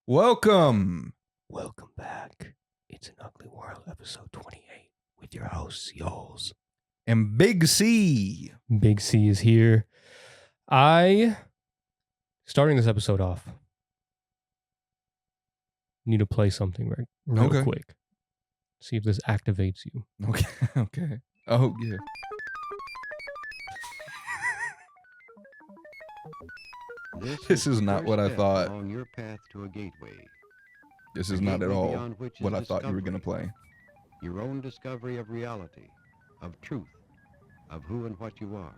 Welcome. Welcome back. It's an Ugly World, episode 28, with your hosts, Yoles. And Big C. Big C is here. Starting this episode off, need to play something real quick. See if this activates you. Okay. Oh, yeah. This is not what I thought. On your path to a gateway. This is not at all what I thought you were going to play. Your own discovery of reality, of truth, of who and what you are.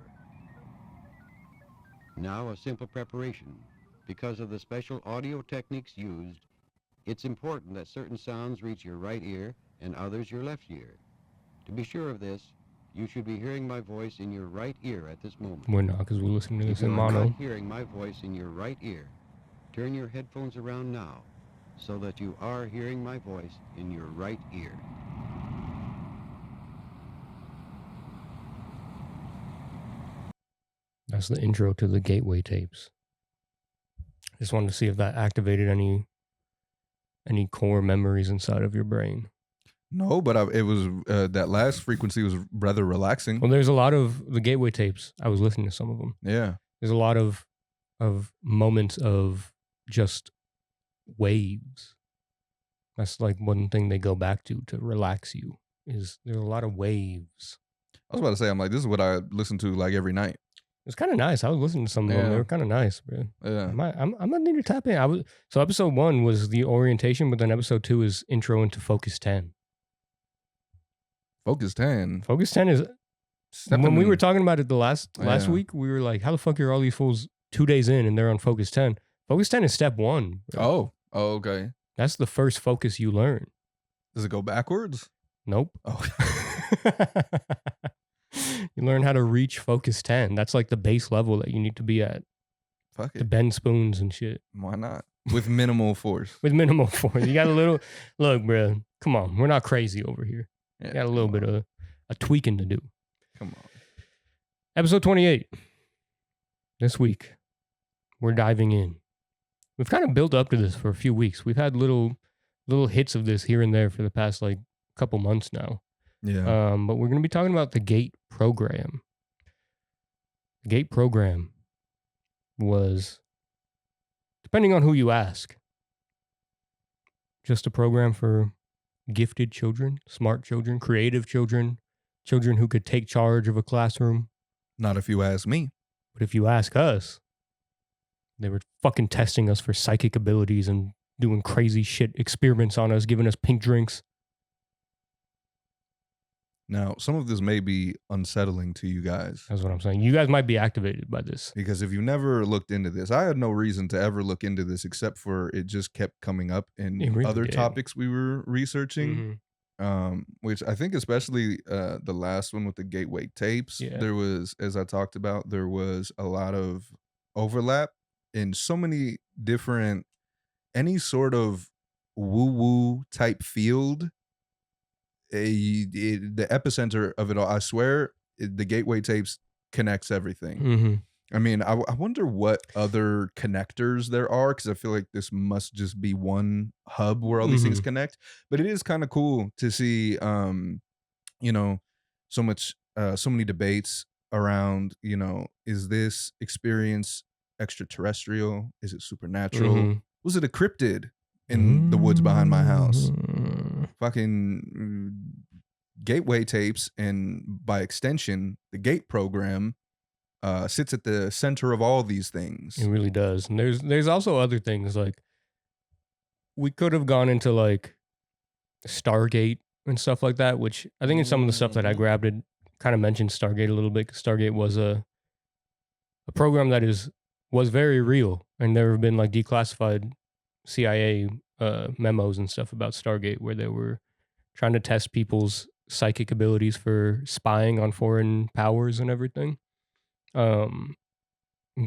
Now a simple preparation. Because of the special audio techniques used, it's important that certain sounds reach your right ear and others your left ear. To be sure of this, you should be hearing my voice in your right ear at this moment. We're not, because we're listening to this in mono. If you are mono. not hearing my voice in your right ear, turn your headphones around now so that you are hearing my voice in your right ear. That's the intro to the Gateway tapes. Just wanted to see if that activated any core memories inside of your brain. No, but it was that last frequency was rather relaxing. Well, there's a lot of the Gateway tapes. I was listening to some of them. Yeah. There's a lot of moments of just waves. That's like one thing they go back to relax you, is there are a lot of waves. I was about to say, I'm like, this is what I listen to like every night. It's kind of nice. I was listening to some of them. They were kind of nice, bro. Yeah. I'm gonna need to tap in. So episode 1 was the orientation, but then episode 2 is intro into Focus 10. Focus 10. Focus 10 is when we were talking about it the last week, we were like, how the fuck are all these fools 2 days in and they're on Focus 10? Focus 10 is step 1. Bro. Oh, okay. That's the first focus you learn. Does it go backwards? Nope. Oh. You learn how to reach Focus 10. That's like the base level that you need to be at. Fuck it. To bend spoons and shit. Why not? With minimal force. With minimal force. You got a little, look, bro, come on. We're not crazy over here. Yeah, you got a little bit of a tweaking to do. Come on. Episode 28. This week, we're diving in. We've kind of built up to this for a few weeks. We've had little hits of this here and there for the past like couple months now. Yeah. But we're going to be talking about the GATE program. The GATE program was, depending on who you ask, just a program for gifted children, smart children, creative children, children who could take charge of a classroom. Not if you ask me. But if you ask us, they were fucking testing us for psychic abilities and doing crazy shit, experiments on us, giving us pink drinks. Now, some of this may be unsettling to you guys. That's what I'm saying. You guys might be activated by this. Because if you never looked into this, I had no reason to ever look into this except for it just kept coming up in really other topics we were researching. Mm-hmm. Which I think especially the last one with the Gateway tapes, there was, as I talked about, there was a lot of overlap in so many different, any sort of woo-woo type field. The epicenter of it all, I swear, the Gateway tapes connects everything. Mm-hmm. I mean, I wonder what other connectors there are, because I feel like this must just be one hub where all these things connect. But it is kind of cool to see, so many debates around, is this experience extraterrestrial? Is it supernatural? Mm-hmm. Was it a cryptid in the woods behind my house? Fucking Gateway tapes, and by extension, the GATE program sits at the center of all these things. It really does. And there's also other things, like we could have gone into like Stargate and stuff like that, which I think in some of the stuff that I grabbed, it kind of mentioned Stargate a little bit. Stargate was a program that was very real, and there have been like declassified CIA memos and stuff about Stargate where they were trying to test people's psychic abilities for spying on foreign powers and everything. But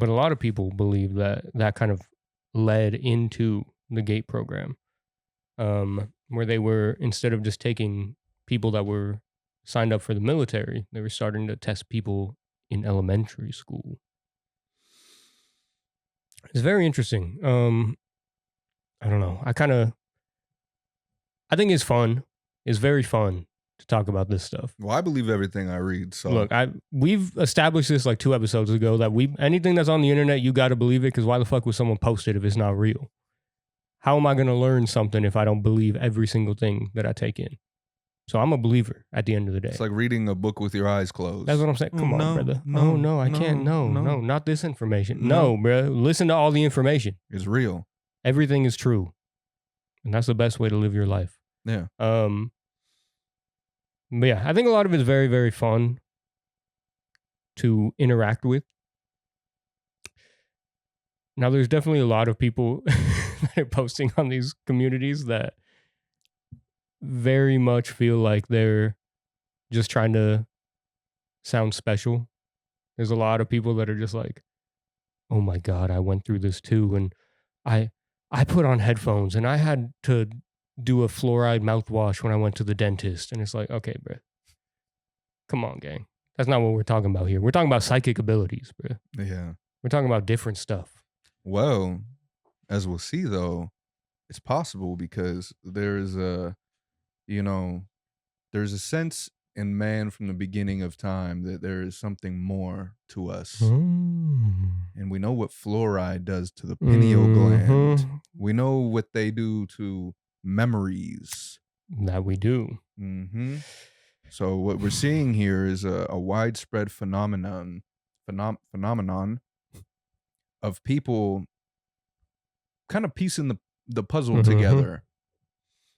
a lot of people believe that kind of led into the GATE program, where they were, instead of just taking people that were signed up for the military, they were starting to test people in elementary school. It's very interesting. I don't know. I think it's fun. It's very fun to talk about this stuff. Well, I believe everything I read. So look, we've established this like 2 episodes ago that anything that's on the internet, you got to believe it, because why the fuck would someone post it if it's not real? How am I going to learn something if I don't believe every single thing that I take in? So I'm a believer at the end of the day. It's like reading a book with your eyes closed. That's what I'm saying. Come on, brother. No, I can't. No, not this information. No, bro. Listen to all the information. It's real. Everything is true. And that's the best way to live your life. Yeah. But yeah, I think a lot of it is very, very fun to interact with. Now, there's definitely a lot of people that are posting on these communities that very much feel like they're just trying to sound special. There's a lot of people that are just like, oh my God, I went through this too. And I put on headphones and I had to do a fluoride mouthwash when I went to the dentist. And it's like, okay, bro. Come on, gang. That's not what we're talking about here. We're talking about psychic abilities, bro. Yeah. We're talking about different stuff. Well, as we'll see, though, it's possible because there's a sense in man from the beginning of time that there is something more to us. And we know what fluoride does to the pineal gland. We know what they do to memories. That we do. So what we're seeing here is a widespread phenomenon of people kind of piecing the puzzle together.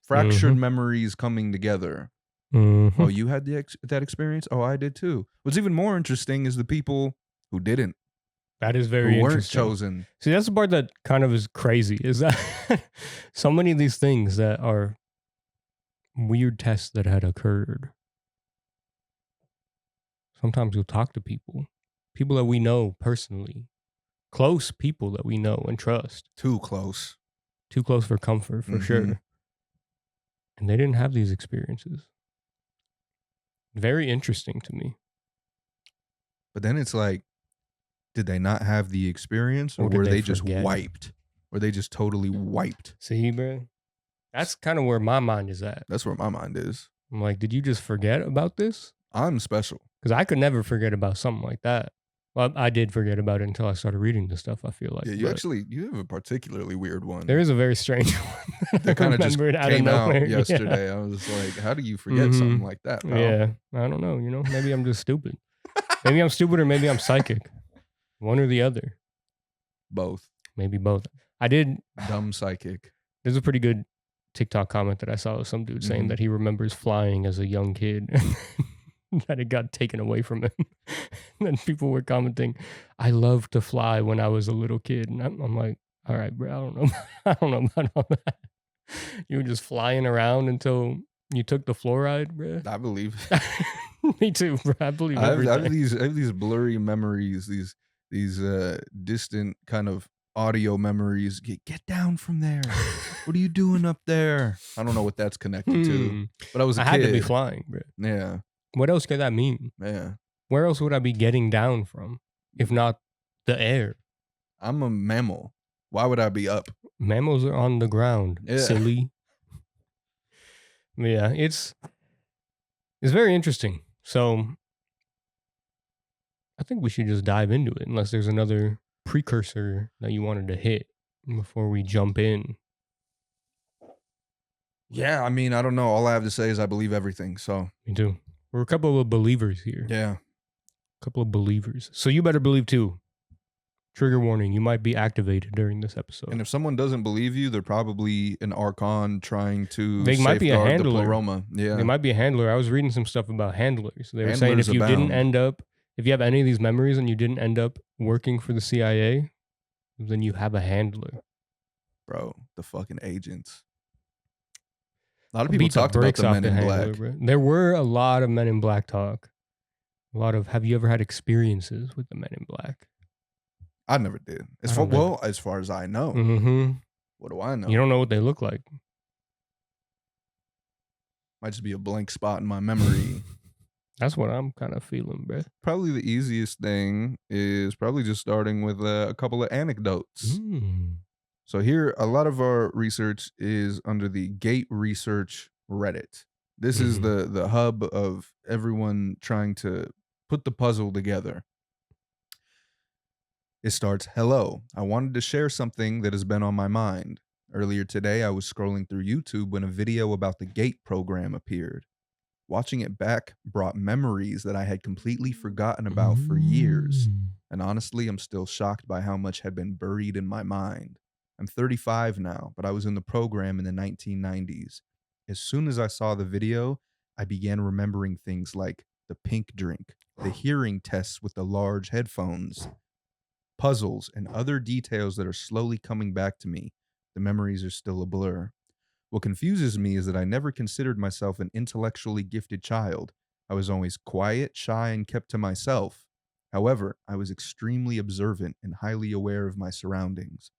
Fractured memories coming together. Oh, you had that experience? Oh, I did too. What's even more interesting is the people who didn't. That is very who weren't interesting. Chosen. See, that's the part that kind of is crazy, is that so many of these things that are weird tests that had occurred. Sometimes you'll talk to people that we know personally, close people that we know and trust. Too close for comfort, for sure. And they didn't have these experiences. Very interesting to me. But then it's like, did they not have the experience, or were they just wiped? Were they just totally wiped? See, bro? That's kind of where my mind is at. That's where my mind is. I'm like, did you just forget about this? I'm special. Because I could never forget about something like that. Well, I did forget about it until I started reading this stuff, I feel like. Yeah, you have a particularly weird one. There is a very strange one. That kind of just came out yesterday. Yeah. I was like, how do you forget something like that, pal? Yeah, I don't know. Maybe I'm just stupid. Maybe I'm stupid, or maybe I'm psychic. One or the other. Both. Maybe both. I did. Dumb psychic. There's a pretty good TikTok comment that I saw of some dude saying that he remembers flying as a young kid. That it got taken away from him. And then people were commenting, I loved to fly when I was a little kid. And I'm like, all right, bro, I don't know about all that. You were just flying around until you took the fluoride, bro. I believe. Me too, bro. I believe everything. I have these blurry memories, these distant kind of audio memories. Get down from there. What are you doing up there? I don't know what that's connected to. But I was a kid. I had to be flying, bro. Yeah. What else could that mean? Yeah. Where else would I be getting down from, if not the air? I'm a mammal. Why would I be up? Mammals are on the ground, silly. Yeah, it's very interesting. So I think we should just dive into it, unless there's another precursor that you wanted to hit before we jump in. Yeah, I mean, I don't know. All I have to say is I believe everything. So me too. We're a couple of believers here. Yeah. A couple of believers. So you better believe too. Trigger warning, you might be activated during this episode. And if someone doesn't believe you, they're probably an archon trying to they might be a handler. The pleroma. Yeah. They might be a handler. I was reading some stuff about handlers. They were saying if you have any of these memories and you didn't end up working for the CIA, then you have a handler. Bro, the fucking agents. A lot of people talked about the Men in Black. Bro. There were a lot of Men in Black talk. A lot of, have you ever had experiences with the Men in Black? I never did. As far as I know. What do I know? You don't know what they look like. Might just be a blank spot in my memory. That's what I'm kind of feeling, bro. Probably the easiest thing is probably just starting with a couple of anecdotes. So here, a lot of our research is under the Gate Research Reddit. This is the hub of everyone trying to put the puzzle together. It starts, "Hello, I wanted to share something that has been on my mind. Earlier today, I was scrolling through YouTube when a video about the GATE program appeared. Watching it back brought memories that I had completely forgotten about for years. And honestly, I'm still shocked by how much had been buried in my mind. I'm 35 now, but I was in the program in the 1990s. As soon as I saw the video, I began remembering things like the pink drink, the hearing tests with the large headphones, puzzles, and other details that are slowly coming back to me. The memories are still a blur. What confuses me is that I never considered myself an intellectually gifted child. I was always quiet, shy, and kept to myself. However, I was extremely observant and highly aware of my surroundings,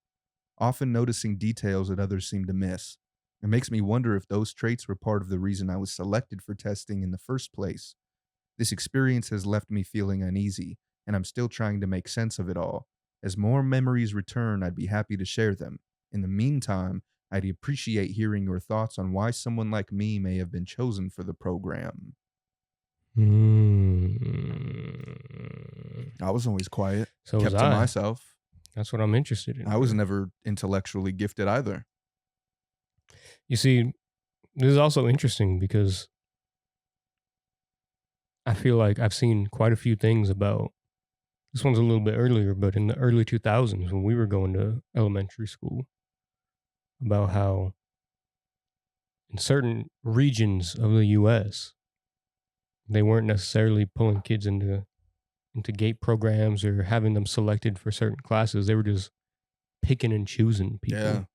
often noticing details that others seem to miss. It makes me wonder if those traits were part of the reason I was selected for testing in the first place. This experience has left me feeling uneasy, and I'm still trying to make sense of it all. As more memories return, I'd be happy to share them. In the meantime, I'd appreciate hearing your thoughts on why someone like me may have been chosen for the program." I was always quiet, So kept was to I. myself. That's what I'm interested in. I was never intellectually gifted either. You see, this is also interesting because I feel like I've seen quite a few things about, this one's a little bit earlier, but in the early 2000s when we were going to elementary school, about how in certain regions of the U.S., they weren't necessarily pulling kids into GATE programs or having them selected for certain classes. They were just picking and choosing people. Yeah.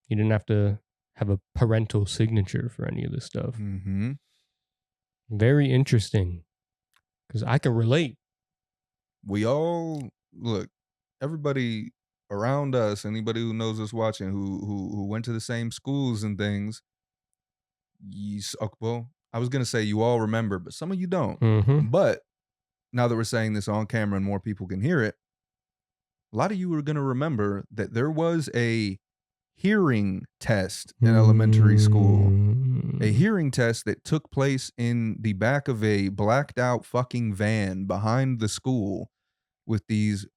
You didn't have to have a parental signature for any of this stuff. Mm-hmm. Very interesting, because I can relate. We all, look, everybody around us, anybody who knows us watching, who went to the same schools and things, well, I was going to say you all remember, but some of you don't. But now that we're saying this on camera and more people can hear it, a lot of you are going to remember that there was a hearing test in elementary school. A hearing test that took place in the back of a blacked out fucking van behind the school with these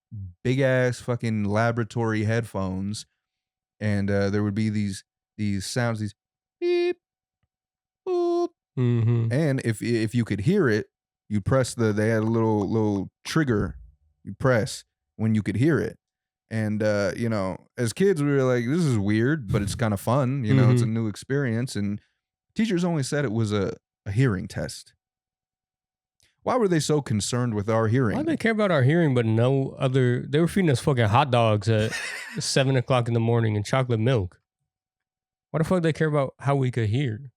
big ass fucking laboratory headphones. And there would be these sounds, these beep, boop. And if you could hear it, you press they had a little trigger you press when you could hear it. And, as kids, we were like, this is weird, but it's kind of fun. It's a new experience. And teachers only said it was a hearing test. Why were they so concerned with our hearing? Why do they care about our hearing, but no other? They were feeding us fucking hot dogs at 7 o'clock in the morning and chocolate milk. Why the fuck do they care about how we could hear?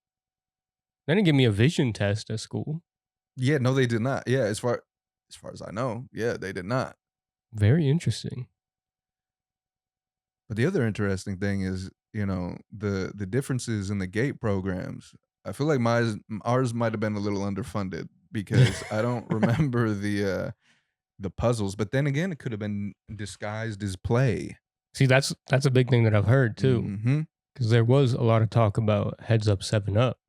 They didn't give me a vision test at school. Yeah, no, they did not. Yeah, as far as I know, yeah, they did not. Very interesting. But the other interesting thing is, the differences in the GATE programs. I feel like ours might have been a little underfunded because I don't remember the puzzles. But then again, it could have been disguised as play. See, that's a big thing that I've heard too. Because there was a lot of talk about Heads Up 7 Up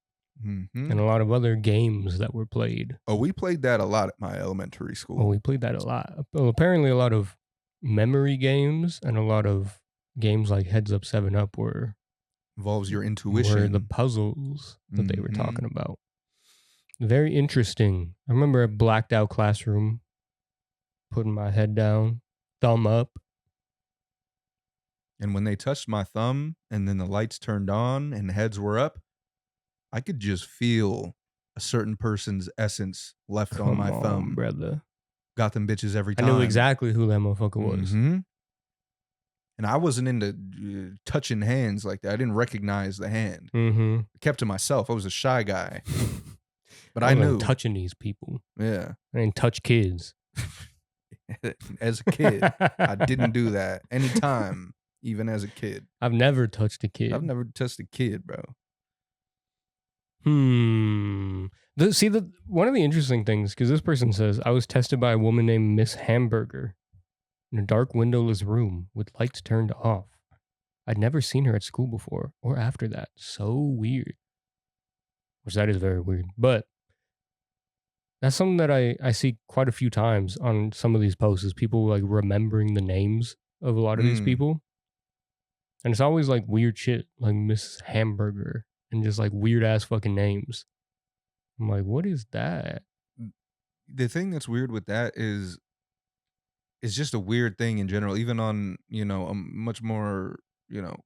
and a lot of other games that were played. Oh, we played that a lot at my elementary school. Oh, we played that a lot. Well, apparently a lot of memory games and a lot of games like Heads Up 7 Up involves your intuition. Were the puzzles that they were talking about. Very interesting. I remember a blacked out classroom, putting my head down, thumb up. And when they touched my thumb and then the lights turned on and heads were up, I could just feel a certain person's essence left on my thumb. Brother. Got them bitches every time. I knew exactly who that motherfucker was. And I wasn't into touching hands like that. I didn't recognize the hand. I kept to myself. I was a shy guy. But I knew. Touching these people. Yeah. I didn't touch kids. As a kid, I didn't do that anytime, even as a kid. I've never touched a kid. I've never touched a kid, bro. One of the interesting things, because this person says, I was tested by a woman named Miss Hamburger in a dark windowless room with lights turned off. I'd never seen her at school before or after that. So weird. Which that is very weird. But that's something that I see quite a few times on some of these posts is people like remembering the names of a lot of these people. And it's always like weird shit, like Miss Hamburger and just like weird ass fucking names. I'm like, what is that? The thing that's weird with that is it's just a weird thing in general, even on, a much more,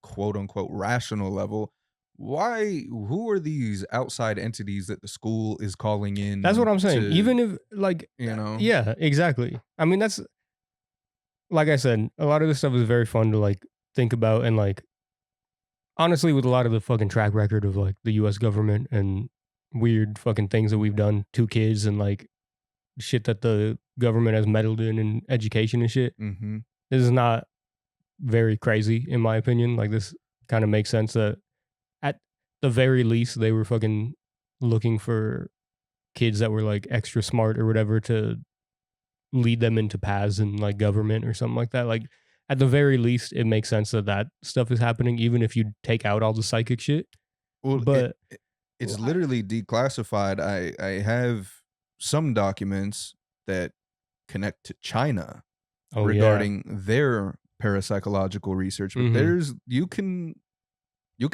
quote unquote rational level. Who are these outside entities that the school is calling in? That's what I'm saying. Even if like, yeah, exactly. I mean, that's like I said, a lot of this stuff is very fun to like think about. And like, honestly, with a lot of the fucking track record of like the US government and weird fucking things that we've done to kids and like shit that the government has meddled in education and shit. Mm-hmm. This is not very crazy in my opinion. Like this kind of makes sense that at the very least they were fucking looking for kids that were like extra smart or whatever to lead them into paths in like government or something like that. Like at the very least it makes sense that stuff is happening even if you take out all the psychic shit. Well, but it's literally declassified. I have some documents that connect to China regarding their parapsychological research, but you can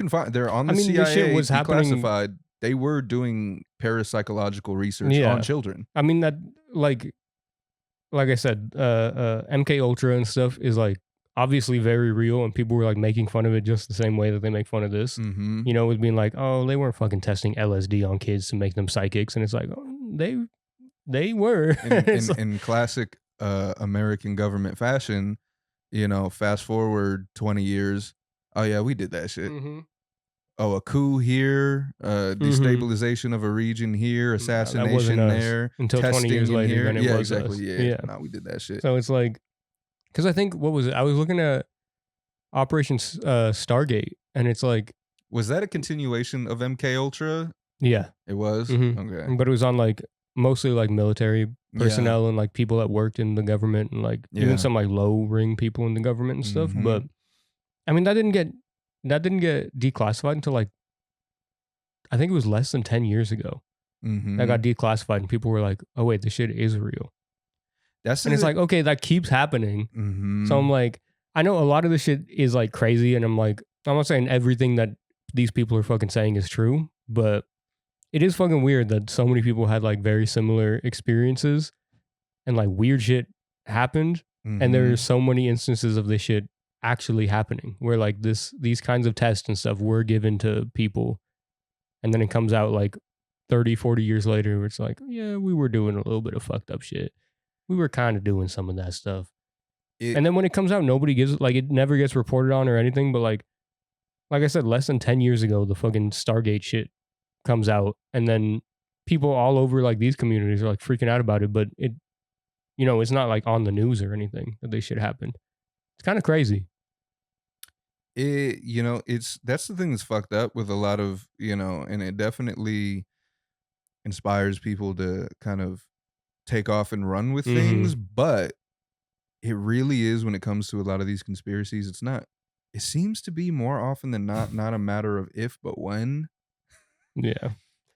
find they're on the CIA. This shit was declassified. Happening. They were doing parapsychological research on children. I mean that like I said, MK Ultra and stuff is like obviously very real, and people were like making fun of it just the same way that they make fun of this. Mm-hmm. You know, with being like, oh, they weren't fucking testing LSD on kids to make them psychics, and it's like, oh, they were. In classic American government fashion, fast forward 20 years. Oh yeah, we did that shit. Mm-hmm. Oh, a coup here, destabilization of a region here, assassination there, until 20 years later. Here. Then it was exactly. Us. Yeah. No, we did that shit. So it's like, because I think what was it? I was looking at Operation Stargate, and it's like, was that a continuation of MK Ultra? Yeah, it was. Mm-hmm. Okay, but it was on like mostly like military personnel and like people that worked in the government and like even some like low ring people in the government and stuff. But I mean, that didn't get declassified until like I think it was less than 10 years ago. That got declassified, and people were like, "Oh wait, this shit is real." And it's like, okay, that keeps happening. So I'm like, I know a lot of this shit is like crazy, and I'm like, I'm not saying everything that these people are fucking saying is true, but it is fucking weird that so many people had like very similar experiences and like weird shit happened. And there are so many instances of this shit actually happening where like these kinds of tests and stuff were given to people. And then it comes out like 30, 40 years later where it's like, yeah, we were doing a little bit of fucked up shit. We were kind of doing some of that stuff. And then when it comes out, nobody gives like it never gets reported on or anything. But like I said, less than 10 years ago, the fucking Stargate shit comes out, and then people all over like these communities are like freaking out about it. But it, it's not like on the news or anything that this shit happened. It's kind of crazy. That's the thing that's fucked up with a lot of, and it definitely inspires people to kind of take off and run with things. But it really is, when it comes to a lot of these conspiracies, it seems to be more often than not a matter of if, but when. Yeah.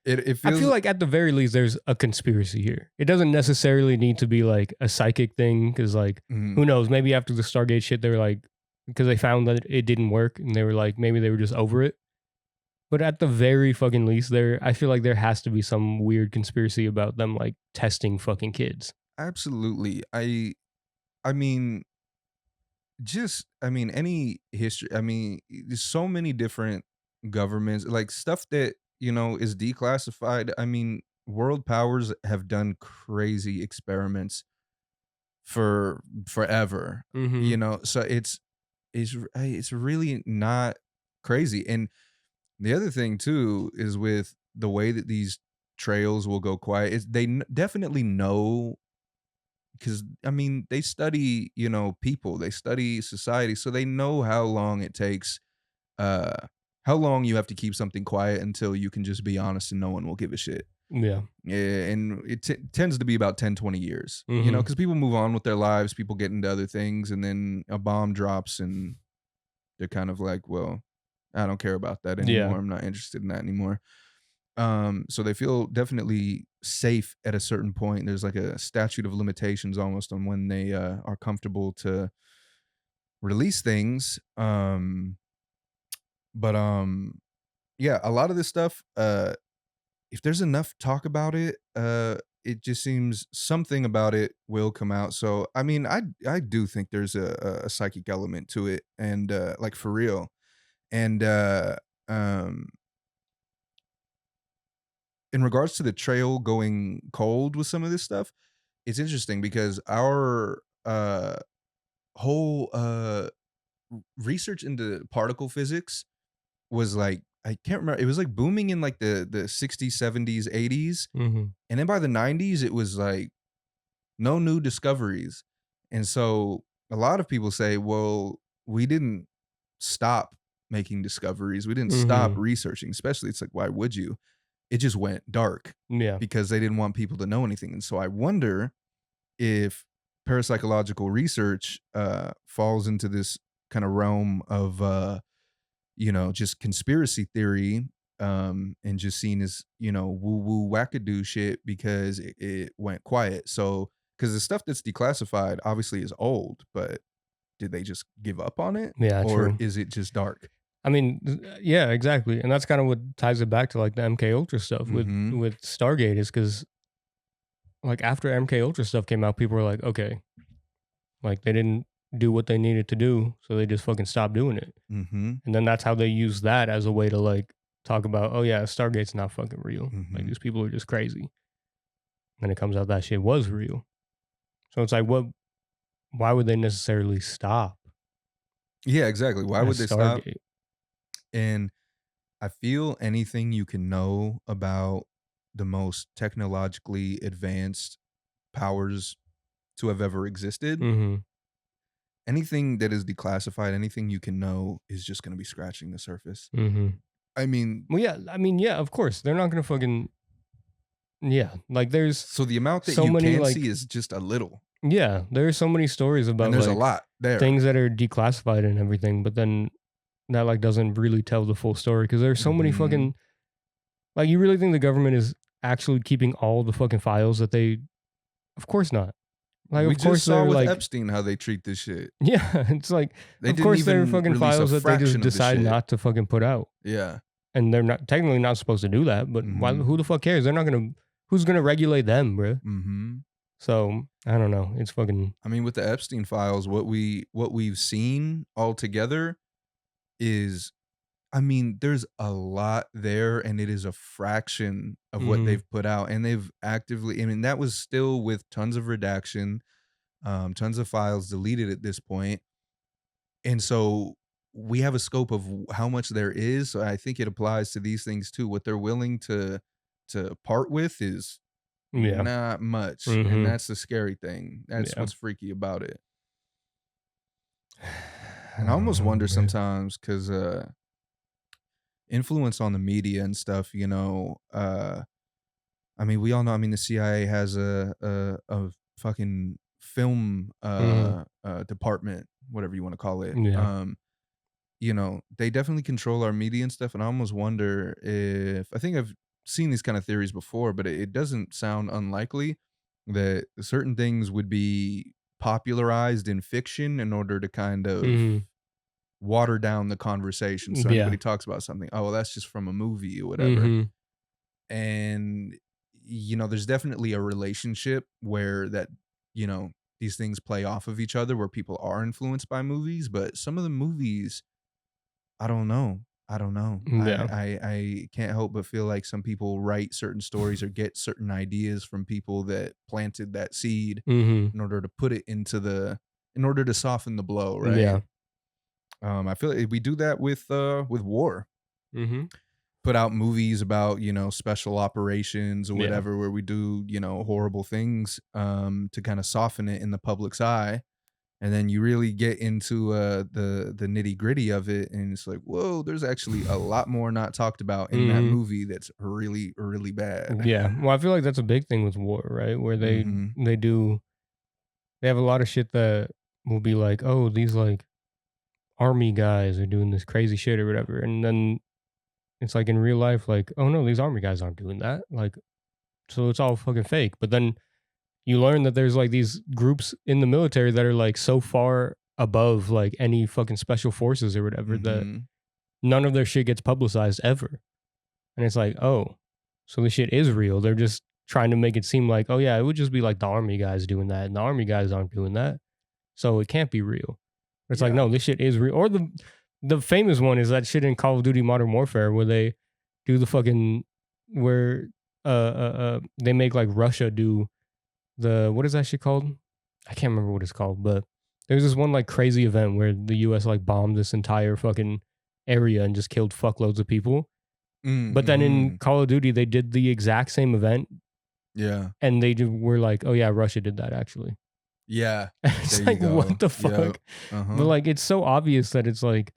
It feels, I feel like at the very least there's a conspiracy here. It doesn't necessarily need to be like a psychic thing, because like who knows, maybe after the Stargate shit they were like, because they found that it didn't work and they were like, maybe they were just over it. But at the very fucking least I feel like there has to be some weird conspiracy about them like testing fucking kids. Absolutely. I mean any history, there's so many different governments, like stuff that is declassified. I mean, world powers have done crazy experiments for forever. So it's really not crazy. And the other thing too is with the way that these trails will go quiet, is they definitely know, because they study people, they study society, so they know how long it takes, how long you have to keep something quiet until you can just be honest and no one will give a shit. Yeah, and it tends to be about 10-20 years, because people move on with their lives, people get into other things, and then a bomb drops and they're kind of like, well, I don't care about that anymore. I'm not interested in that anymore. So they feel definitely safe at a certain point. There's like a statute of limitations almost on when they are comfortable to release things. But yeah, a lot of this stuff, if there's enough talk about it, it just seems something about it will come out. So I mean, I do think there's a psychic element to it, and like for real. And um in regards to the trail going cold with some of this stuff, it's interesting because our whole research into particle physics was like, I can't remember, it was like booming in like the 60s, 70s, 80s. Mm-hmm. And then by the 90s, it was like no new discoveries. And so a lot of people say, well, we didn't stop making discoveries. We didn't stop researching, especially it's like, why would you? It just went dark because they didn't want people to know anything. And so I wonder if parapsychological research falls into this kind of realm of, just conspiracy theory, and just seen as, woo-woo wackadoo shit because it went quiet. So, because the stuff that's declassified obviously is old, but did they just give up on it? Yeah, or true. is it just dark? I mean, yeah, exactly. And that's kind of what ties it back to like the MK Ultra stuff with Stargate, is because like after MK Ultra stuff came out, people were like, okay, like they didn't do what they needed to do, so they just fucking stopped doing it. And then that's how they use that as a way to like talk about, oh yeah, Stargate's not fucking real. Like these people are just crazy. And it comes out that shit was real. So it's like, why would they necessarily stop? Yeah, exactly. Why would they stop? Stargate? And I feel anything you can know about the most technologically advanced powers to have ever existed, anything that is declassified, anything you can know is just going to be scratching the surface. I mean, well, yeah, of course. They're not going to fucking, like there's so the amount that so you many, can like, see is just a little. Yeah, there's so many stories about and there's like, a lot there. Things that are declassified and everything, but then that like doesn't really tell the full story because there's so many fucking, like, you really think the government is actually keeping all the fucking files that they? Of course not. Like, we of course just saw they're with like Epstein how they treat this shit. Yeah, it's like They of didn't course they're even fucking release a files that they fraction just of the decide shit. not to fucking put out. Yeah, and they're not technically not supposed to do that, but why? Who the fuck cares? They're not gonna. Who's gonna regulate them, bro? So I don't know. It's fucking. I mean, with the Epstein files, what we've seen altogether is, I mean, there's a lot there, and it is a fraction of what they've put out, and they've actively. I mean, that was still with tons of redaction, tons of files deleted at this point, and so we have a scope of how much there is. So I think it applies to these things too. What they're willing to part with is not much, and that's the scary thing. That's what's freaky about it. And I almost wonder sometimes because influence on the media and stuff, I mean, we all know, I mean, the CIA has a fucking film department, whatever you want to call it. They definitely control our media and stuff, and I almost wonder if, I think I've seen these kind of theories before, but it doesn't sound unlikely that certain things would be popularized in fiction in order to kind of water down the conversation. So anybody talks about something, oh, well, that's just from a movie or whatever. And, there's definitely a relationship where that, these things play off of each other, where people are influenced by movies, but some of the movies, I don't know. I can't help but feel like some people write certain stories or get certain ideas from people that planted that seed in order to put it in order to soften the blow, right? I feel like we do that with war. Put out movies about, special operations or whatever, where we do, horrible things to kind of soften it in the public's eye. And then you really get into the nitty gritty of it, and it's like, whoa, there's actually a lot more not talked about in that movie that's really, really bad. Yeah, well, I feel like that's a big thing with war, right? Where they have a lot of shit that will be like, oh, these like army guys are doing this crazy shit or whatever. And then it's like in real life, like, oh no, these army guys aren't doing that. Like, so it's all fucking fake. But then you learn that there's like these groups in the military that are like so far above like any fucking special forces or whatever that none of their shit gets publicized ever. And it's like, oh, so this shit is real. They're just trying to make it seem like, oh yeah, it would just be like the army guys doing that, and the army guys aren't doing that, so it can't be real. It's like, no, this shit is real. Or the famous one is that shit in Call of Duty Modern Warfare where they do the fucking where they make like Russia do the, what is that shit called? I can't remember what it's called, but there's this one like crazy event where the US like bombed this entire fucking area and just killed fuckloads of people. But then in Call of Duty, they did the exact same event. Yeah. And they were like, oh yeah, Russia did that actually. Yeah. It's like, what the fuck? Yep. But like, it's so obvious that it's like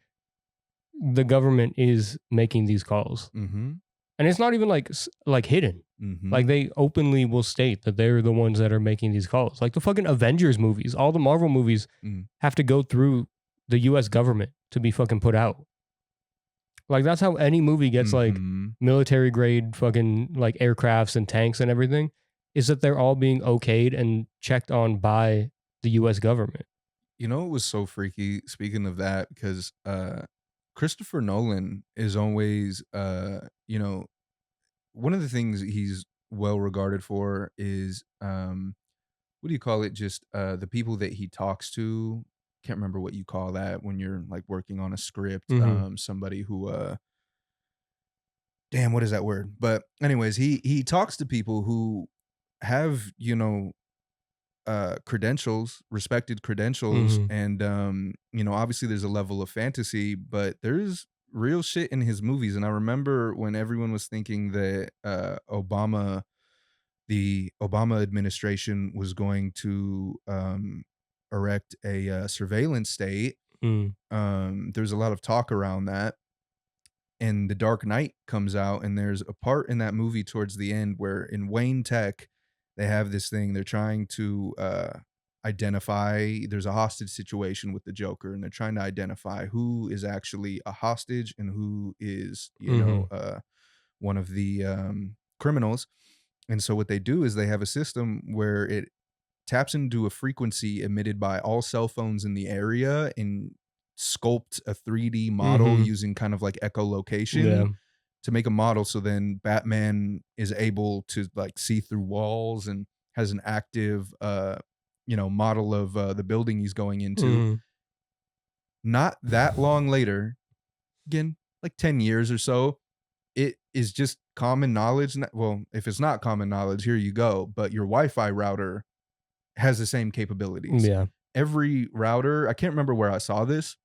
the government is making these calls. And it's not even like hidden. Like they openly will state that they're the ones that are making these calls. Like the fucking Avengers movies, all the Marvel movies have to go through the US government to be fucking put out. Like that's how any movie gets like military grade fucking like aircrafts and tanks and everything, is that they're all being okayed and checked on by the US government. You know, it was so freaky, speaking of that, because Christopher Nolan is always, you know, one of the things he's well regarded for is, what do you call it? Just the people that he talks to. Can't remember what you call that when you're like working on a script. Somebody who damn, what is that word? But anyways, he talks to people who have, you know, credentials, respected credentials, and you know, obviously there's a level of fantasy, but there's real shit in his movies. And I remember when everyone was thinking that the Obama administration was going to erect a surveillance state. There's a lot of talk around that, and The Dark Knight comes out, and there's a part in that movie towards the end where in Wayne Tech they have this thing, they're trying to identify, there's a hostage situation with the Joker, and they're trying to identify who is actually a hostage and who is, you know, one of the criminals. And so what they do is they have a system where it taps into a frequency emitted by all cell phones in the area and sculpt a 3D model using kind of like echolocation to make a model. So then Batman is able to like see through walls and has an active, you know, model of the building he's going into. Not that long later, again, like 10 years or so, it is just common knowledge. Well, if it's not common knowledge, here you go. But your Wi-Fi router has the same capabilities. Yeah. Every router, I can't remember where I saw this,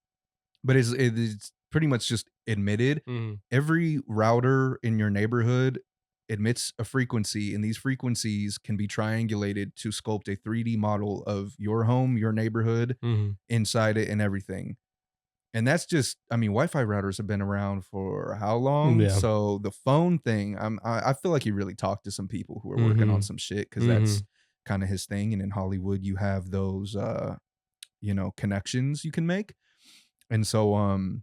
but it's pretty much just admitted. Every router in your neighborhood emits a frequency, and these frequencies can be triangulated to sculpt a 3D model of your home, your neighborhood, inside it and everything. And that's just, I mean, Wi-Fi routers have been around for how long? Yeah. So the phone thing, I feel like he really talked to some people who are working on some shit, because that's kind of his thing. And in Hollywood, you have those, you know, connections you can make. And so, and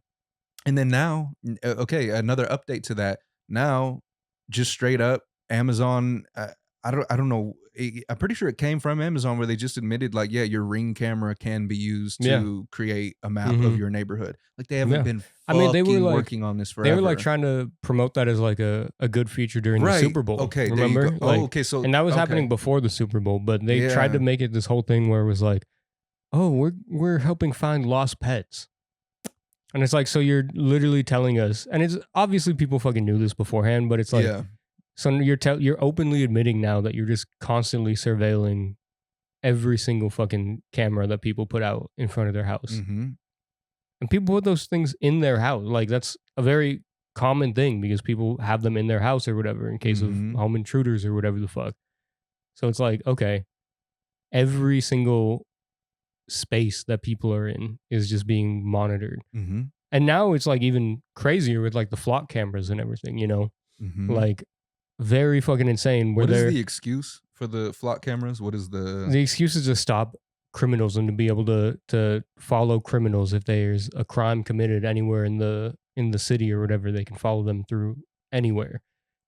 then now, okay, another update to that. Now, just straight up, Amazon, I don't know. I'm pretty sure it came from Amazon, where they just admitted, like, yeah, your Ring camera can be used to create a map of your neighborhood. Like, they haven't been they were like, working on this forever. They were like trying to promote that as like a good feature during the Super Bowl. Okay, remember? Like, okay, so and that was happening before the Super Bowl, but they tried to make it this whole thing where it was like, oh, we're helping find lost pets. And it's like, so you're literally telling us, and it's obviously people fucking knew this beforehand, but it's like, so you're openly admitting now that you're just constantly surveilling every single fucking camera that people put out in front of their house. And people put those things in their house. Like, that's a very common thing because people have them in their house or whatever in case of home intruders or whatever the fuck. So it's like, okay, every single space that people are in is just being monitored. And now it's like even crazier with like the flock cameras and everything, you know? Like, very fucking insane. What is the excuse for the flock cameras? What is the excuse? Is to stop criminals and to be able to follow criminals. If there's a crime committed anywhere in the city or whatever, they can follow them through anywhere.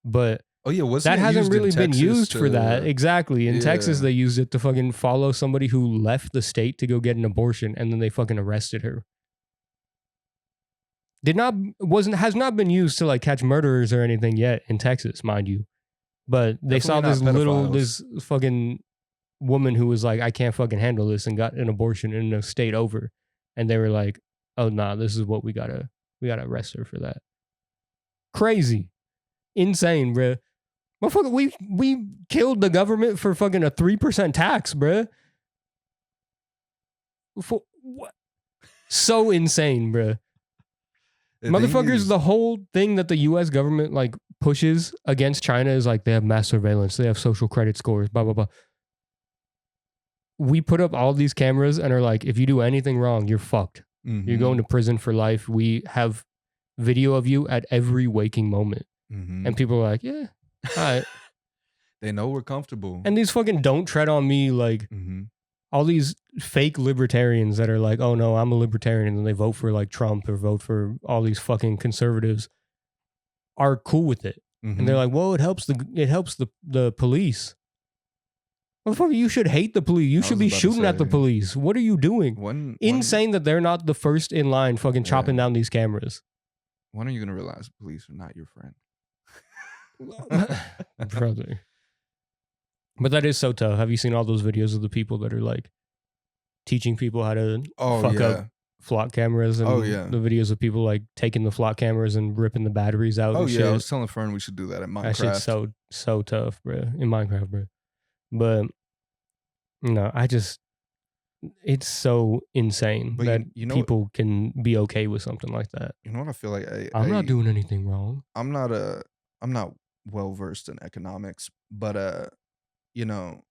But that hasn't really been used for that. Exactly. In Texas, they used it to fucking follow somebody who left the state to go get an abortion, and then they fucking arrested her. Has not been used to like catch murderers or anything yet in Texas, mind you. But they saw this fucking woman who was like, I can't fucking handle this, and got an abortion in a state over. And they were like, oh nah, this is what we gotta arrest her for that. Crazy. Insane, bruh. Motherfucker, we killed the government for fucking a 3% tax, bruh. For what? So insane, bruh. Motherfuckers, the whole thing that the US government like pushes against China is like they have mass surveillance, they have social credit scores, blah, blah, blah. We put up all these cameras and are like, if you do anything wrong, you're fucked. Mm-hmm. You're going to prison for life. We have video of you at every waking moment. Mm-hmm. And people are like, yeah, all right. They know we're comfortable. And these fucking don't tread on me like all these fake libertarians that are like, oh no, I'm a libertarian, and then they vote for like Trump or vote for all these fucking conservatives are cool with it. Mm-hmm. And they're like, well, it helps the police. Motherfucker, you should hate the police. You should be shooting at the police. What are you doing? Insane that they're not the first in line fucking chopping down these cameras. When are you going to realize the police are not your friend? Brother. But that is so tough. Have you seen all those videos of the people that are like teaching people how to fuck up flock cameras, and the videos of people like taking the flock cameras and ripping the batteries out? Oh, yeah. I was telling Fern we should do that in Minecraft. That shit's so tough, bro. In Minecraft, bro. But no, it's so insane that people can be okay with something like that. You know what I feel like? I'm not doing anything wrong. I'm not well versed in economics, but you know,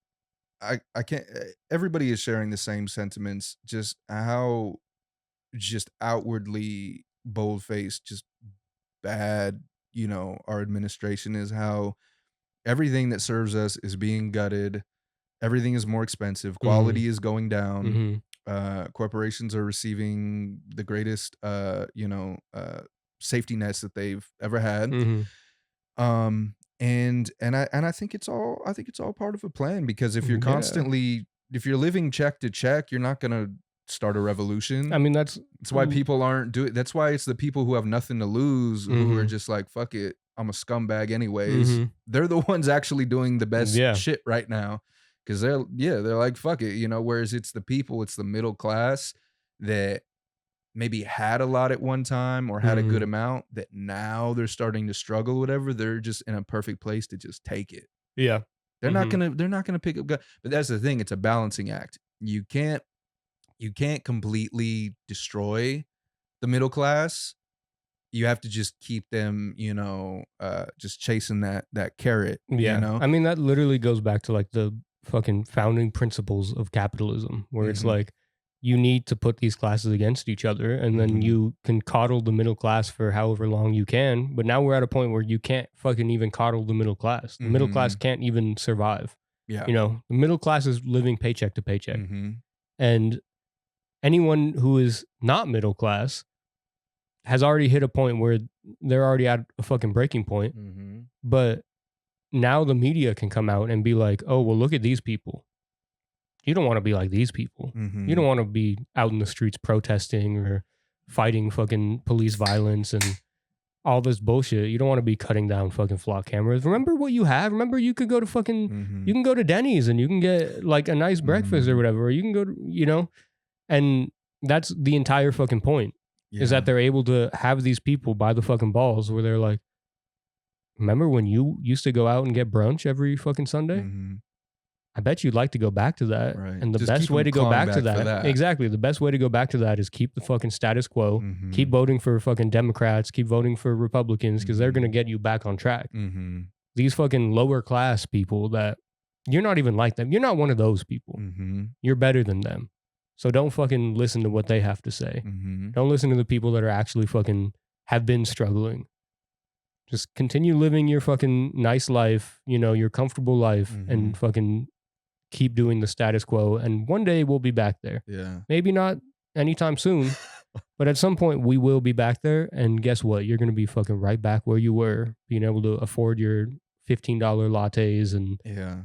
I can't. Everybody is sharing the same sentiments. Just how, just outwardly bold-faced, just bad. You know, our administration is. How everything that serves us is being gutted. Everything is more expensive. Quality is going down. Corporations are receiving the greatest, safety nets that they've ever had. And I think it's all part of a plan, because if you're constantly, if you're living check to check, you're not gonna start a revolution. I mean, that's why people aren't doing. That's why it's the people who have nothing to lose who are just like, fuck it, I'm a scumbag anyways. They're the ones actually doing the best shit right now. Because they're like, fuck it, you know, whereas it's the people, it's the middle class that maybe had a lot at one time or had a good amount that now they're starting to struggle, whatever. They're just in a perfect place to just take it. Yeah. They're not gonna pick up, but that's the thing, it's a balancing act. You can't completely destroy the middle class. You have to just keep them, you know, just chasing that carrot. Yeah. You know? I mean, that literally goes back to like the fucking founding principles of capitalism, where it's like you need to put these classes against each other, and then you can coddle the middle class for however long you can. But now we're at a point where you can't fucking even coddle the middle class. The middle class can't even survive. Yeah. You know, the middle class is living paycheck to paycheck. And anyone who is not middle class has already hit a point where they're already at a fucking breaking point. But now the media can come out and be like, oh, well, look at these people. You don't want to be like these people. You don't want to be out in the streets protesting or fighting fucking police violence and all this bullshit. You don't want to be cutting down fucking flock cameras. Remember what you have? Remember you could go to fucking, you can go to Denny's and you can get like a nice breakfast or whatever. Or you can go to, you know, and that's the entire fucking point is that they're able to have these people by the fucking balls where they're like, remember when you used to go out and get brunch every fucking Sunday? I bet you'd like to go back to that. Right. And the Just best way to go back to for that. Exactly. The best way to go back to that is keep the fucking status quo. Keep voting for fucking Democrats. Keep voting for Republicans, because they're going to get you back on track. These fucking lower class people that you're not even like them. You're not one of those people. You're better than them. So don't fucking listen to what they have to say. Don't listen to the people that are actually fucking have been struggling. Just continue living your fucking nice life, you know, your comfortable life, and fucking keep doing the status quo, and one day we'll be back there. Yeah. Maybe not anytime soon, but at some point we will be back there. And guess what? You're going to be fucking right back where you were, being able to afford your $15 lattes and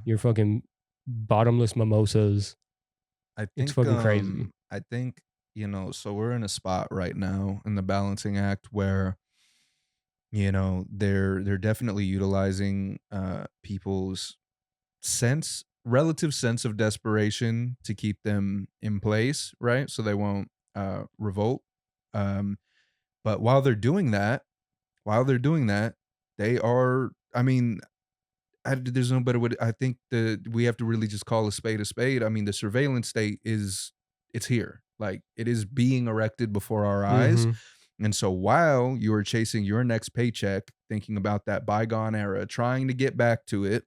your fucking bottomless mimosas. I think it's fucking crazy. I think, so we're in a spot right now in the balancing act where, they're definitely utilizing people's relative sense of desperation to keep them in place, right? So they won't revolt. But while they're doing that, they are, there's no better way. I think that we have to really just call a spade a spade. I mean, the surveillance state it's here. Like, it is being erected before our eyes. And so while you are chasing your next paycheck, thinking about that bygone era, trying to get back to it,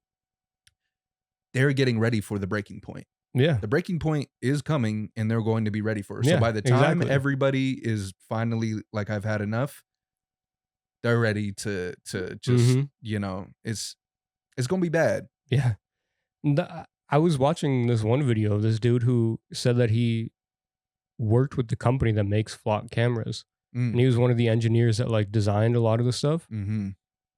they're getting ready for the breaking point. Yeah. The breaking point is coming, and they're going to be ready for it. So by the time everybody is finally like, I've had enough, they're ready to just, it's going to be bad. Yeah. I was watching this one video of this dude who said that he worked with the company that makes flock cameras. And he was one of the engineers that like designed a lot of the stuff. And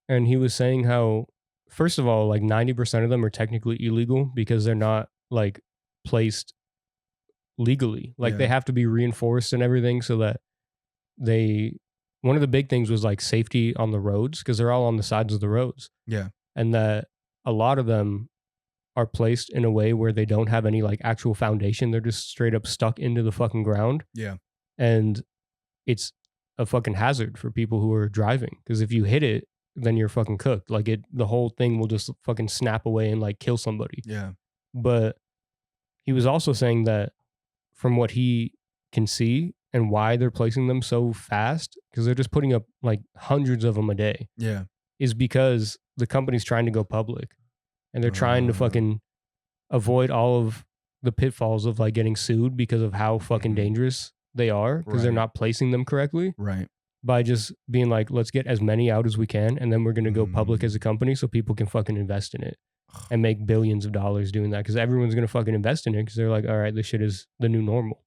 he was saying how, first of all, like 90% of them are technically illegal because they're not like placed legally. Like they have to be reinforced and everything so that one of the big things was like safety on the roads, because they're all on the sides of the roads. Yeah. And that a lot of them are placed in a way where they don't have any like actual foundation. They're just straight up stuck into the fucking ground. Yeah. And it's a fucking hazard for people who are driving, because if you hit it, then you're fucking cooked. Like the whole thing will just fucking snap away and like kill somebody. Yeah. But he was also saying that from what he can see and why they're placing them so fast, because they're just putting up like hundreds of them a day. Yeah. Is because the company's trying to go public, and they're trying to fucking avoid all of the pitfalls of like getting sued because of how fucking dangerous they are, because they're not placing them correctly. Right. By just being like, let's get as many out as we can, and then we're going to go public as a company so people can fucking invest in it and make billions of dollars doing that, because everyone's going to fucking invest in it because they're like, all right, this shit is the new normal.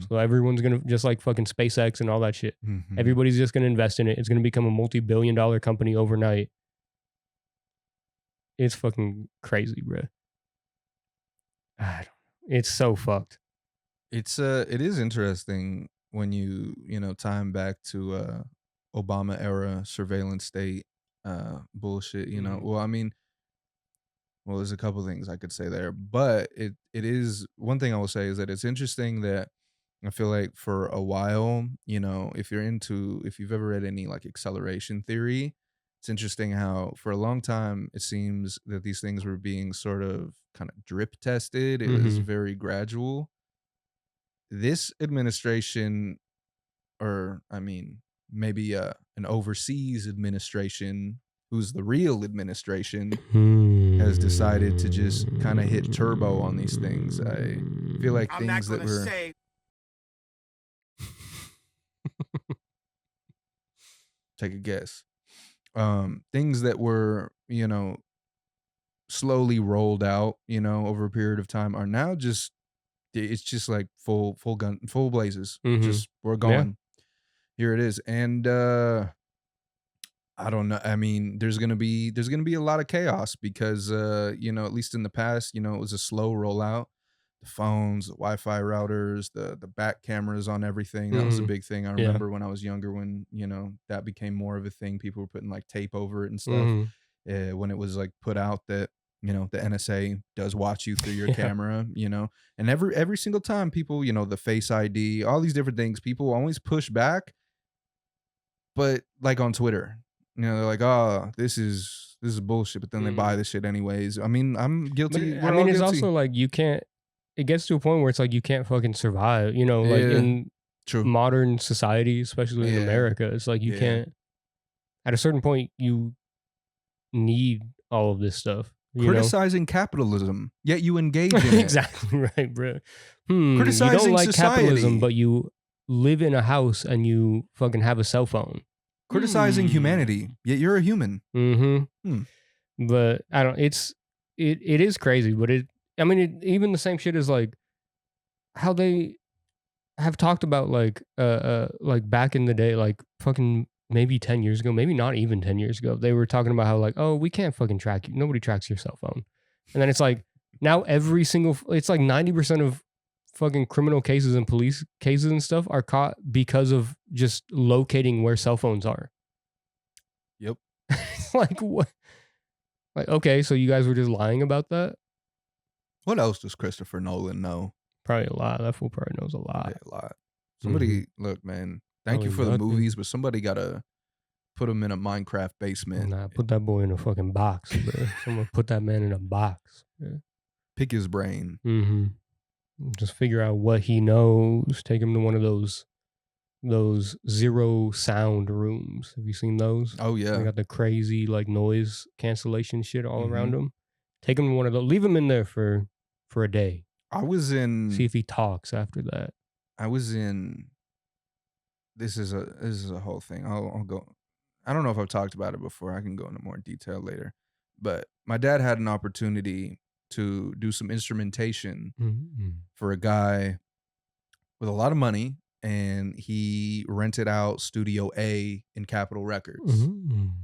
So everyone's going to, just like fucking SpaceX and all that shit. Everybody's just going to invest in it. It's going to become a multi-billion-dollar company overnight. It's fucking crazy, bro. It's so fucked. It is interesting when you time back to Obama era surveillance state bullshit, well, there's a couple things I could say there, but it is, one thing I will say is that it's interesting that I feel like for a while, if you've ever read any like acceleration theory, it's interesting how for a long time it seems that these things were being sort of kind of drip tested. It was very gradual. This administration, or maybe an overseas administration, who's the real administration, has decided to just kind of hit turbo on these things. I feel like things that were take a guess. Things that were, slowly rolled out, over a period of time are now just, it's just like full blazes. Just, we're going. Here it is. And I don't know. I mean, there's gonna be a lot of chaos because at least in the past, it was a slow rollout. The phones, the Wi-Fi routers, the back cameras on everything. That was a big thing. I remember when I was younger, when that became more of a thing. People were putting like tape over it and stuff. When it was like put out that the NSA does watch you through your camera, and every single time people, the Face ID, all these different things, people always push back. But like on Twitter, they're like, oh, this is bullshit, but then they buy this shit anyways. I mean, I'm guilty. But, it's also like you can't, it gets to a point where it's like you can't fucking survive, like in modern society, especially in America. It's like you can't, at a certain point, you need all of this stuff. Criticizing capitalism, yet you engage in it. Exactly right, bro. Criticizing you don't like society. Capitalism, but you live in a house and you fucking have a cell phone. Criticizing humanity, yet you're a human. But I don't. It is crazy, but I mean, even the same shit is like how they have talked about like back in the day, like fucking maybe 10 years ago, maybe not even 10 years ago, they were talking about how like, oh, we can't fucking track you. Nobody tracks your cell phone. And then it's like now it's like 90% of fucking criminal cases and police cases and stuff are caught because of just locating where cell phones are. Yep. Like what? Like, okay, so you guys were just lying about that? What else does Christopher Nolan know? Probably a lot. That fool probably knows a lot. Yeah, a lot. Somebody, look, man, thank you for the movies, but somebody got to put him in a Minecraft basement. Nah, put that boy in a fucking box, bro. Someone put that man in a box. Bro. Pick his brain. Just figure out what he knows. Take him to one of those zero sound rooms. Have you seen those? Oh, yeah. They got the crazy like noise cancellation shit all around him. Take him to one of those. Leave him in there for a day. See if he talks after that. This is a whole thing. I'll go. I don't know if I've talked about it before. I can go into more detail later. But my dad had an opportunity to do some instrumentation for a guy with a lot of money, and he rented out Studio A in Capitol Records,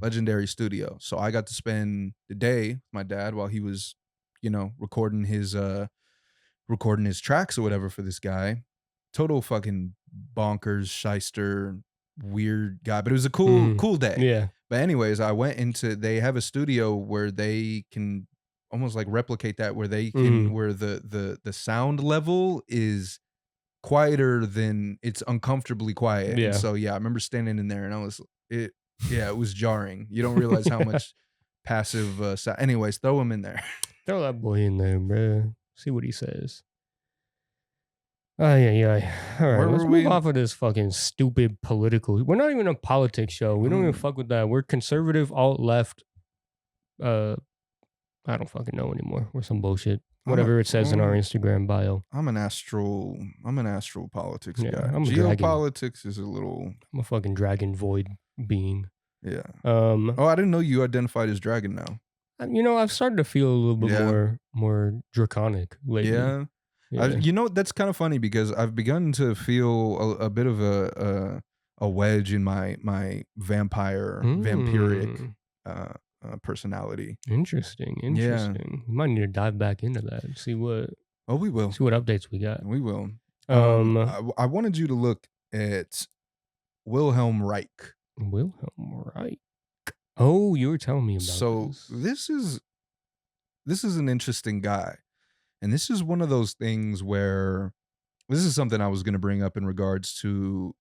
legendary studio. So I got to spend the day with my dad while he was, recording his tracks or whatever for this guy. Total fucking bonkers, shyster, weird guy, but it was a cool day. Yeah. But anyways, I went into, they have a studio where they can almost like replicate that, where they can, where the sound level is quieter than it's uncomfortably quiet. Yeah. And so yeah, I remember standing in there and it was jarring. You don't realize how much passive sound. Anyways, throw him in there. Throw that boy in there, bro. See what he says. Yeah. All right, let's move off of this fucking stupid political. We're not even a politics show. We don't even fuck with that. We're conservative, alt-left. I don't fucking know anymore. We're some bullshit. Whatever it says in our Instagram bio. I'm an astral politics guy. I'm Geopolitics is a little. I'm a fucking dragon void being. Yeah. I didn't know you identified as dragon now. I've started to feel a little bit more draconic lately. Yeah. That's kind of funny because I've begun to feel a bit of a wedge in my vampiric personality. Interesting. Yeah. We might need to dive back into that and see what. Oh, we will. See what updates we got. We will. I wanted you to look at Wilhelm Reich. Wilhelm Reich. Oh, you were telling me about this. So this is an interesting guy. And this is one of those things where this is something I was going to bring up in regards to,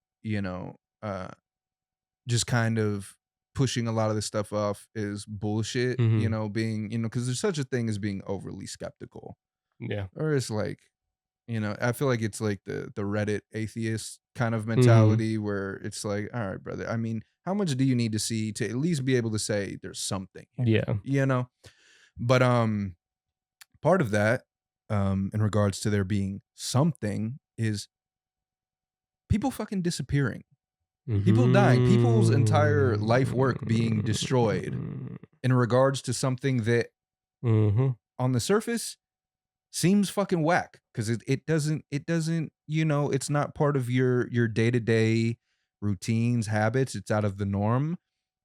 just kind of pushing a lot of this stuff off is bullshit, being, because there's such a thing as being overly skeptical. Yeah. Or it's like, I feel like it's like the Reddit atheist kind of mentality where it's like, all right, brother, I mean, how much do you need to see to at least be able to say there's something here? Yeah. But part of that, in regards to there being something, is people fucking disappearing, people dying, people's entire life work being destroyed in regards to something that on the surface seems fucking whack because it doesn't it's not part of your day-to-day routines, habits. It's out of the norm.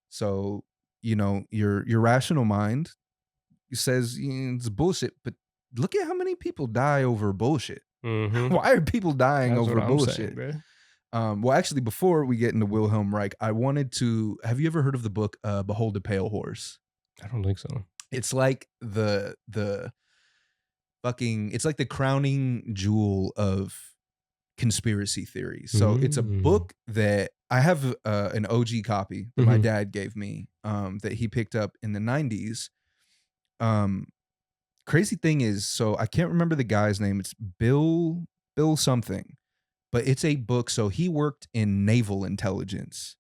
So your rational mind says it's bullshit, but look at how many people die over bullshit. Why are people dying over bullshit? Saying, well, actually, before we get into Wilhelm Reich, I wanted to. Have you ever heard of the book "Behold a Pale Horse"? I don't think so. It's like the fucking. It's like the crowning jewel of conspiracy theories. So it's a book that I have an OG copy that my dad gave me that he picked up in the 90s. Crazy thing is, so I can't remember the guy's name. It's Bill something, but it's a book. So he worked in naval intelligence.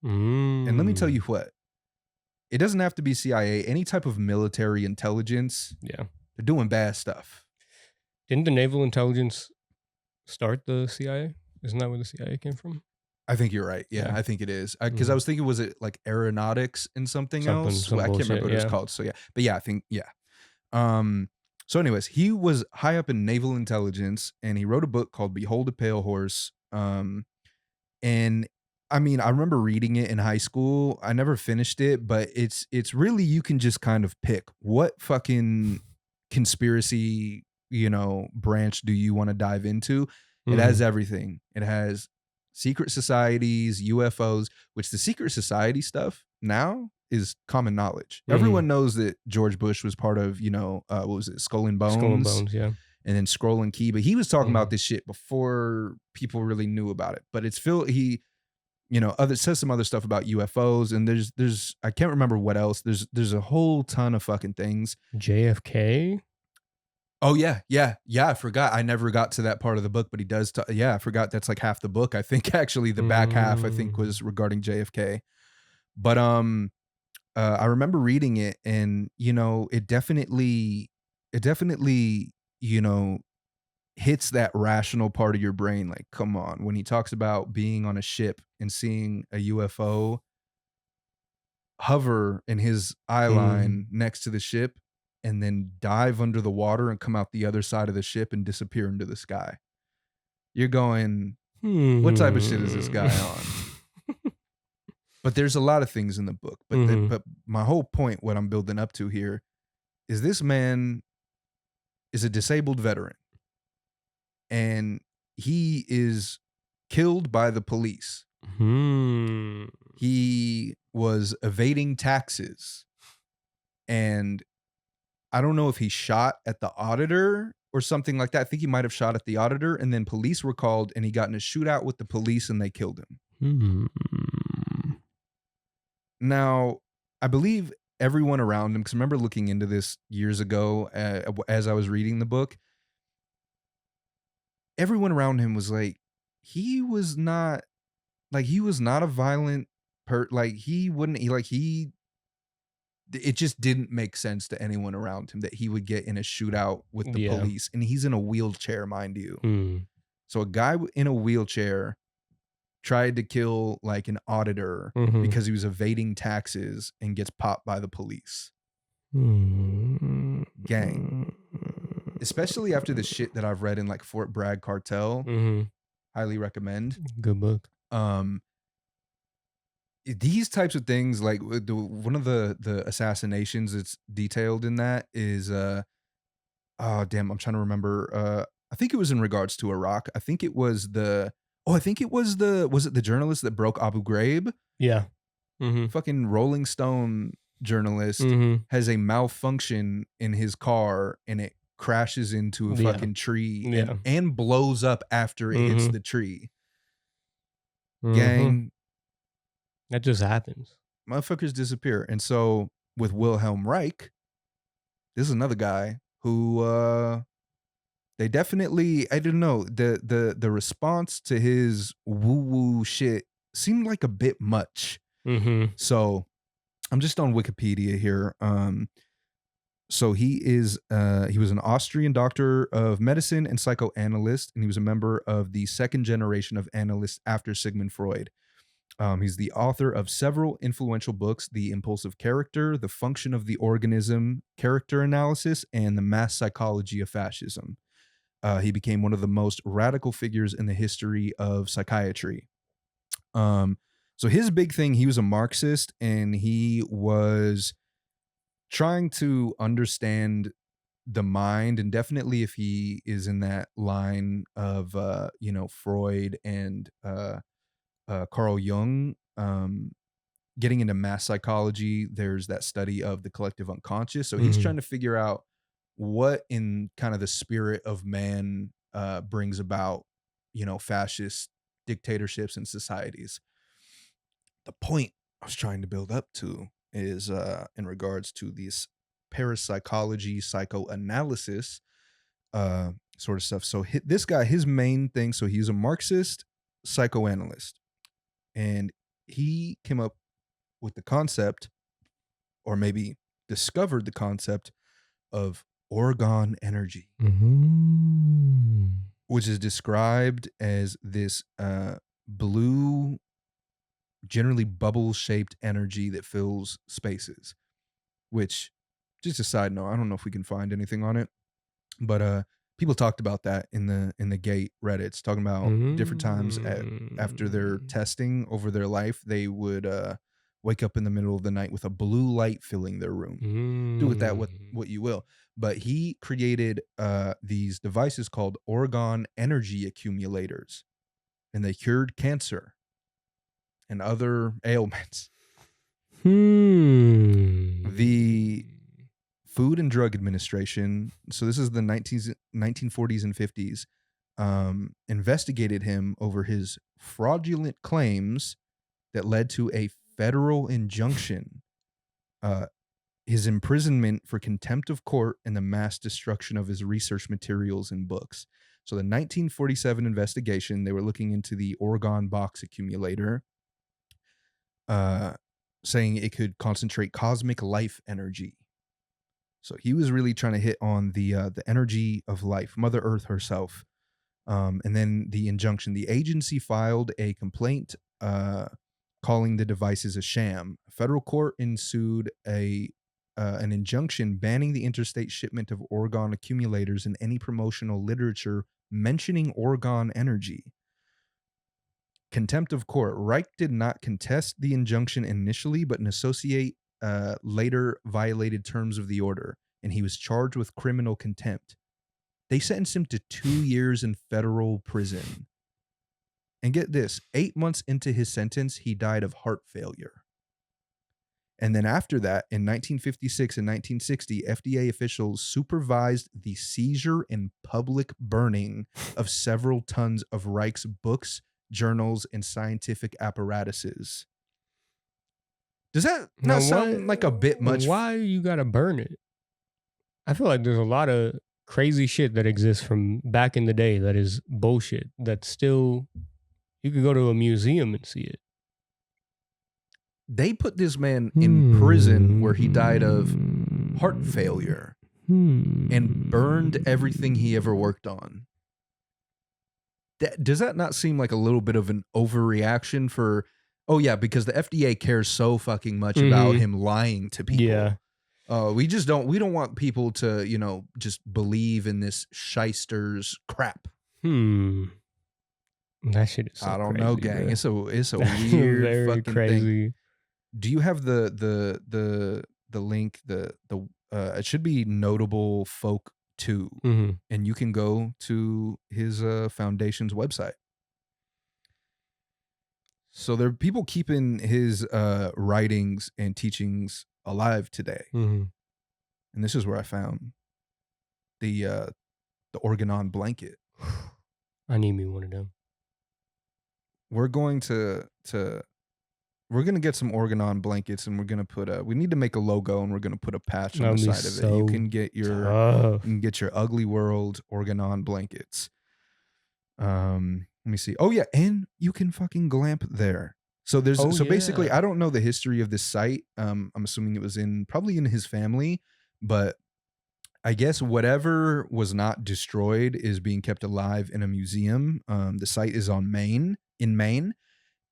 And let me tell you what, it doesn't have to be CIA, any type of military intelligence. Yeah. They're doing bad stuff. Didn't the naval intelligence start the CIA? Isn't that where the CIA came from? I think you're right. Yeah. I think it is. Because I was thinking, was it like aeronautics and something else? I can't remember what it's called. So yeah. But yeah, I think, yeah. So anyways, he was high up in naval intelligence, and he wrote a book called Behold a Pale Horse. And I mean, I remember reading it in high school. I never finished it, but it's really, you can just kind of pick what fucking conspiracy, branch do you want to dive into. It has everything. It has secret societies, UFOs, which the secret society stuff now is common knowledge. Everyone knows that George Bush was part of, what was it, Skull and Bones? Skull and Bones, yeah. And then Scroll and Key. But he was talking about this shit before people really knew about it. But it's he, says some other stuff about UFOs, and there's I can't remember what else. There's a whole ton of fucking things. JFK? Oh yeah. I forgot. I never got to that part of the book, but he does. I forgot that's like half the book. I think actually the back half I think was regarding JFK. But I remember reading it, and it definitely hits that rational part of your brain. Like, come on, when he talks about being on a ship and seeing a UFO hover in his eye line next to the ship and then dive under the water and come out the other side of the ship and disappear into the sky. You're going, what type of shit is this guy on? But there's a lot of things in the book. But but my whole point, what I'm building up to here, is this man is a disabled veteran. And he is killed by the police. He was evading taxes. And I don't know if he shot at the auditor or something like that. I think he might have shot at the auditor, and then police were called, and he got in a shootout with the police, and they killed him. Now, I believe everyone around him, because I remember looking into this years ago as I was reading the book, everyone around him was like, he was not a violent it just didn't make sense to anyone around him that he would get in a shootout with the police. And he's in a wheelchair, mind you. So a guy in a wheelchair tried to kill like an auditor because he was evading taxes and gets popped by the police. Gang. Especially after the shit that I've read in like Fort Bragg Cartel. Highly recommend. Good book. These types of things, like one of the assassinations that's detailed in that is I'm trying to remember. I think it was in regards to Iraq. I think it was was it the journalist that broke Abu Ghraib? Yeah. Fucking Rolling Stone journalist has a malfunction in his car, and it crashes into a fucking tree and blows up after it hits the tree. Gang. That just happens. Motherfuckers disappear. And so with Wilhelm Reich, this is another guy who they definitely, I don't know, the response to his woo-woo shit seemed like a bit much. So I'm just on Wikipedia here. So he was an Austrian doctor of medicine and psychoanalyst, and he was a member of the second generation of analysts after Sigmund Freud. He's the author of several influential books: The Impulsive Character, The Function of the Organism, Character Analysis, and The Mass Psychology of Fascism. He became one of the most radical figures in the history of psychiatry. So his big thing, he was a Marxist, and he was trying to understand the mind, and definitely if he is in that line of Freud and Carl Jung, getting into mass psychology, there's that study of the collective unconscious. So he's trying to figure out what in kind of the spirit of man brings about, fascist dictatorships and societies. The point I was trying to build up to is in regards to this parapsychology, psychoanalysis sort of stuff. So this guy, his main thing, so he's a Marxist psychoanalyst. And he came up with the concept, or maybe discovered the concept, of orgone energy, which is described as this blue, generally bubble-shaped energy that fills spaces. Which, just a side note, I don't know if we can find anything on it. But people talked about that in the Gate Reddits, talking about different times after their testing over their life, they would wake up in the middle of the night with a blue light filling their room. Do with that what you will. But he created these devices called orgone energy accumulators, and they cured cancer and other ailments. The Food and Drug Administration, so this is the 1940s and 50s, investigated him over his fraudulent claims that led to a federal injunction, his imprisonment for contempt of court, and the mass destruction of his research materials and books. So the 1947 investigation, they were looking into the orgone box accumulator, saying it could concentrate cosmic life energy. So he was really trying to hit on the energy of life, Mother Earth herself. And then the injunction, the agency filed a complaint calling the devices a sham. A federal court ensued an injunction banning the interstate shipment of orgone accumulators and any promotional literature mentioning orgone energy. Contempt of court. Reich did not contest the injunction initially, but an associate later violated terms of the order, and he was charged with criminal contempt. They sentenced him to 2 years in federal prison. And get this, 8 months into his sentence, he died of heart failure. And then after that, in 1956 and 1960, FDA officials supervised the seizure and public burning of several tons of Reich's books, journals, and scientific apparatuses. Does that not sound like a bit much? Why you gotta burn it? I feel like there's a lot of crazy shit that exists from back in the day that is bullshit. That still, you could go to a museum and see it. They put this man in prison where he died of heart failure and burned everything he ever worked on. Does that not seem like a little bit of an overreaction for... Oh, yeah, because the FDA cares so fucking much about him lying to people. Yeah. We don't want people to, just believe in this shyster's crap. That shit is so I don't crazy, know, gang. Bro. It's a weird very fucking crazy thing. Do you have the link? It should be Notable Folk 2, and you can go to his foundation's website. So there are people keeping his writings and teachings alive today. And this is where I found the organon blanket. I need me one of them. We're going to get some organon blankets, and we're gonna put we need to make a logo, and we're gonna put a patch on the side of it. You can get your Ugly World organon blankets. Let me see. Oh yeah, and you can fucking glamp there. So there's basically, I don't know the history of this site. I'm assuming it was probably in his family, but I guess whatever was not destroyed is being kept alive in a museum. The site is in Maine,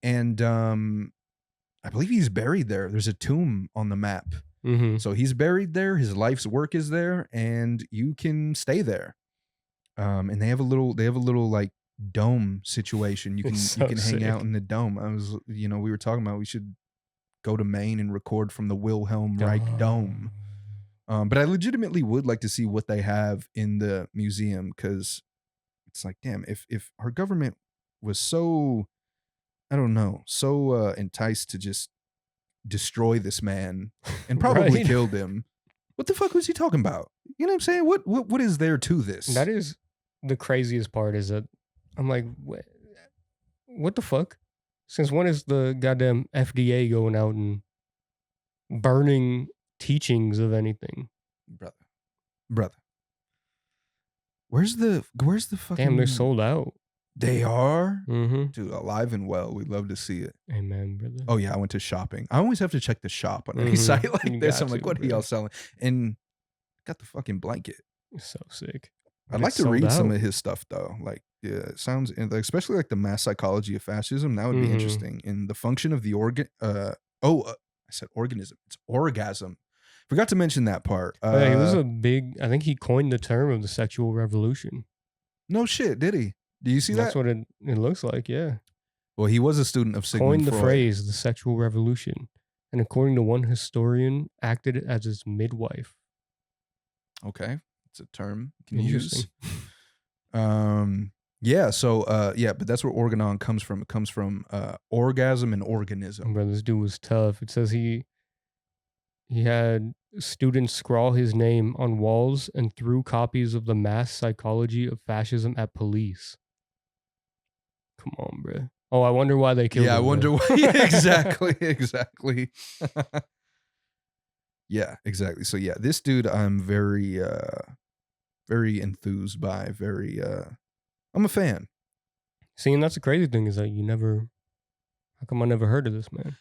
and I believe he's buried there. There's a tomb on the map. So he's buried there. His life's work is there, and you can stay there. And they have a little like dome situation. You can hang out in the dome. we were talking about we should go to Maine and record from the Wilhelm Reich dome. But I legitimately would like to see what they have in the museum, because it's like, damn, if our government was so, I don't know, so enticed to just destroy this man and probably killed him, what the fuck was he talking about? You know what I'm saying? What is there to this? That is the craziest part, is that I'm like, what the fuck? Since when is the goddamn FDA going out and burning teachings of anything? Brother. Where's the fucking... Damn, they're sold out. They are? Dude, alive and well. We'd love to see it. Amen, brother. Oh yeah, I went to shopping. I always have to check the shop on any site like this. I'm like, what are y'all selling? And got the fucking blanket. It's so sick. I'd like to read some of his stuff though. Like, yeah, it sounds, especially like the mass psychology of fascism. That would be interesting. And the function of the I said organism. It's orgasm. Forgot to mention that part. Yeah, he was a big. I think he coined the term of the sexual revolution. No shit, did he? Do you see That's that? what it looks like. Yeah. Well, he was a student of Sigmund Coined the Freud. phrase the sexual revolution, and according to one historian, acted as his midwife. Okay, it's a term you can use. Yeah. So but that's where organon comes from. It comes from orgasm and organism. Bro, this dude was tough. It says he had students scrawl his name on walls and threw copies of the mass psychology of fascism at police. Come on, bro. Oh, I wonder why they killed him. Yeah, I wonder why. Exactly. Yeah, exactly. So yeah, this dude I'm very enthused by. I'm a fan. See, and that's the crazy thing is that how come I never heard of this, man?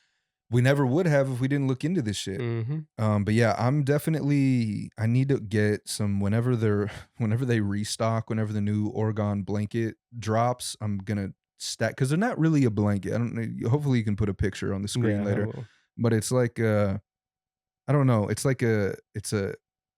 We never would have if we didn't look into this shit. Mm-hmm. But yeah, I need to get some whenever they restock, whenever the new Orgone blanket drops, I'm gonna stack, because they're not really a blanket. I don't know. Hopefully you can put a picture on the screen later. But it's like I don't know. It's like it's a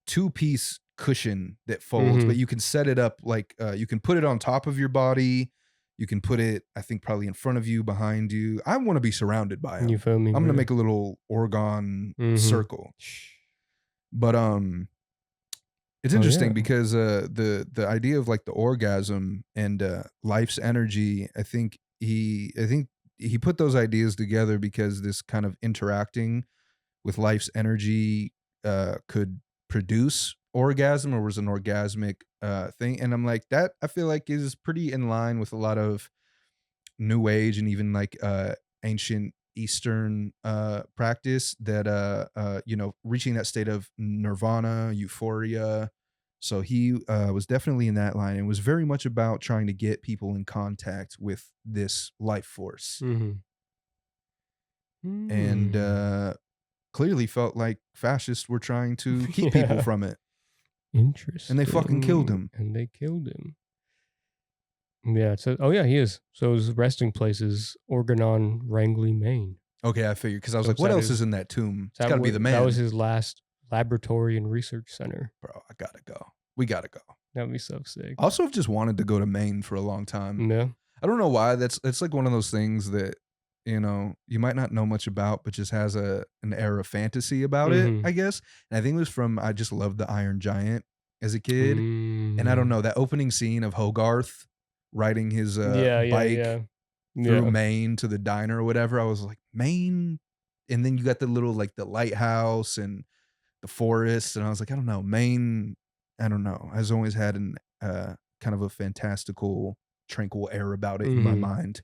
2-piece cushion that folds, but you can set it up like you can put it on top of your body. You can put it, I think, probably in front of you, behind you. I want to be surrounded by them. You feel me? I'm gonna make a little Orgone circle. But it's interesting because the idea of like the orgasm and life's energy, I think he put those ideas together because this kind of interacting with life's energy could produce orgasm, or was an orgasmic thing. And I'm like, that I feel like is pretty in line with a lot of New Age and even like ancient Eastern practice that reaching that state of nirvana, euphoria. So he was definitely in that line, and was very much about trying to get people in contact with this life force. And clearly felt like fascists were trying to keep people from it. Interesting. And they fucking killed him. Yeah. So, he is. So his resting place is Organon, Rangley, Maine. Okay, I figured, because I was like, what else is in that tomb? It's got to be the man. That was his last laboratory and research center. Bro, I gotta go. We gotta go. That'd be so sick. Also, I've just wanted to go to Maine for a long time. Yeah. I don't know why. It's like one of those things that, you might not know much about, but just has an air of fantasy about it, I guess. And I think it was from, I just loved the Iron Giant as a kid. And I don't know, that opening scene of Hogarth riding his bike through Maine to the diner or whatever. I was like, Maine? And then you got the little, like the lighthouse and the forest. And I was like, I don't know, Maine, I don't know. I've always had an kind of a fantastical, tranquil air about it in my mind.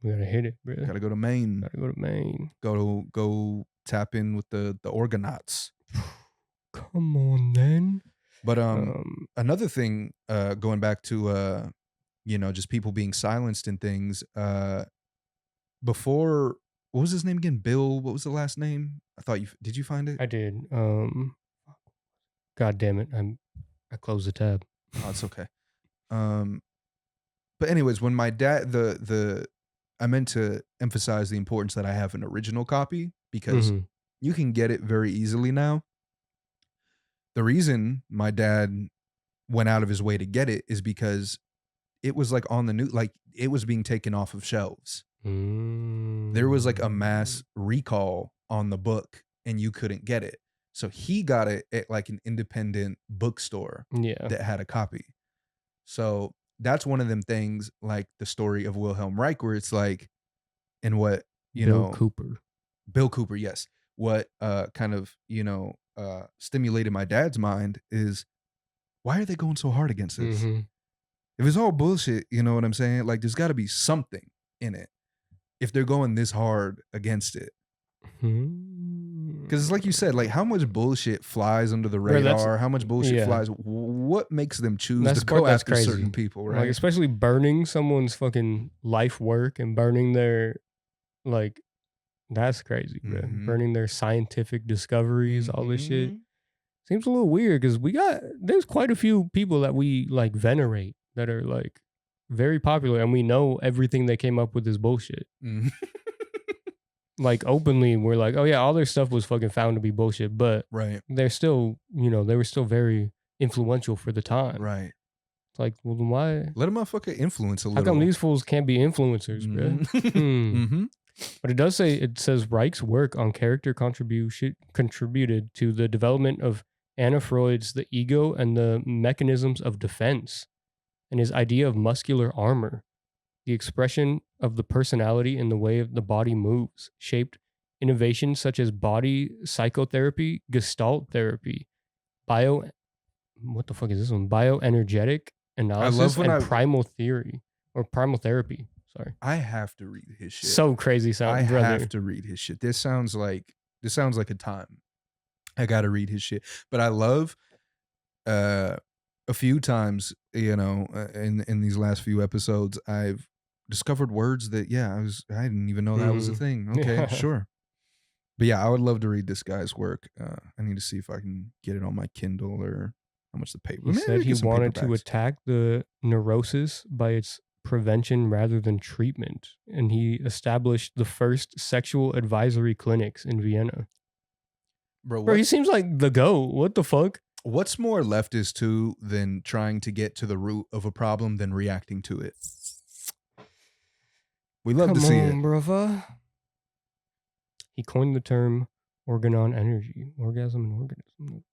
We gotta hit it, bro. Gotta go to Maine. Go tap in with the Orgonauts. Come on, then. But another thing, going back to just people being silenced and things. Before, what was his name again? Bill. What was the last name? Did you find it? I did. God damn it! I closed the tab. Oh, it's okay. But anyways, when my dad I meant to emphasize the importance that I have an original copy, because you can get it very easily now. The reason my dad went out of his way to get it is because it was like on the new, like it was being taken off of shelves. There was like a mass recall on the book and you couldn't get it. So he got it at like an independent bookstore that had a copy. So that's one of them things, like the story of Wilhelm Reich, where it's like, and what, Bill Cooper, yes. What kind of, stimulated my dad's mind is, why are they going so hard against this? If it's all bullshit, you know what I'm saying? Like, there's got to be something in it if they're going this hard against it. Because it's like you said, like how much bullshit flies under the radar, how much bullshit flies. What makes them choose to go after certain people, right? Like especially burning someone's fucking life work and burning their, like, that's crazy, bro. Burning their scientific discoveries, all this shit. Seems a little weird because there's quite a few people that we like venerate that are like very popular and we know everything they came up with is bullshit. like openly were like, oh yeah, all their stuff was fucking found to be bullshit, but Right. they're still, they were still very influential for the time. Right. It's like, well, then why? Let a motherfucker influence a How little. come these fools can't be influencers, bro? Mm-hmm. But it says Reich's work on character contributed to the development of Anna Freud's The Ego and the Mechanisms of Defense, and his idea of muscular armor, the expression of the personality in the way the body moves, shaped innovations such as body psychotherapy, gestalt therapy, what the fuck is this one? Bioenergetic analysis and primal therapy. Sorry. I have to read his shit. So crazy sound, brother. I have to read his shit. This sounds like a time. I got to read his shit. But I love a few times, in these last few episodes, I've discovered words that I didn't even know that was a thing. Okay, sure. But yeah, I would love to read this guy's work. I need to see if I can get it on my Kindle or how much the paper. He said he wanted to attack the neurosis by its prevention rather than treatment, and he established the first sexual advisory clinics in Vienna. Bro, he seems like the GOAT. What the fuck? What's more leftist too than trying to get to the root of a problem than reacting to it? We love to see it, brother. He coined the term organon energy, orgasm and organism.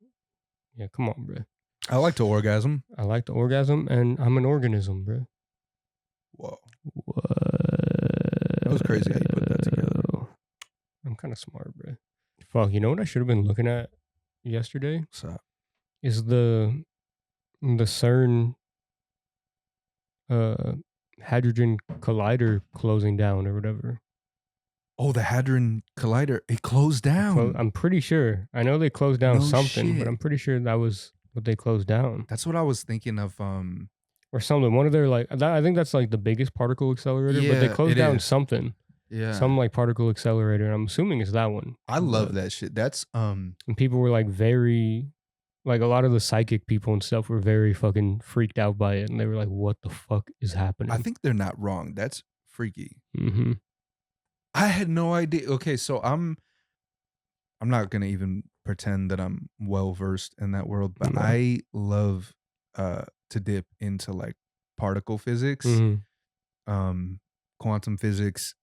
Yeah, come on, bro. I like to orgasm. I like to orgasm, and I'm an organism, bro. Whoa. What? That was crazy how you put that together. I'm kind of smart, bro. Fuck, you know what I should have been looking at yesterday? What's up? Is the CERN Hadron Collider closing down or whatever. Oh, the Hadron Collider, it closed down. I'm pretty sure. I know they closed down something, but I'm pretty sure that was what they closed down. That's what I was thinking of. Or something. One of their I think that's like the biggest particle accelerator, but they closed down something. Yeah. Some like particle accelerator. I'm assuming it's that one. I love that shit. That's And people were like very, like a lot of the psychic people and stuff were very fucking freaked out by it, and they were like, "What the fuck is happening?" I think they're not wrong. That's freaky. Mm-hmm. I had no idea. Okay, so I'm not gonna even pretend that I'm well versed in that world, but I love to dip into like particle physics, quantum physics.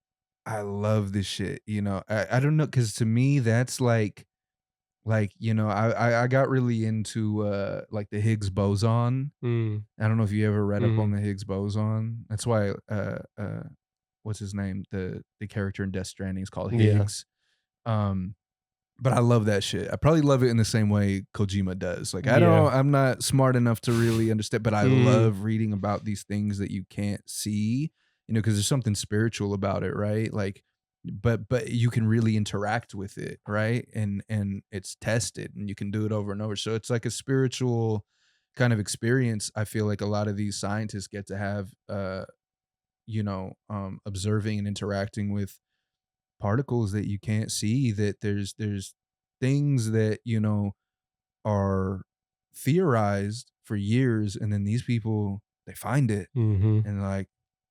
I love this shit. I don't know, because to me that's like I got really into like the Higgs boson. I don't know if you ever read up on the Higgs boson. That's why what's his name, the character in Death Stranding is called Higgs. But I love that shit. I probably love it in the same way Kojima does. Like I'm not smart enough to really understand, but I love reading about these things that you can't see, because there's something spiritual about it, right? Like but you can really interact with it, right? And it's tested, and you can do it over and over. So it's like a spiritual kind of experience. I feel like a lot of these scientists get to have observing and interacting with particles that you can't see, that there's things that are theorized for years, and then these people, they find it and like,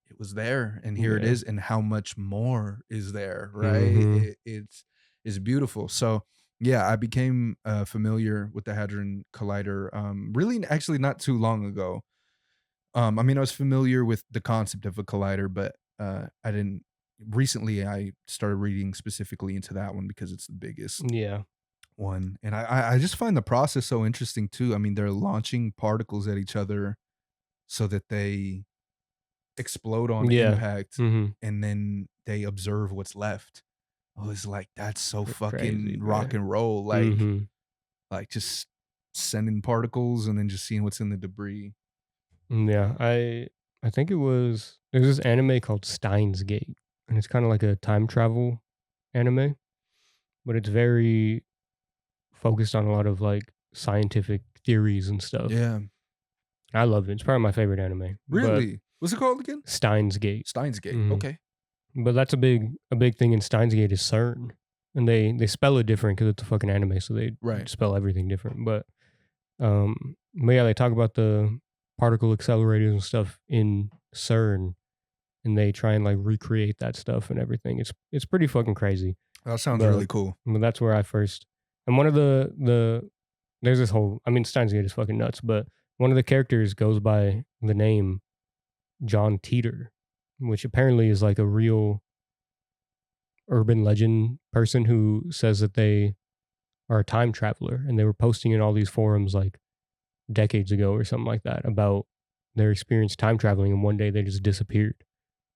it was there, and here it is, and how much more is there, right? It's beautiful. So yeah, I became familiar with the Hadron Collider really actually not too long ago. I was familiar with the concept of a collider, but I didn't. Recently, I started reading specifically into that one because it's the biggest one. And I just find the process so interesting too. They're launching particles at each other so that they explode on impact, and then they observe what's left. I was like, that's so fucking crazy, rock and roll. Like, like just sending particles and then just seeing what's in the debris. Yeah, I think there's this anime called Steins Gate, and it's kind of like a time travel anime, but it's very focused on a lot of like scientific theories and stuff. Yeah, I love it. It's probably my favorite anime. Really? What's it called again? Steins Gate. Steins Gate. Okay. But that's a big thing in Steins Gate is CERN, and they spell it different because it's a fucking anime, so they spell everything different. But yeah, they talk about the particle accelerators and stuff in CERN, and they try and like recreate that stuff and everything. It's pretty fucking crazy. That sounds really cool. But that's where I first, and one of the there's this whole, I mean, Steins Gate is fucking nuts, but one of the characters goes by the name John Teeter, which apparently is like a real urban legend person who says that they are a time traveler, and they were posting in all these forums like decades ago or something like that about their experience time traveling, and one day they just disappeared.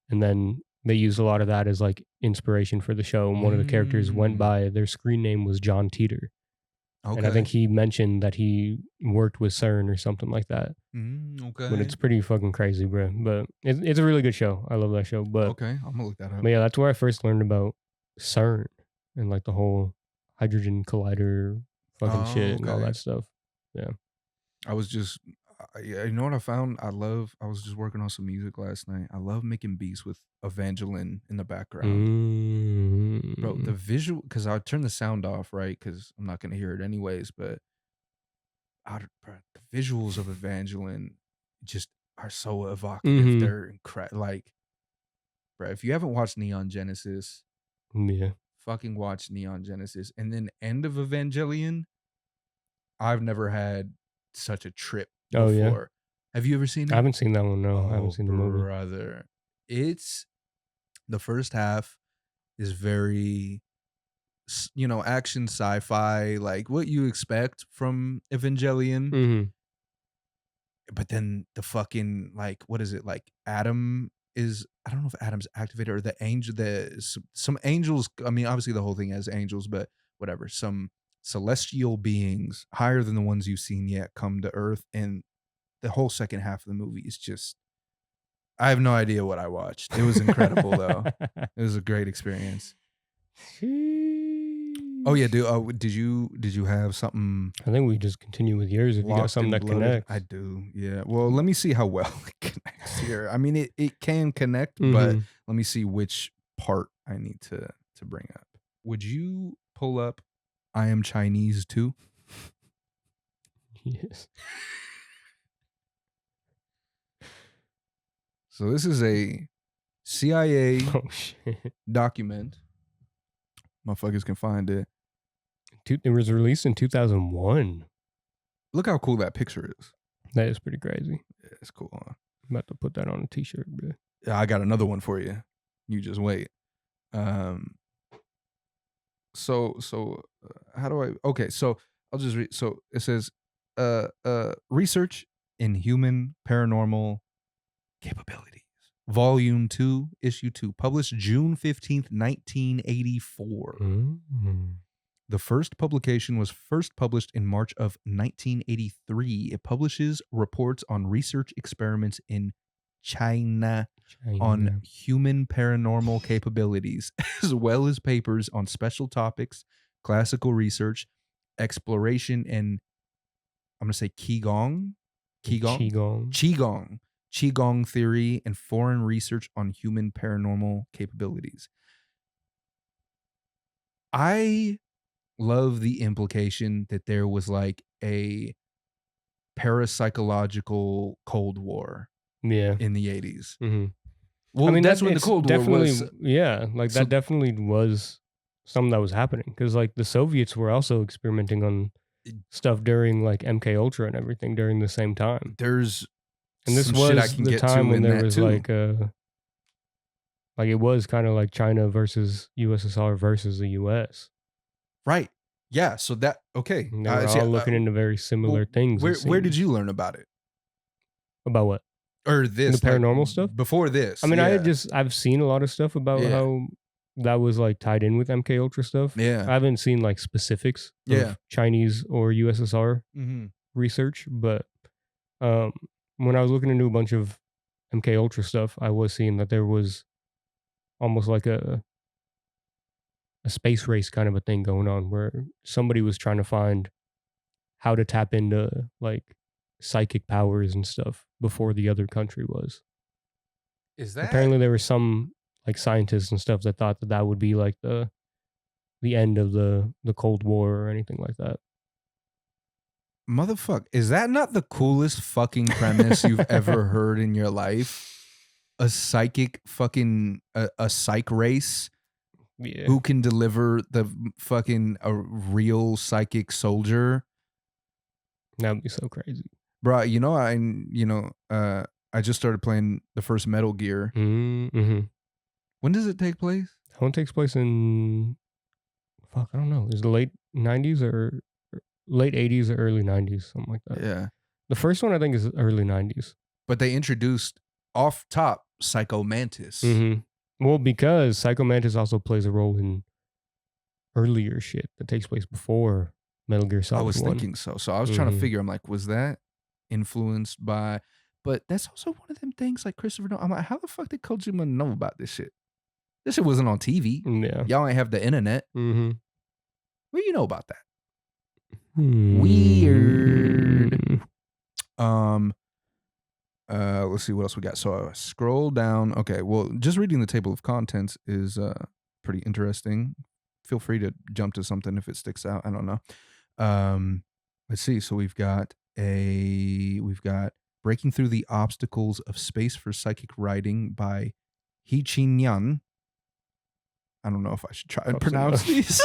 And then they used a lot of that as like inspiration for the show. And one of the characters went by, their screen name was John Teeter. Okay. And I think he mentioned that he worked with CERN or something like that. Okay. But it's pretty fucking crazy, bro. But it's a really good show. I love that show. But okay, I'm gonna look that up. But yeah, that's where I first learned about CERN and like the whole hydrogen collider fucking shit and all that stuff. Yeah. I was just, you know what I found? I was just working on some music last night. I love making beats with Evangeline in the background. Bro, the visual, because I turned the sound off, right? Because I'm not going to hear it anyways, but bro, the visuals of Evangeline just are so evocative. They're incredible. Like, bro, if you haven't watched Neon Genesis, fucking watch Neon Genesis. And then End of Evangelion, I've never had such a trip before. Yeah. Have you ever seen it? I haven't seen that one, no. I haven't seen the movie. Brother. It's, the first half is very, you know, action sci-fi, like what you expect from Evangelion. But then the fucking, like, what is it? Like Adam is, I don't know if Adam's activated or the angel, some angels. I mean, obviously the whole thing has angels, but whatever. Some celestial beings higher than the ones you've seen yet come to Earth, and the whole second half of the movie is just, I have no idea what I watched. It was incredible though. It was a great experience. Oh yeah, dude. Did you have something? I think we just continue with yours if you got something that connects. I do. Yeah. Well, let me see how well it connects here. I mean, it can connect, but let me see which part I need to bring up. Would you pull up I Am Chinese too? Yes. So this is a CIA document. Motherfuckers can find it. It was released in 2001. Look how cool that picture is. That is pretty crazy. Yeah, it's cool, huh? I'm about to put that on a t-shirt, bro. Yeah, I got another one for you. You just wait. So how do I? Okay, so I'll just read. So it says, research in human paranormal capabilities, Volume 2, Issue 2, published June 15th, 1984. The first publication was first published in March of 1983. It publishes reports on research experiments in China on human paranormal capabilities, as well as papers on special topics, classical research, exploration, and I'm going to say Qigong theory, and foreign research on human paranormal capabilities. I love the implication that there was like a parapsychological Cold War in the 80s. Well, I mean, that's when the Cold War was. Yeah, like that definitely was something that was happening, because like the Soviets were also experimenting on stuff during like MK Ultra and everything during the same time. And this was the time when there was like it was kind of like China versus USSR versus the US. Right. Yeah. So that, okay. And they were all looking into very similar things. Where did you learn about it? About what? Or this? The paranormal stuff? Before this. I mean, I've seen a lot of stuff about how that was like tied in with MK Ultra stuff. Yeah. I haven't seen like specifics of Chinese or USSR research, but when I was looking into a bunch of MK Ultra stuff, I was seeing that there was almost like a space race kind of a thing going on, where somebody was trying to find how to tap into like psychic powers and stuff before the other country was. Is that apparently there were some like scientists and stuff that thought that would be like the end of the Cold War or anything like that. Motherfucker, is that not the coolest fucking premise you've ever heard in your life? a psychic fucking a psych race Yeah. who can deliver the fucking a real psychic soldier. That'd be so crazy. Bro, I just started playing the first Metal Gear. Mm-hmm. When does it take place? That one takes place in, I don't know. Is it late 90s or late 80s or early 90s, something like that. Yeah. The first one I think is early 90s. But they introduced off top Psycho Mantis. Mm-hmm. Well, because Psycho Mantis also plays a role in earlier shit that takes place before Metal Gear Solid 1. I was thinking so. So I was trying to figure, I'm like, was that influenced by... But that's also one of them things like Christopher Nolan. I'm like, how the fuck did Kojima know about this shit? This shit wasn't on TV. Yeah. Y'all ain't have the internet. Mm-hmm. What do you know about that? Weird. Let's see what else we got. So scroll down. Okay, well, just reading the table of contents is pretty interesting. Feel free to jump to something if it sticks out. I don't know. Let's see. So we've got Breaking Through the Obstacles of Space for Psychic Writing by He Chin Yan. I don't know if I should try and pronounce these.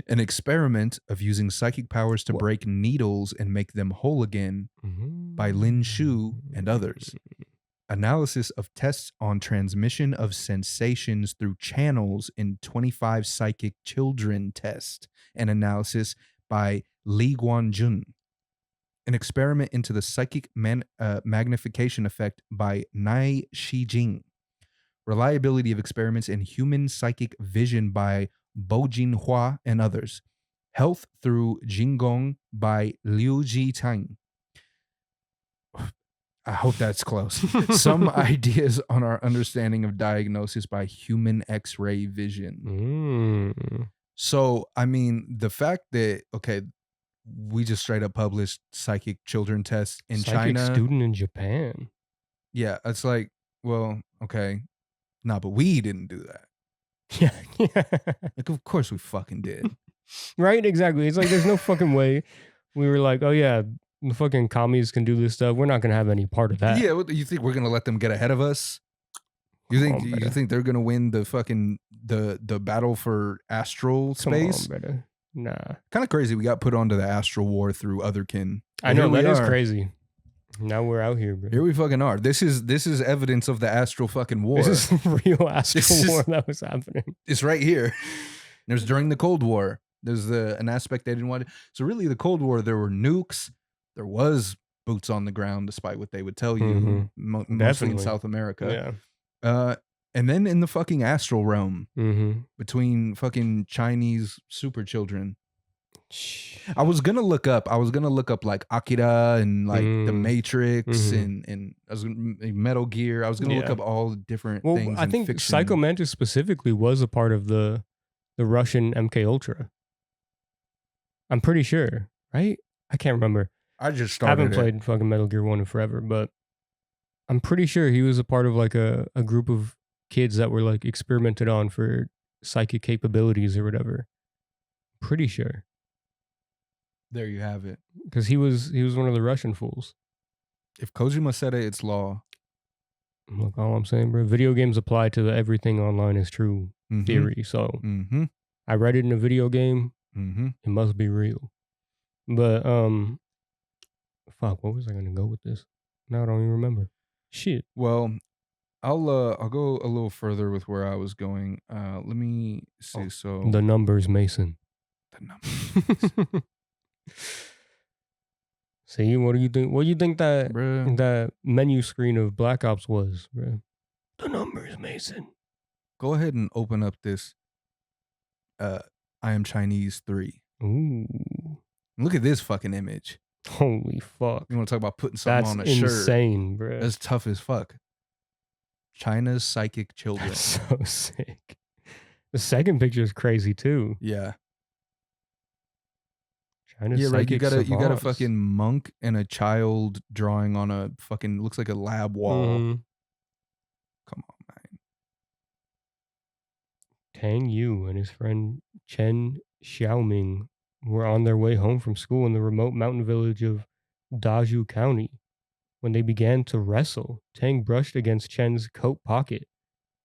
An experiment of using psychic powers to break needles and make them whole again by Lin Shu and others. Analysis of tests on transmission of sensations through channels in 25 psychic children test. An analysis by Li Guanjun. An experiment into the psychic magnification effect by Nai Shijing. Reliability of experiments in human psychic vision by Bo Jinhua and others. Health through Jingong by Liu Jitang. I hope that's close. Some ideas on our understanding of diagnosis by human X-ray vision. So, I mean, the fact that, okay, we just straight up published psychic children tests in China. Psychic student in Japan. Yeah, it's like, well, okay. Nah, but we didn't do that. Yeah. Like, of course we fucking did. Right? Exactly. It's like, there's no fucking way we were like, oh yeah, the fucking commies can do this stuff. We're not going to have any part of that. Yeah, what, you think we're going to let them get ahead of us? You think they're going to win the fucking, the battle for astral space? Come on, brother. Nah. Kind of crazy we got put onto the astral war through Otherkin. I know, that is crazy. Now we're out here, bro. Here we fucking are. This is evidence of the astral fucking war. This is real astral war that was happening. It's right here. There's during the Cold War. There's an aspect they didn't want to. So really the Cold War, there were nukes. There was boots on the ground, despite what they would tell you, mostly in South America. Yeah. And then in the fucking astral realm, between fucking Chinese super children. I was gonna look up like Akira and like The Matrix and I was Metal Gear. I was gonna look up all the different things. I think fiction. Psycho Mantis specifically was a part of the Russian MK Ultra. I'm pretty sure, right? I can't remember. I just started. I haven't played fucking Metal Gear 1 in forever, but I'm pretty sure he was a part of like a group of kids that were like experimented on for psychic capabilities or whatever. Pretty sure. There you have it. Because he was one of the Russian fools. If Kojima said it, it's law. Look, all I'm saying, bro, video games apply to the everything online is true theory. So I read it in a video game. It must be real. But fuck, what was I gonna go with this? Now I don't even remember. Shit. Well, I'll go a little further with where I was going. Let me see. So the numbers, Mason. The numbers. See, what do you think? What do you think that menu screen of Black Ops was, bro? The numbers, Mason. Go ahead and open up this. I Am Chinese 3. Ooh. Look at this fucking image. Holy fuck! You want to talk about putting something on a shirt? That's shirt? Insane, bro. That's tough as fuck. China's psychic children. That's so sick. The second picture is crazy too. Yeah. China's psychic you got a fucking monk and a child drawing on a fucking looks like a lab wall. Come on, man. Tang Yu and his friend Chen Xiaoming were on their way home from school in the remote mountain village of Daju County. When they began to wrestle, Tang brushed against Chen's coat pocket,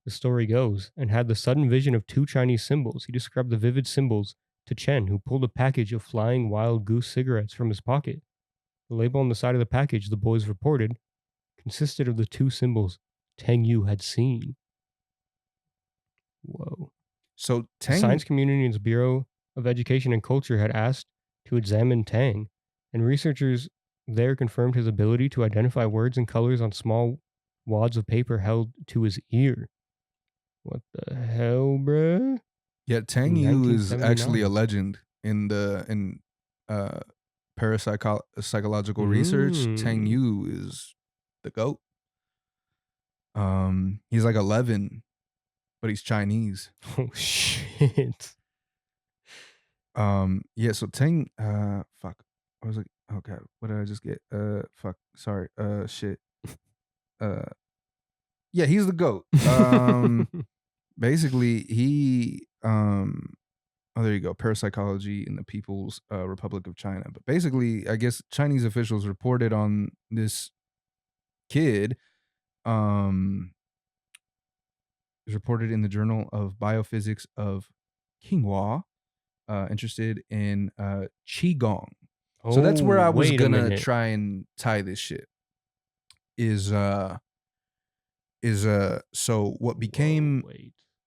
the story goes, and had the sudden vision of two Chinese symbols. He described the vivid symbols to Chen, who pulled a package of flying wild goose cigarettes from his pocket. The label on the side of the package, the boys reported, consisted of the two symbols Tang Yu had seen. Whoa. So The Tang, Science Community and its Bureau of Education and Culture had asked to examine Tang, and researchers there confirmed his ability to identify words and colors on small wads of paper held to his ear. What the hell, bruh? yeah, Tang Yu is actually a 1979. legend in parapsychological research. Tang Yu is the GOAT. He's like 11, but he's Chinese. Oh shit. Yeah, so Tang, fuck. I was like, oh god, what did I just get? Fuck, sorry. Shit. Yeah, he's the GOAT. Basically, he oh, there you go, parapsychology in the People's Republic of China. But basically, I guess Chinese officials reported on this kid. It was reported in the Journal of Biophysics of Qinghua, interested in qigong. So that's where I was wait a gonna minute. try and tie this shit. So what became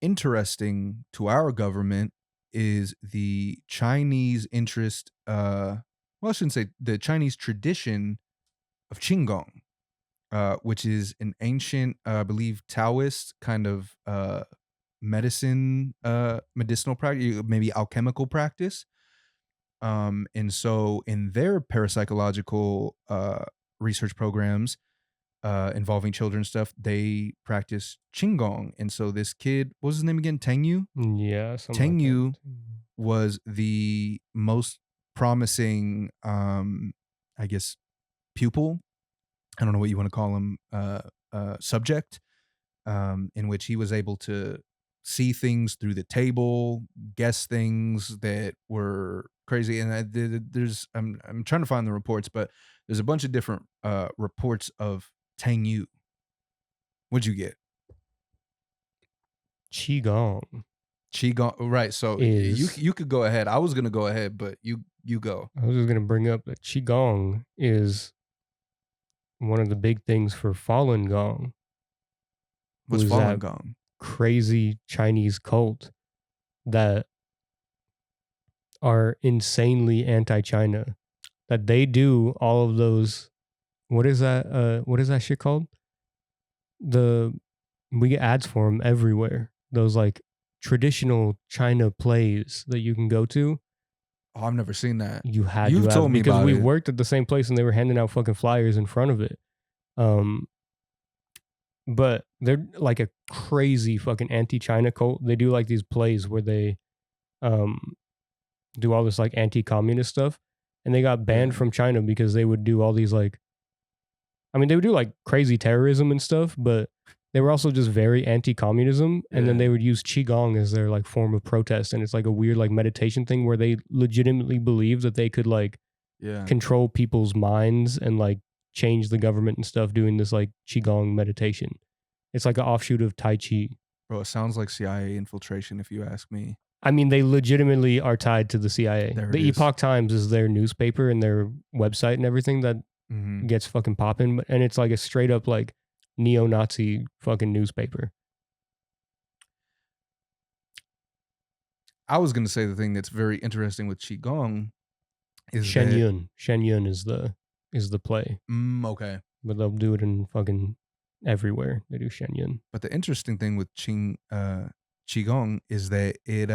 interesting to our government is the Chinese interest, well, I shouldn't say the Chinese tradition of qigong, which is an ancient, I believe, Taoist kind of medicinal practice, maybe alchemical practice. And so in their parapsychological research programs involving children stuff, they practice qigong. And so this kid, what was his name again? Tang Yu? Yeah, Tang Yu was the most promising, I guess, pupil. I don't know what you want to call him, subject, in which he was able to see things through the table, guess things that were crazy. And I'm trying to find the reports, but there's a bunch of different reports of Tang Yu. What'd you get? Qigong, right? So you could go ahead. I was gonna go ahead, but you go. I was just gonna bring up that Qigong is one of the big things for Falun Gong. What's Falun Gong? Crazy Chinese cult that are insanely anti-China. That they do all of those. What is that? What is that shit called? We get ads for them everywhere. Those like traditional China plays that you can go to. Oh, I've never seen that. You've told me because we've worked at the same place and they were handing out fucking flyers in front of it. But they're like a crazy fucking anti-China cult. They do like these plays where they do all this like anti-communist stuff, and they got banned from China because they would do all these like, I mean, they would do like crazy terrorism and stuff, but they were also just very anti-communism, and then they would use qigong as their like form of protest, and it's like a weird like meditation thing where they legitimately believe that they could like control people's minds and like change the government and stuff doing this like qigong meditation. It's like an offshoot of Tai Chi. Bro, it sounds like CIA infiltration if you ask me. I mean, they legitimately are tied to the CIA. The Epoch Times is their newspaper and their website and everything that gets fucking popping. And it's like a straight up like neo-Nazi fucking newspaper. I was going to say the thing that's very interesting with Qigong is Shen Yun. Shen Yun is the play. Okay. But they'll do it in fucking everywhere. They do Shen Yun. But the interesting thing with Qigong is that it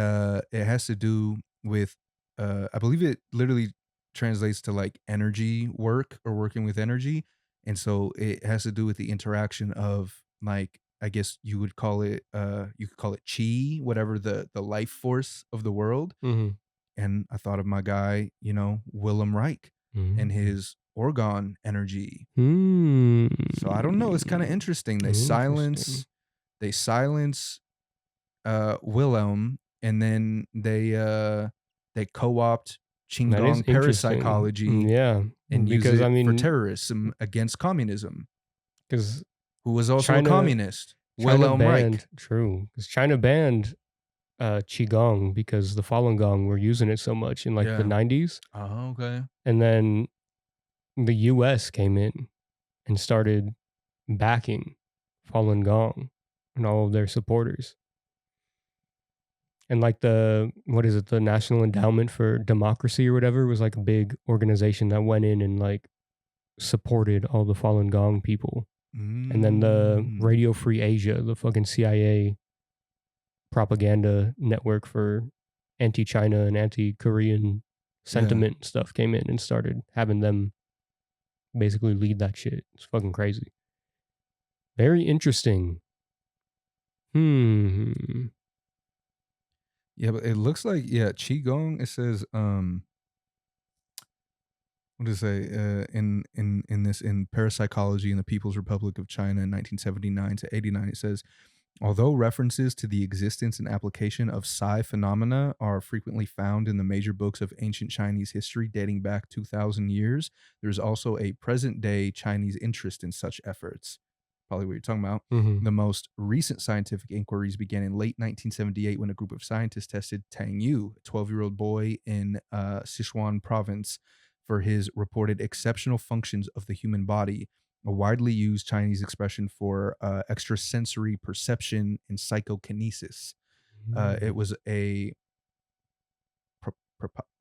has to do with I believe it literally translates to like energy work or working with energy. And so it has to do with the interaction of like, I guess you could call it chi, whatever the life force of the world. Mm-hmm. And I thought of my guy, Wilhelm Reich and his orgone energy. So I don't know. It's kind of interesting. They silence Wilhelm, and then they co-opt Qigong parapsychology. Yeah, and use Because, it I mean, for terrorism against communism. Because who was also a communist, Wilhelm Reich. True, because China banned qigong because the Falun Gong were using it so much in like the 90s. Oh, okay. And then the U.S. came in and started backing Falun Gong and all of their supporters. And like the National Endowment for Democracy or whatever was like a big organization that went in and like supported all the Falun Gong people. And then the Radio Free Asia, the fucking CIA propaganda network for anti-China and anti-Korean sentiment stuff came in and started having them basically lead that shit. It's fucking crazy. Very interesting. Yeah, but it looks like Qigong. It says what does it say in Parapsychology in the People's Republic of China in 1979 to 89? It says, although references to the existence and application of psi phenomena are frequently found in the major books of ancient Chinese history dating back 2,000 years, there's also a present-day Chinese interest in such efforts. Probably what you're talking about. Mm-hmm. The most recent scientific inquiries began in late 1978 when a group of scientists tested Tang Yu, a 12-year-old boy in Sichuan province, for his reported exceptional functions of the human body, a widely used Chinese expression for extrasensory perception and psychokinesis. It was a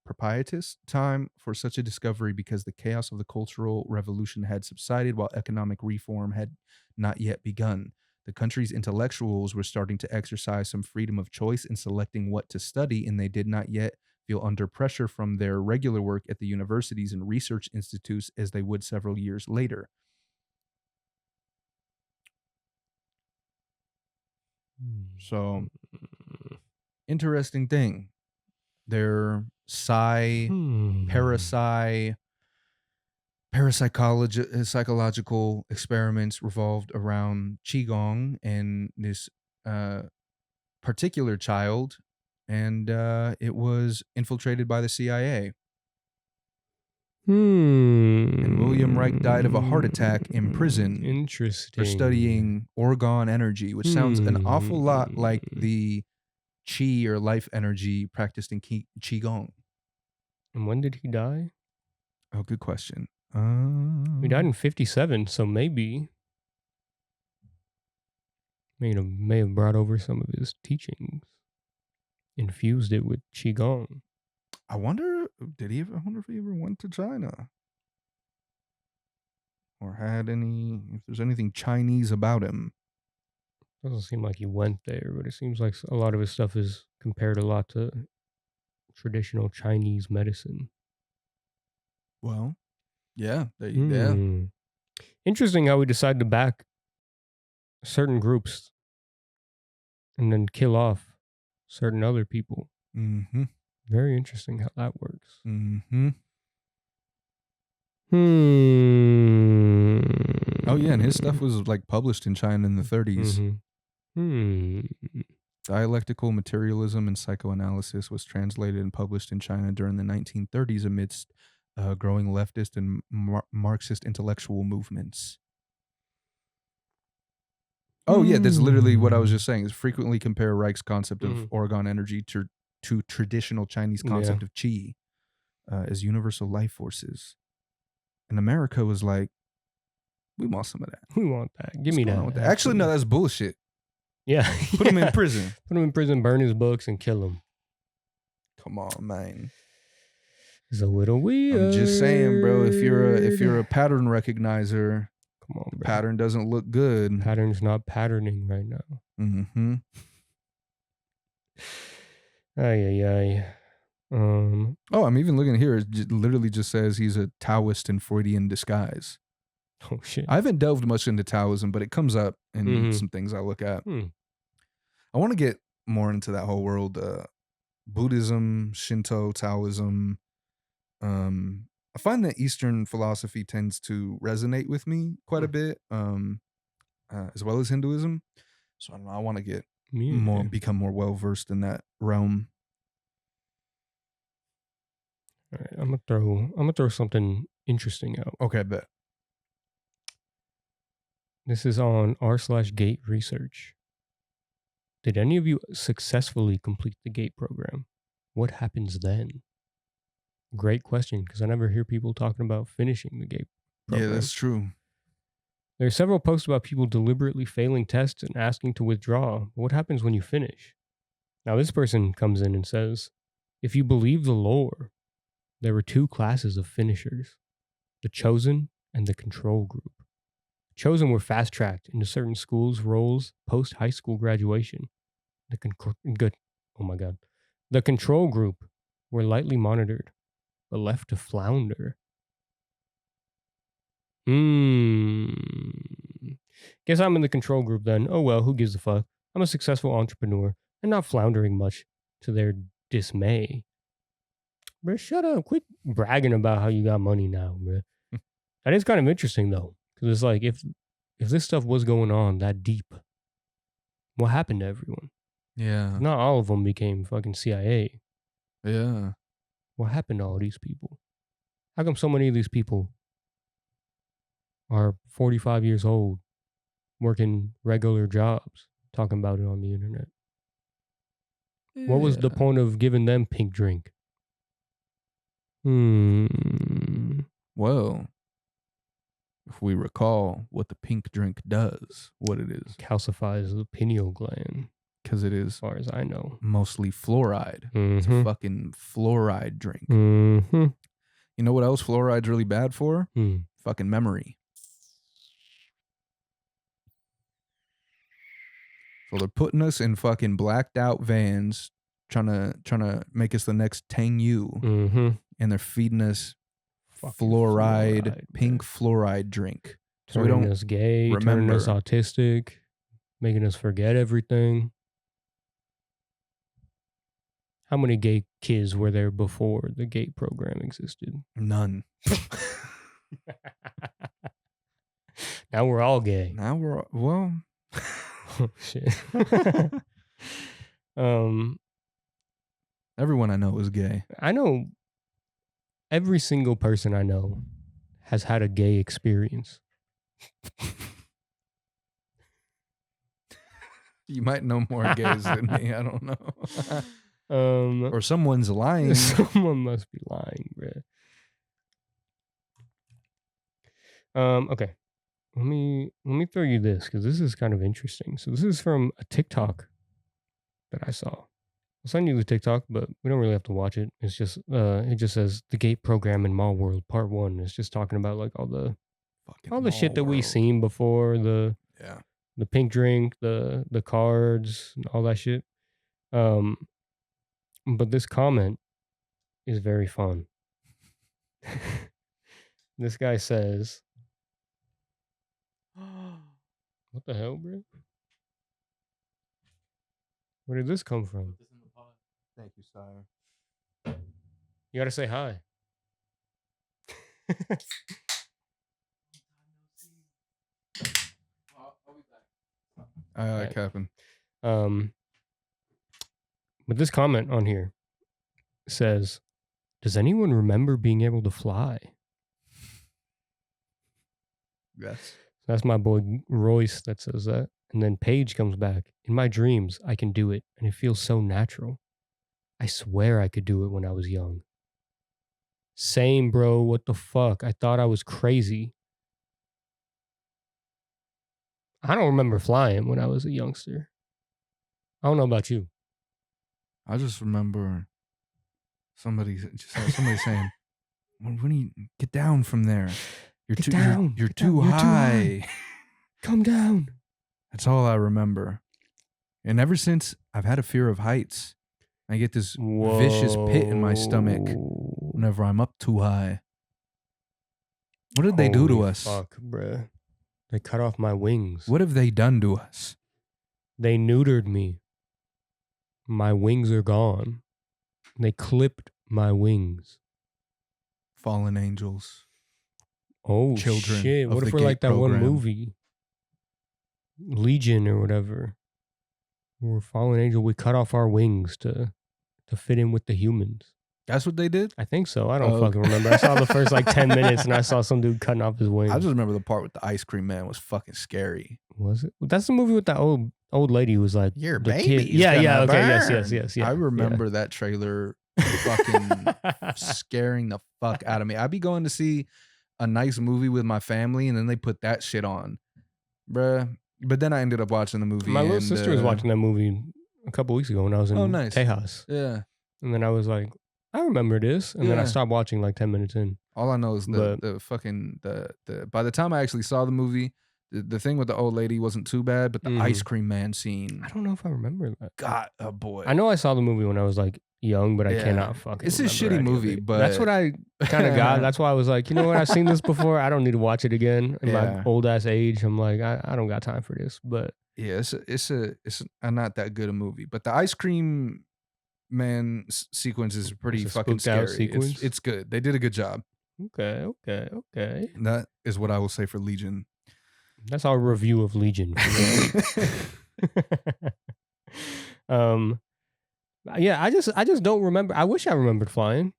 propitious time for such a discovery because the chaos of the Cultural Revolution had subsided while economic reform had not yet begun. The country's intellectuals were starting to exercise some freedom of choice in selecting what to study, and they did not yet feel under pressure from their regular work at the universities and research institutes as they would several years later. So, interesting thing. Their parapsychological experiments revolved around Qigong and this particular child, and it was infiltrated by the CIA. And William Reich died of a heart attack in prison. Interesting. For studying orgone energy, which sounds an awful lot like the Qi or life energy practiced in Qigong. And when did he die? Oh, good question. He died in 57, so maybe may have brought over some of his teachings, infused it with Qigong. I wonder if he ever went to China or had if there's anything Chinese about him. Doesn't seem like he went there, but it seems like a lot of his stuff is compared a lot to traditional Chinese medicine. Well, yeah. Interesting how we decide to back certain groups and then kill off certain other people. Mm-hmm. Very interesting how that works. Mm-hmm. Oh, yeah, and his stuff was like published in China in the 30s. Dialectical materialism and psychoanalysis was translated and published in China during the 1930s amidst growing leftist and Marxist intellectual movements. Oh, yeah, that's literally what I was just saying. Is frequently compare Reich's concept of orgone energy to traditional Chinese concept of qi as universal life forces. And America was like, we want some of that. We want that. Give me that. Actually, no, that's bullshit. Yeah. Put him in prison. Put him in prison, burn his books, and kill him. Come on, man. It's a little weird. I'm just saying, bro, if you're a pattern recognizer, come on, bro. Pattern doesn't look good. Pattern's not patterning right now. Mm-hmm. Ay. Oh, I'm even looking here. It literally just says he's a Taoist in Freudian disguise. Oh, shit. I haven't delved much into Taoism, but it comes up in some things I look at. I want to get more into that whole world. Buddhism, Shinto, Taoism. I find that Eastern philosophy tends to resonate with me quite a bit, as well as Hinduism. So I don't know. I want to get become more well versed in that realm. All right, I'm gonna throw something interesting out. Okay, bet. This is on r/gate research. Did any of you successfully complete the GATE program? What happens then? Great question, because I never hear people talking about finishing the GATE program. Yeah, that's true. There are several posts about people deliberately failing tests and asking to withdraw. What happens when you finish? Now, this person comes in and says, if you believe the lore, there were two classes of finishers, the chosen and the control group. Chosen were fast-tracked into certain schools' roles post-high school graduation. The control group were lightly monitored, but left to flounder. Guess I'm in the control group then. Oh well, who gives a fuck? I'm a successful entrepreneur and not floundering much to their dismay. Bruh, shut up. Quit bragging about how you got money now, bruh. That is kind of interesting though. Because it's like, if this stuff was going on that deep, what happened to everyone? Yeah. Not all of them became fucking CIA. Yeah. What happened to all these people? How come so many of these people are 45 years old, working regular jobs, talking about it on the internet? Yeah. What was the point of giving them pink drink? Well, if we recall what the pink drink does, what it is. Calcifies the pineal gland. Because it is, as far as I know, mostly fluoride. Mm-hmm. It's a fucking fluoride drink. Mm-hmm. You know what else fluoride's really bad for? Mm. Fucking memory. So they're putting us in fucking blacked out vans, trying to make us the next Tang Yu, and they're feeding us fluoride, pink fluoride drink. So Turning we don't us gay, remember. turning us autistic, making us forget everything. How many gay kids were there before the GATE program existed? None. Now we're all gay. Now we're, well. Oh, shit. Everyone I know is gay. I know every single person I know has had a gay experience. You might know more gays than me. I don't know. Or someone's lying. Someone must be lying, bruh. Okay. Let me throw you this, because this is kind of interesting. So this is from a TikTok that I saw. I'll send you the TikTok, but we don't really have to watch it. It's just it just says the GATE program in Mall World Part 1. It's just talking about like all the shit that we've seen before, the pink drink, the cards, and all that shit. But this comment is very fun. This guy says, what the hell, bro? Where did this come from? Thank you, sire. You gotta say hi. All right, Captain. But this comment on here says, does anyone remember being able to fly? Yes. That's my boy Royce that says that. And then Paige comes back. In my dreams, I can do it, and it feels so natural. I swear I could do it when I was young. Same, bro. What the fuck? I thought I was crazy. I don't remember flying when I was a youngster. I don't know about you. I just remember somebody saying, "When you get down from there, you're too high. Come down." That's all I remember. And ever since, I've had a fear of heights. I get this vicious pit in my stomach whenever I'm up too high. What did they do to us? Fuck, bruh. They cut off my wings. What have they done to us? They neutered me. My wings are gone. They clipped my wings. Fallen angels. Oh, Children shit. What of if the we're like GATE that one program. movie? Legion or whatever. We're fallen angel. We cut off our wings to fit in with the humans. That's what they did? I think so. I don't fucking remember. I saw the first like 10 minutes and I saw some dude cutting off his wings. I just remember the part with the ice cream man was fucking scary. Was it? That's the movie with that old lady who was like, your the baby. Yeah. Okay. Yes. I remember that trailer fucking scaring the fuck out of me. I'd be going to see a nice movie with my family and then they put that shit on. Bruh. But then I ended up watching the movie. My little sister was watching that movie a couple weeks ago when I was in Tejas. Yeah. And then I was like, I remember this. And then I stopped watching like 10 minutes in. All I know is the by the time I actually saw the movie, the thing with the old lady wasn't too bad, but the ice cream man scene. I don't know if I remember that. God, oh boy. I know I saw the movie when I was like young, but I cannot fucking It's a shitty movie, but that's what I kind of got. That's why I was like, you know what? I've seen this before. I don't need to watch it again. In my old ass age, I'm like, I don't got time for this. But yeah, it's a not that good a movie. But the ice cream man sequence is pretty fucking scary. It's good. They did a good job. Okay. That is what I will say for Legion. That's our review of Legion. Yeah, I just don't remember. I wish I remembered flying.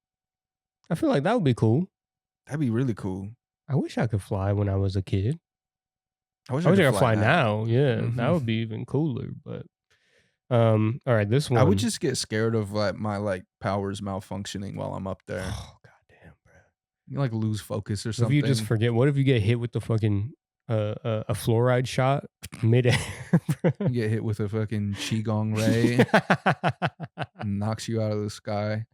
I feel like that would be cool. That'd be really cool. I wish I could fly when I was a kid. I wish I could fly now. Yeah, that would be even cooler. But all right, this one. I would just get scared of like my like powers malfunctioning while I'm up there. Oh goddamn, bro! You like lose focus or something. If you just forget, what if you get hit with the fucking a fluoride shot midair? You get hit with a fucking qigong ray, knocks you out of the sky.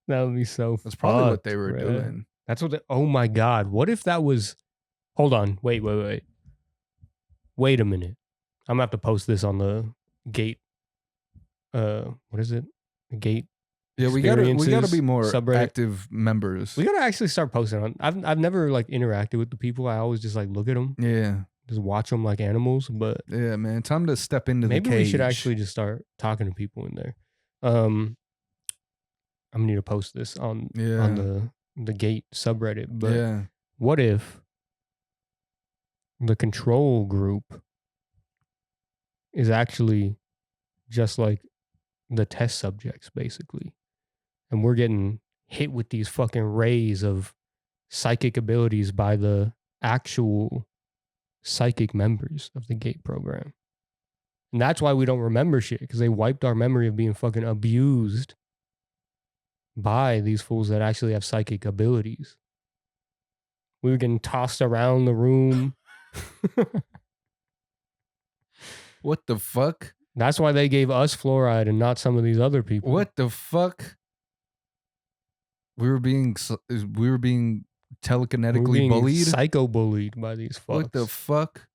That would be so. That's probably what they were doing. That's what. Oh my god! What if that was? Hold on. Wait a minute. I'm gonna have to post this on the Gate. What is it? The Gate. Yeah, we gotta be more active members. We gotta actually start posting on. I've never like interacted with the people. I always just like look at them. Yeah, just watch them like animals. But yeah, man, time to step into the cage. Maybe we should actually just start talking to people in there. I'm gonna need to post this on the Gate subreddit. But what if the control group is actually just like the test subjects, basically? And we're getting hit with these fucking rays of psychic abilities by the actual psychic members of the Gate program. And that's why we don't remember shit, because they wiped our memory of being fucking abused by these fools that actually have psychic abilities. We were getting tossed around the room. What the fuck? That's why they gave us fluoride and not some of these other people. What the fuck? We were being telekinetically bullied? Psycho-bullied by these fucks. What the fuck?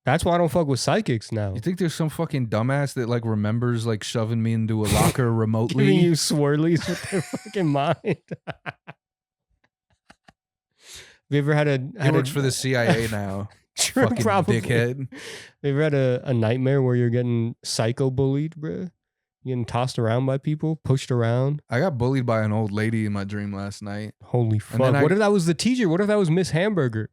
That's why I don't fuck with psychics now. You think there's some fucking dumbass that like remembers like shoving me into a locker remotely? Giving you swirlies with their fucking mind. Have you ever had He works for the CIA now. Fucking probably. Dickhead. Have you ever had a nightmare where you're getting psycho-bullied, bro? You're getting tossed around by people, pushed around. I got bullied by an old lady in my dream last night. Holy fuck. What if that was the teacher? What if that was Miss Hamburger?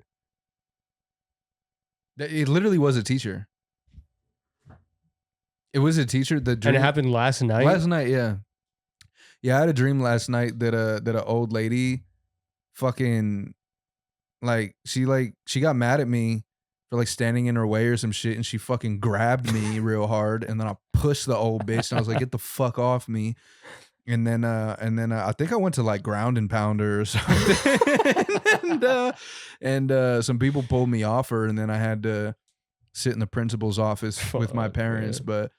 It literally was a teacher. It was a teacher. The dream, and it happened last night? Last night, yeah. Yeah, I had a dream last night that an old lady fucking like she got mad at me for like standing in her way or some shit, and she fucking grabbed me real hard, and then I pushed the old bitch, and I was like, "Get the fuck off me!" And then I think I went to like ground and pound her or something, and some people pulled me off her, and then I had to sit in the principal's office with my parents. Man. But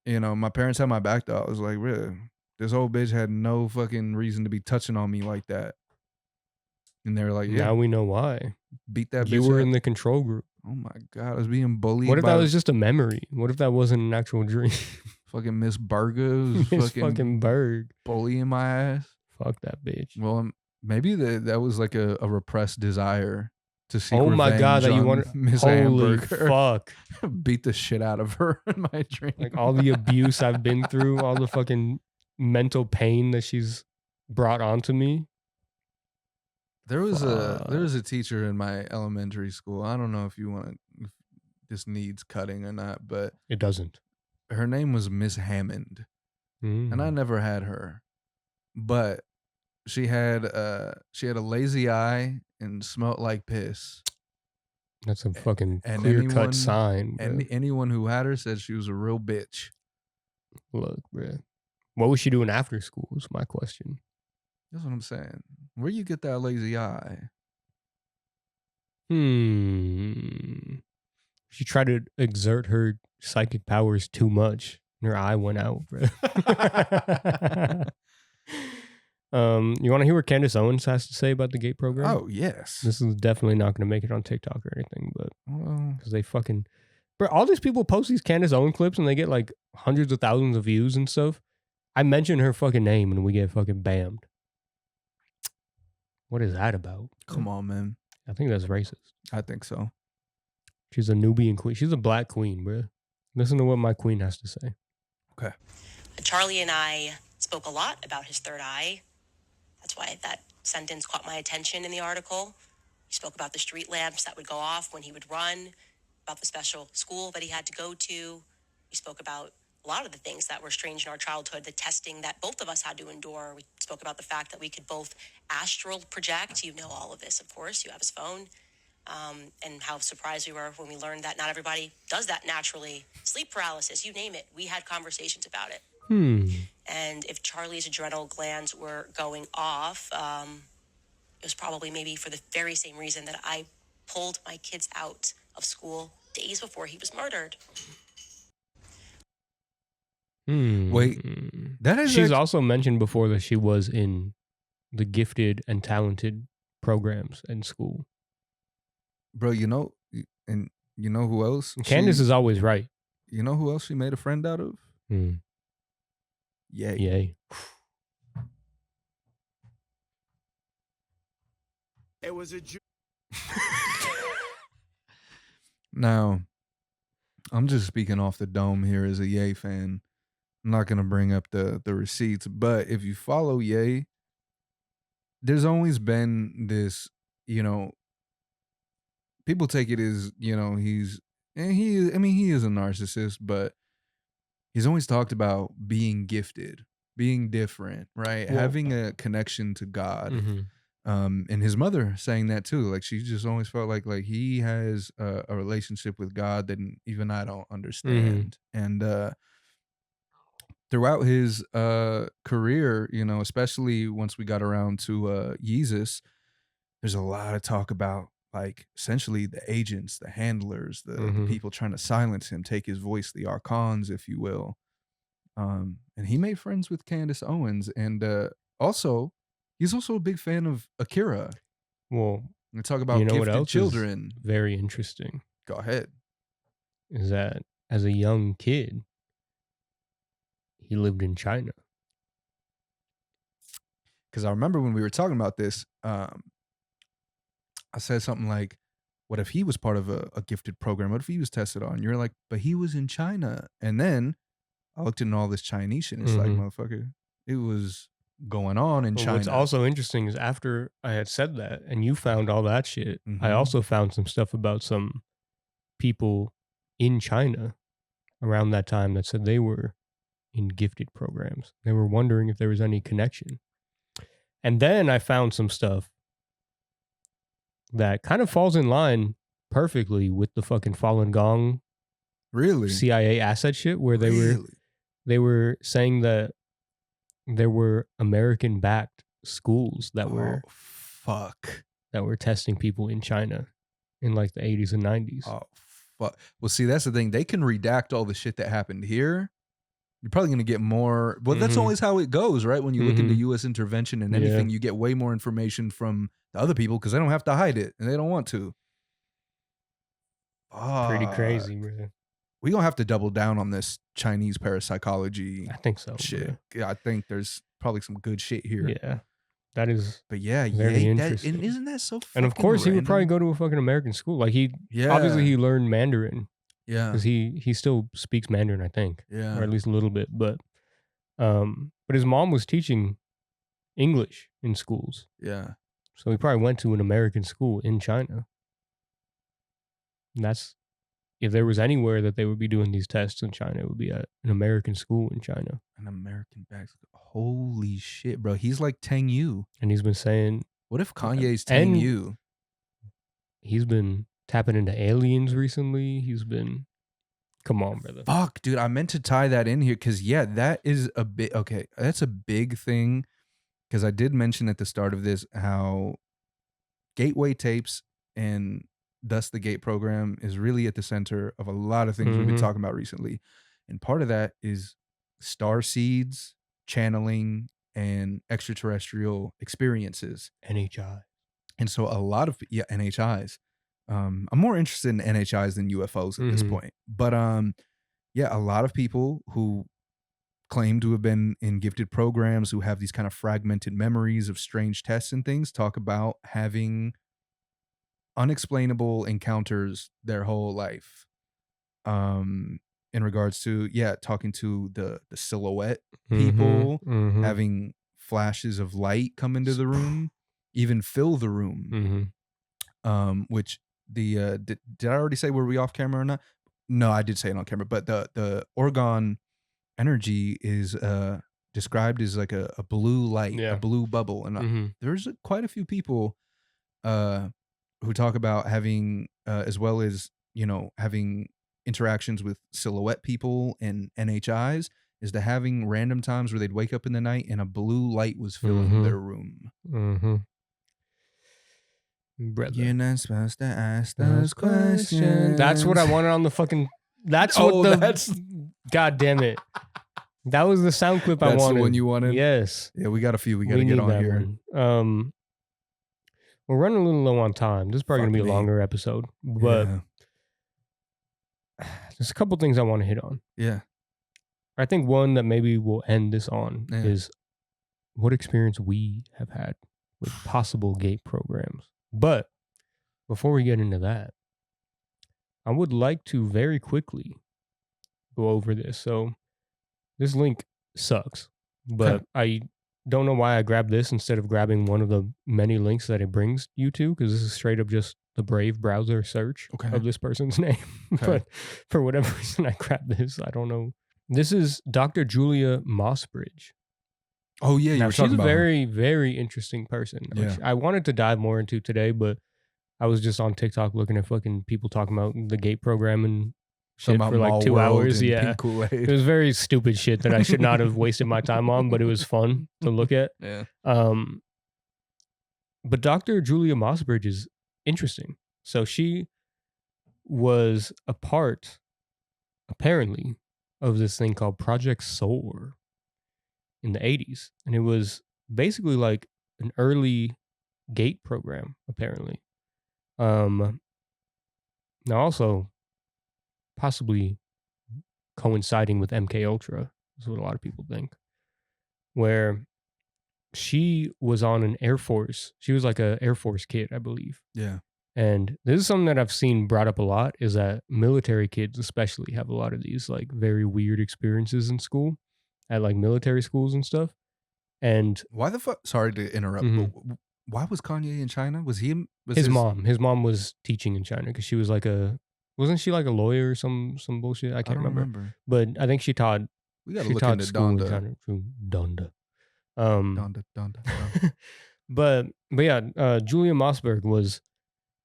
you know, my parents had my back though. I was like, really, this old bitch had no fucking reason to be touching on me like that. And they were like, yeah. Now we know why. Beat that bitch. You were in the control group. Oh my God, I was being bullied. What if that was just a memory? What if that wasn't an actual dream? Fucking Miss Burgos. Miss fucking Berg. Bullying my ass. Fuck that bitch. Well, maybe that was like a repressed desire to seek revenge. Oh my God, that you want Miss Holy Hamburger. Fuck. Beat the shit out of her in my dream. Like all the abuse I've been through, all the fucking mental pain that she's brought onto me. There was a teacher in my elementary school. I don't know if this needs cutting or not, but it doesn't. Her name was Miss Hammond, and I never had her, but she had a lazy eye and smelled like piss. That's a fucking And clear-cut sign, bro. And anyone who had her said she was a real bitch. Look, bro. What was she doing after school is my question. That's what I'm saying. Where you get that lazy eye? She tried to exert her psychic powers too much. And her eye went out, bro. You want to hear what Candace Owens has to say about the GATE program? Oh, yes. This is definitely not going to make it on TikTok or anything, but because they fucking... Bro, all these people post these Candace Owens clips and they get like hundreds of thousands of views and stuff. I mention her fucking name and we get fucking bammed. What is that about? Come on, man. I think that's racist. I think so. She's a Nubian queen. She's a black queen, bro. Listen to what my queen has to say. Okay. Charlie and I spoke a lot about his third eye. That's why that sentence caught my attention in the article. He spoke about the street lamps that would go off when he would run, about the special school that he had to go to. He spoke about a lot of the things that were strange in our childhood, the testing that both of us had to endure. We spoke about the fact that we could both astral project. You know all of this, of course. You have his phone. And how surprised we were when we learned that not everybody does that naturally. Sleep paralysis, you name it. We had conversations about it. And if Charlie's adrenal glands were going off, it was probably maybe for the very same reason that I pulled my kids out of school days before he was murdered. Wait, that is... She's also mentioned before that she was in the gifted and talented programs in school. Bro, you know, and you know who else? Candace is always right. You know who else she made a friend out of? Yay. Yay. It was a Now, I'm just speaking off the dome here as a Ye fan. I'm not going to bring up the receipts, but if you follow Ye, there's always been this, you know, people take it as, you know, he is a narcissist, but he's always talked about being gifted, being different, right? Well, having a connection to God. Mm-hmm. And his mother saying that too. Like, she just always felt like he has a relationship with God that even I don't understand. And throughout his career, you know, especially once we got around to Jesus, there's a lot of talk about, like, essentially the agents, the handlers, the people trying to silence him, take his voice, the archons, if you will. And he made friends with Candace Owens. And also, he's also a big fan of Akira. Well, we talk about gifted children. Very interesting. Go ahead. Is that as a young kid, he lived in China. Because I remember when we were talking about this, I said something like, what if he was part of a gifted program? What if he was tested on? You're like, but he was in China. And then I looked into all this Chinese shit and it's like, motherfucker, it was going on in China. What's also interesting is after I had said that and you found all that shit, I also found some stuff about some people in China around that time that said they were in gifted programs. They were wondering if there was any connection. And then I found some stuff that kind of falls in line perfectly with the fucking Falun Gong CIA asset shit, where they were saying that there were American backed schools that were testing people in China in like the 80s and 90s. Oh fuck. Well, see, that's the thing. They can redact all the shit that happened here. You're probably going to get more. Well, that's always how it goes, right? When you look into U.S. intervention and anything, you get way more information from the other people because they don't have to hide it and they don't want to. Pretty crazy, bro. We're going to have to double down on this Chinese parapsychology. I think so. Shit. Yeah, I think there's probably some good shit here. Yeah. That is. But yeah, very interesting. And isn't that so fucking And of course, random? He would probably go to a fucking American school. Like, obviously he learned Mandarin. Yeah. Because he still speaks Mandarin, I think. Yeah. Or at least a little bit. But his mom was teaching English in schools. Yeah. So he probably went to an American school in China. And that's if there was anywhere that they would be doing these tests in China, it would be at an American school in China. An American basketball. Holy shit, bro. He's like Tang Yu. And he's been saying... What if Kanye's Tang Yu? He's been tapping into aliens recently. He's been... Come on, brother. Fuck, dude. I meant to tie that in here because, yeah, that is a bit... Okay, that's a big thing because I did mention at the start of this how gateway tapes and thus the GATE program is really at the center of a lot of things we've been talking about recently. And part of that is star seeds, channeling, and extraterrestrial experiences. NHI. And so a lot of, NHIs. I'm more interested in NHIs than UFOs at this point. But yeah, a lot of people who claim to have been in gifted programs, who have these kind of fragmented memories of strange tests and things, talk about having unexplainable encounters their whole life. In regards to, talking to the silhouette people, having flashes of light come into the room, even fill the room. Which did I already say were we off camera or not? No, I did say it on camera, but the orgone energy is described as like a blue light, a blue bubble. And there's quite a few people who talk about having, as well as, having interactions with silhouette people and NHIs, is to having random times where they'd wake up in the night and a blue light was filling their room. Brother. You're not supposed to ask those questions. That's what I wanted on the fucking... That's God damn it. That was the sound clip I wanted. That's the one you wanted? Yes. Yeah, we got a few. We got to get on here. We're running a little low on time. This is probably going to be a longer episode. But there's a couple things I want to hit on. Yeah. I think one that maybe we'll end this on is what experience we have had with possible GATE programs. But before we get into that, I would like to very quickly go over this. So this link sucks, but I don't know why I grabbed this instead of grabbing one of the many links that it brings you to, because this is straight up just the Brave browser search of this person's name. But for whatever reason, I grabbed this. I don't know. This is Dr. Julia Mossbridge. Oh, yeah. Now, she's a very, very interesting person. Which I wanted to dive more into today, but I was just on TikTok looking at fucking people talking about the GATE program and shit for like 2 hours. Yeah. It was very stupid shit that I should not have wasted my time on, but it was fun to look at. Yeah. But Dr. Julia Mossbridge is interesting. So she was a part, apparently, of this thing called Project SOAR in the 80s. And it was basically like an early GATE program, apparently. Now also possibly coinciding with MK Ultra is what a lot of people think, where she was on an Air Force. She was like an Air Force kid, I believe. Yeah. And this is something that I've seen brought up a lot, is that military kids especially have a lot of these like very weird experiences in school, at like military schools and stuff. And why the fuck? Sorry to interrupt. But why was Kanye in China? Was he? His mom. His mom was teaching in China because she was like wasn't she like a lawyer or some bullshit? I can't remember. But I think she taught. We gotta look into Donda. Donda. Donda. But yeah, Julia Mossberg was.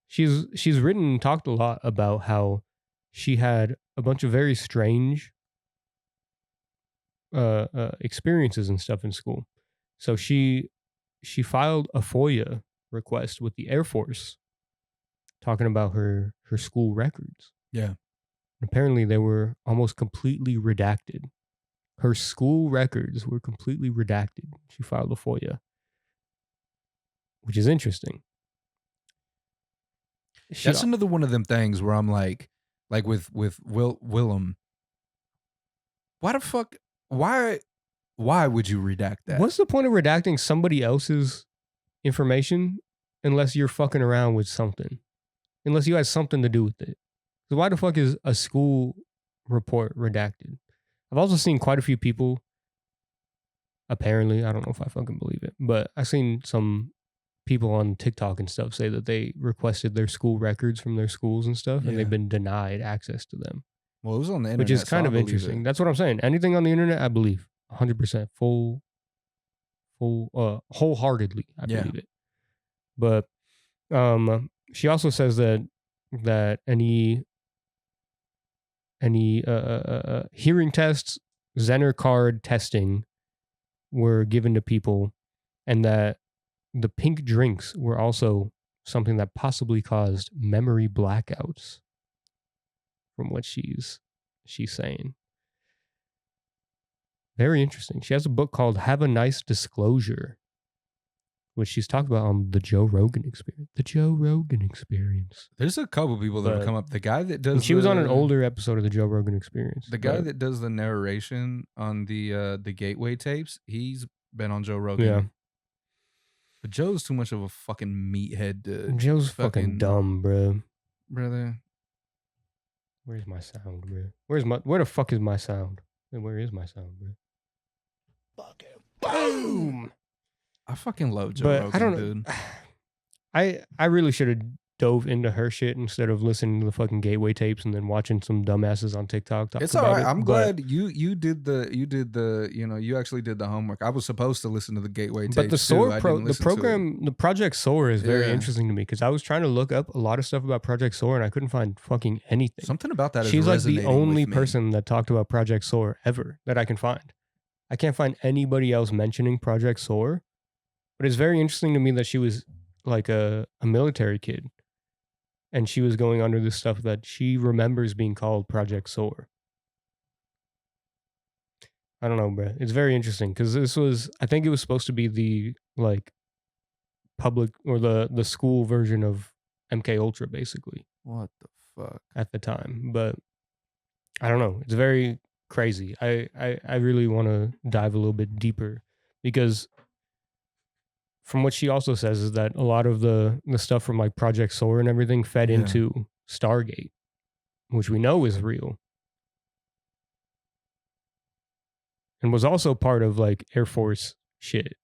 She's written and talked a lot about how she had a bunch of very strange experiences and stuff in school. So she filed a FOIA request with the Air Force talking about her school records. Yeah. Apparently they were almost completely redacted. Her school records were completely redacted. She filed a FOIA, which is interesting. That's another one of them things where I'm like with Wilhelm. Why the fuck? Why would you redact that? What's the point of redacting somebody else's information unless you're fucking around with something? Unless you had something to do with it. So why the fuck is a school report redacted? I've also seen quite a few people, apparently, I don't know if I fucking believe it, but I've seen some people on TikTok and stuff say that they requested their school records from their schools and stuff, and they've been denied access to them. Well, it was on the internet, which is kind of interesting. That's what I'm saying. Anything on the internet, I believe 100%, wholeheartedly. I believe it. But she also says that any hearing tests, Zener card testing were given to people, and that the pink drinks were also something that possibly caused memory blackouts, from what she's saying. Very interesting. She has a book called Have a Nice Disclosure, which she's talked about on the Joe Rogan Experience. The Joe Rogan Experience. There's a couple people that have come up. The guy that does... She was on an older episode of the Joe Rogan Experience. The guy that does the narration on the Gateway tapes, he's been on Joe Rogan. Yeah. But Joe's too much of a fucking meathead to... Joe's fucking dumb, bro. Brother. Where's my sound, bro? Where the fuck is my sound? Where is my sound, bro? Fucking boom! I fucking love Joe Rogan, I don't know. Dude. I really should have dove into her shit instead of listening to the fucking Gateway tapes and then watching some dumbasses on TikTok talk it's about all right. it. I'm glad you did the you actually did the homework. I was supposed to listen to the Gateway tapes. But the Project SOAR is very interesting to me because I was trying to look up a lot of stuff about Project SOAR and I couldn't find fucking anything. Something about that She's like the only person that talked about Project SOAR ever that I can find. I can't find anybody else mentioning Project SOAR, but it's very interesting to me that she was like a military kid. And she was going under this stuff that she remembers being called Project SOAR. I don't know, bro. It's very interesting because I think it was supposed to be the like public or the school version of MK Ultra, basically. What the fuck? At the time. But I don't know. It's very crazy. I really want to dive a little bit deeper because from what she also says is that a lot of the stuff from like Project SOAR and everything fed into Stargate, which we know is real. And was also part of like Air Force shit.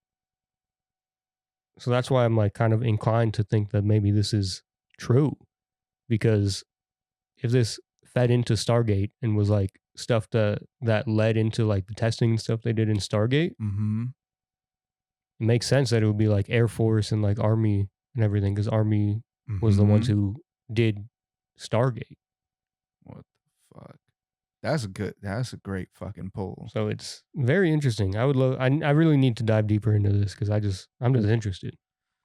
So that's why I'm like kind of inclined to think that maybe this is true. Because if this fed into Stargate and was like stuff that led into like the testing and stuff they did in Stargate, it makes sense that it would be like Air Force and like Army and everything because Army was the ones who did Stargate. What the fuck? That's a great fucking pull. So it's very interesting. I really need to dive deeper into this because I'm just interested.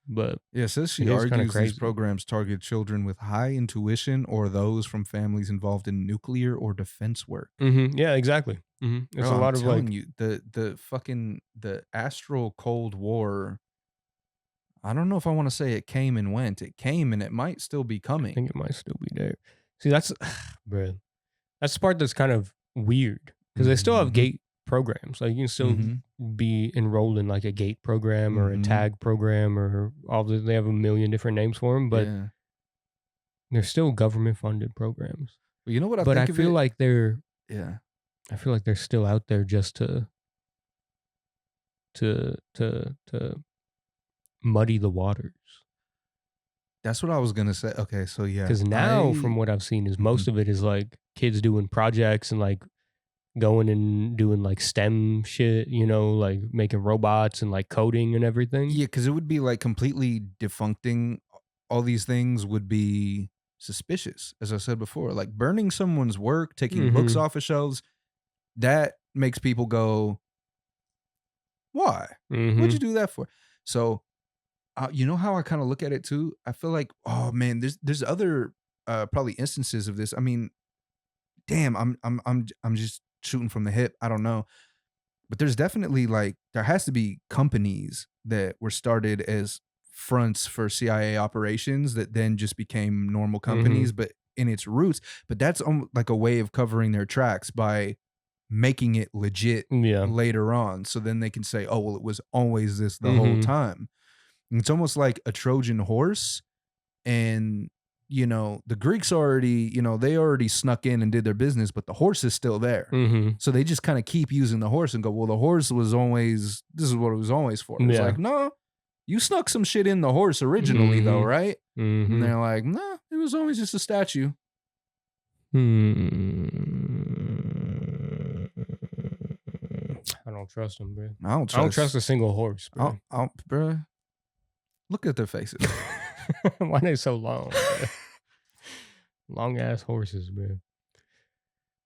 But yeah, it says she argues these programs target children with high intuition or those from families involved in nuclear or defense work. Yeah, exactly. It's a lot of like the astral Cold War. I don't know if I want to say it came and went. It came and it might still be coming. I think it might still be there. See, that's bro. That's the part that's kind of weird because they still have gate programs. Like you can still be enrolled in like a gate program or a tag program or they have a million different names for them, but they're still government funded programs. Well, you know what I feel like they're still out there just to muddy the waters. That's what I was gonna say. Okay, so yeah, because now from what I've seen is most of it is like kids doing projects and like going and doing like STEM shit, like making robots and like coding and everything. Yeah, because it would be like completely defuncting all these things would be suspicious, as I said before. Like burning someone's work, taking books off of shelves, that makes people go, why? What'd you do that for? So you know how I kind of look at it too? I feel like, oh man, there's other probably instances of this. I mean, damn, I'm just shooting from the hip. I don't know. But there's definitely like there has to be companies that were started as fronts for CIA operations that then just became normal companies, but in its roots. But that's like a way of covering their tracks by making it legit later on. So then they can say, oh, well, it was always this the whole time. And it's almost like a Trojan horse. And, the Greeks already, they already snuck in and did their business, but the horse is still there. So they just kind of keep using the horse and go, well, the horse was always, this is what it was always for. It's like, no, You snuck some shit in the horse originally, though, right? Mm-hmm. And they're like, nah, it was always just a statue. I don't trust them, bro. I don't trust a single horse, bro. Bro, look at their faces. Why are they so long? Long ass horses, bro.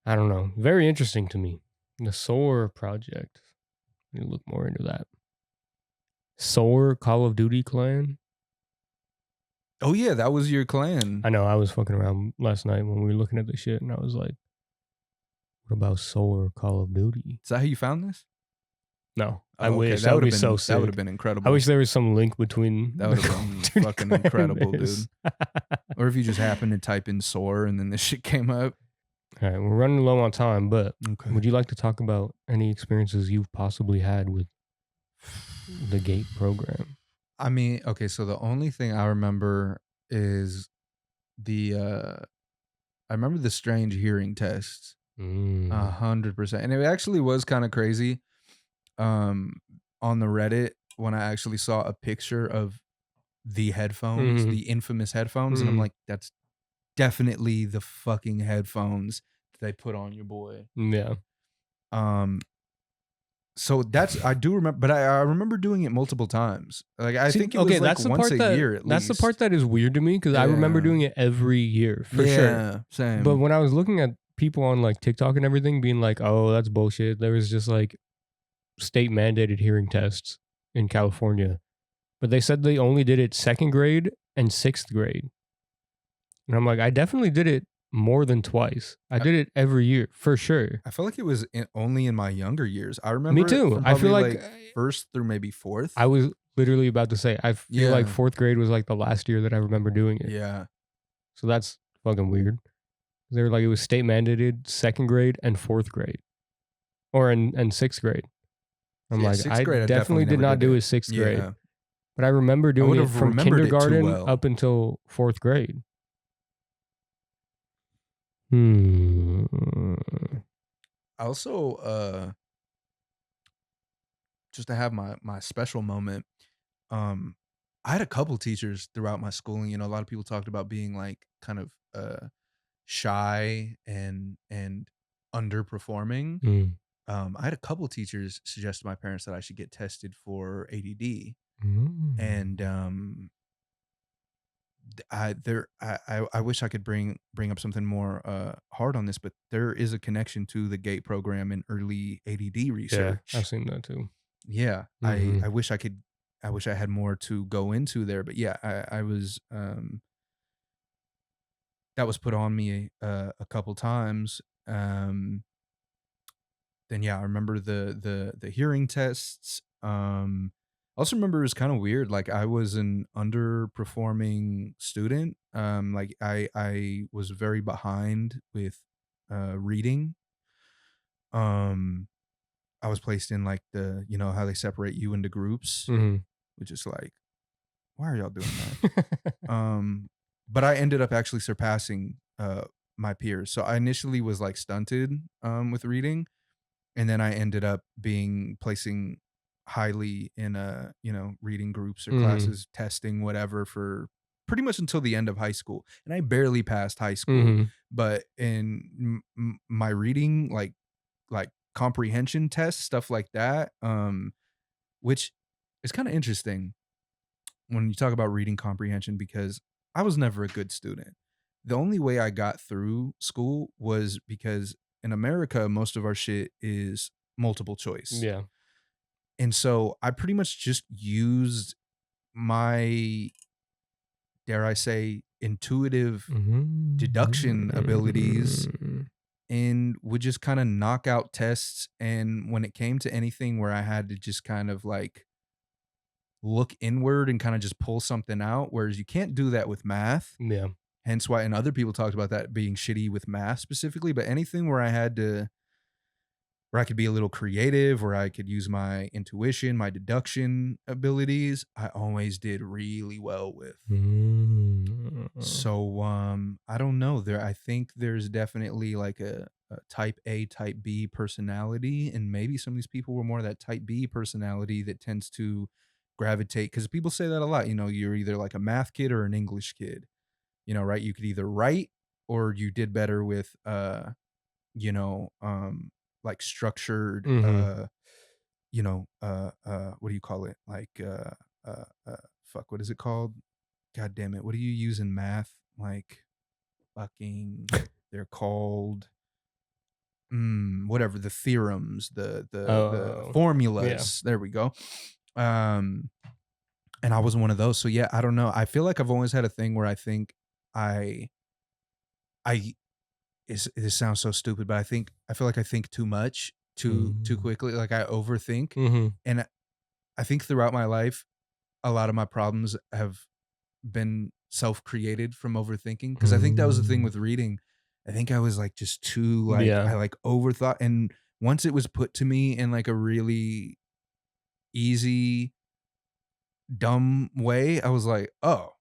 I don't know. Very interesting to me. The SOAR project. Let me look more into that. SOAR Call of Duty clan. Oh yeah, that was your clan. I know. I was fucking around last night when we were looking at this shit, and I was like, "What about SOAR Call of Duty?" Is that how you found this? No, I wish that that would be been so sick. That would have been incredible. I wish there was some link between. That would have been fucking incredible, dude. Or if you just happened to type in SOAR and then this shit came up. All right, we're running low on time, but okay. Would you like to talk about any experiences you've possibly had with the GATE program? I mean, okay, so the only thing I remember is I remember the strange hearing tests. 100%. And it actually was kind of crazy. On the Reddit, when I actually saw a picture of the headphones, the infamous headphones, and I'm like, that's definitely the fucking headphones that they put on your boy. Yeah. So that's, I do remember, but I remember doing it multiple times. Like I think it was like once a year at least. That's the part that is weird to me because I remember doing it every year for sure. Yeah, same. But when I was looking at people on like TikTok and everything being like, oh, that's bullshit. There was just like state mandated hearing tests in California. But they said they only did it 2nd grade and 6th grade. And I'm like, I definitely did it more than twice. I did it every year for sure. I feel like it was only in my younger years. I remember. Me too. I feel like 1st through maybe 4th. I was literally about to say, I feel like 4th grade was like the last year that I remember doing it. Yeah. So that's fucking weird. They were like, it was state mandated 2nd grade and 4th grade. Or in 6th grade. I'm like, I definitely did not do it 6th grade. But I remember doing it from kindergarten up until 4th grade. I also, just to have my special moment, I had a couple teachers throughout my schooling. You know, a lot of people talked about being like kind of shy and underperforming. I had a couple teachers suggest to my parents that I should get tested for ADD. And I wish I could bring up something more hard on this, but there is a connection to the GATE program in early ADD research. Yeah, I've seen that too. Yeah, I wish I could. I wish I had more to go into there, but yeah, I was that was put on me a couple times. Then yeah, I remember the hearing tests. I also remember it was kind of weird. Like I was an underperforming student. Like I was very behind with reading. I was placed in like you know how they separate you into groups, which is like, why are y'all doing that? But I ended up actually surpassing my peers. So I initially was like stunted with reading, and then I ended up placing highly in you know, reading groups or classes, testing, whatever, for pretty much until the end of high school. And I barely passed high school, but in my reading, like comprehension tests, stuff like that, which is kind of interesting when you talk about reading comprehension, because I was never a good student. The only way I got through school was because in America, most of our shit is multiple choice. Yeah. And so I pretty much just used my, dare I say, intuitive deduction abilities and would just kind of knock out tests. And when it came to anything where I had to just kind of like look inward and kind of just pull something out, whereas you can't do that with math. Yeah. Hence why, and other people talked about that being shitty with math specifically, but anything where I could be a little creative, where I could use my intuition, my deduction abilities, I always did really well with. So I don't know. I think there's definitely like a type A, type B personality, and maybe some of these people were more that type B personality that tends to gravitate, because people say that a lot, you're either like a math kid or an English kid, right? You could either write or you did better with you know, like structured Mm-hmm. what do you call it? Like fuck, what is it called? God damn it. What do you use in math? Like fucking they're called whatever, the theorems, the Oh, yeah. formulas. There we go. And I wasn't one of those. So yeah, I don't know. I feel like I've always had a thing where I think I it sounds so stupid, but I feel like I think too much too quickly. Like I overthink. Mm-hmm. And I think throughout my life, a lot of my problems have been self-created from overthinking. Because I think that was the thing with reading. I think I was like just too like Yeah. I like overthought. And once it was put to me in like a really easy, dumb way, I was like, oh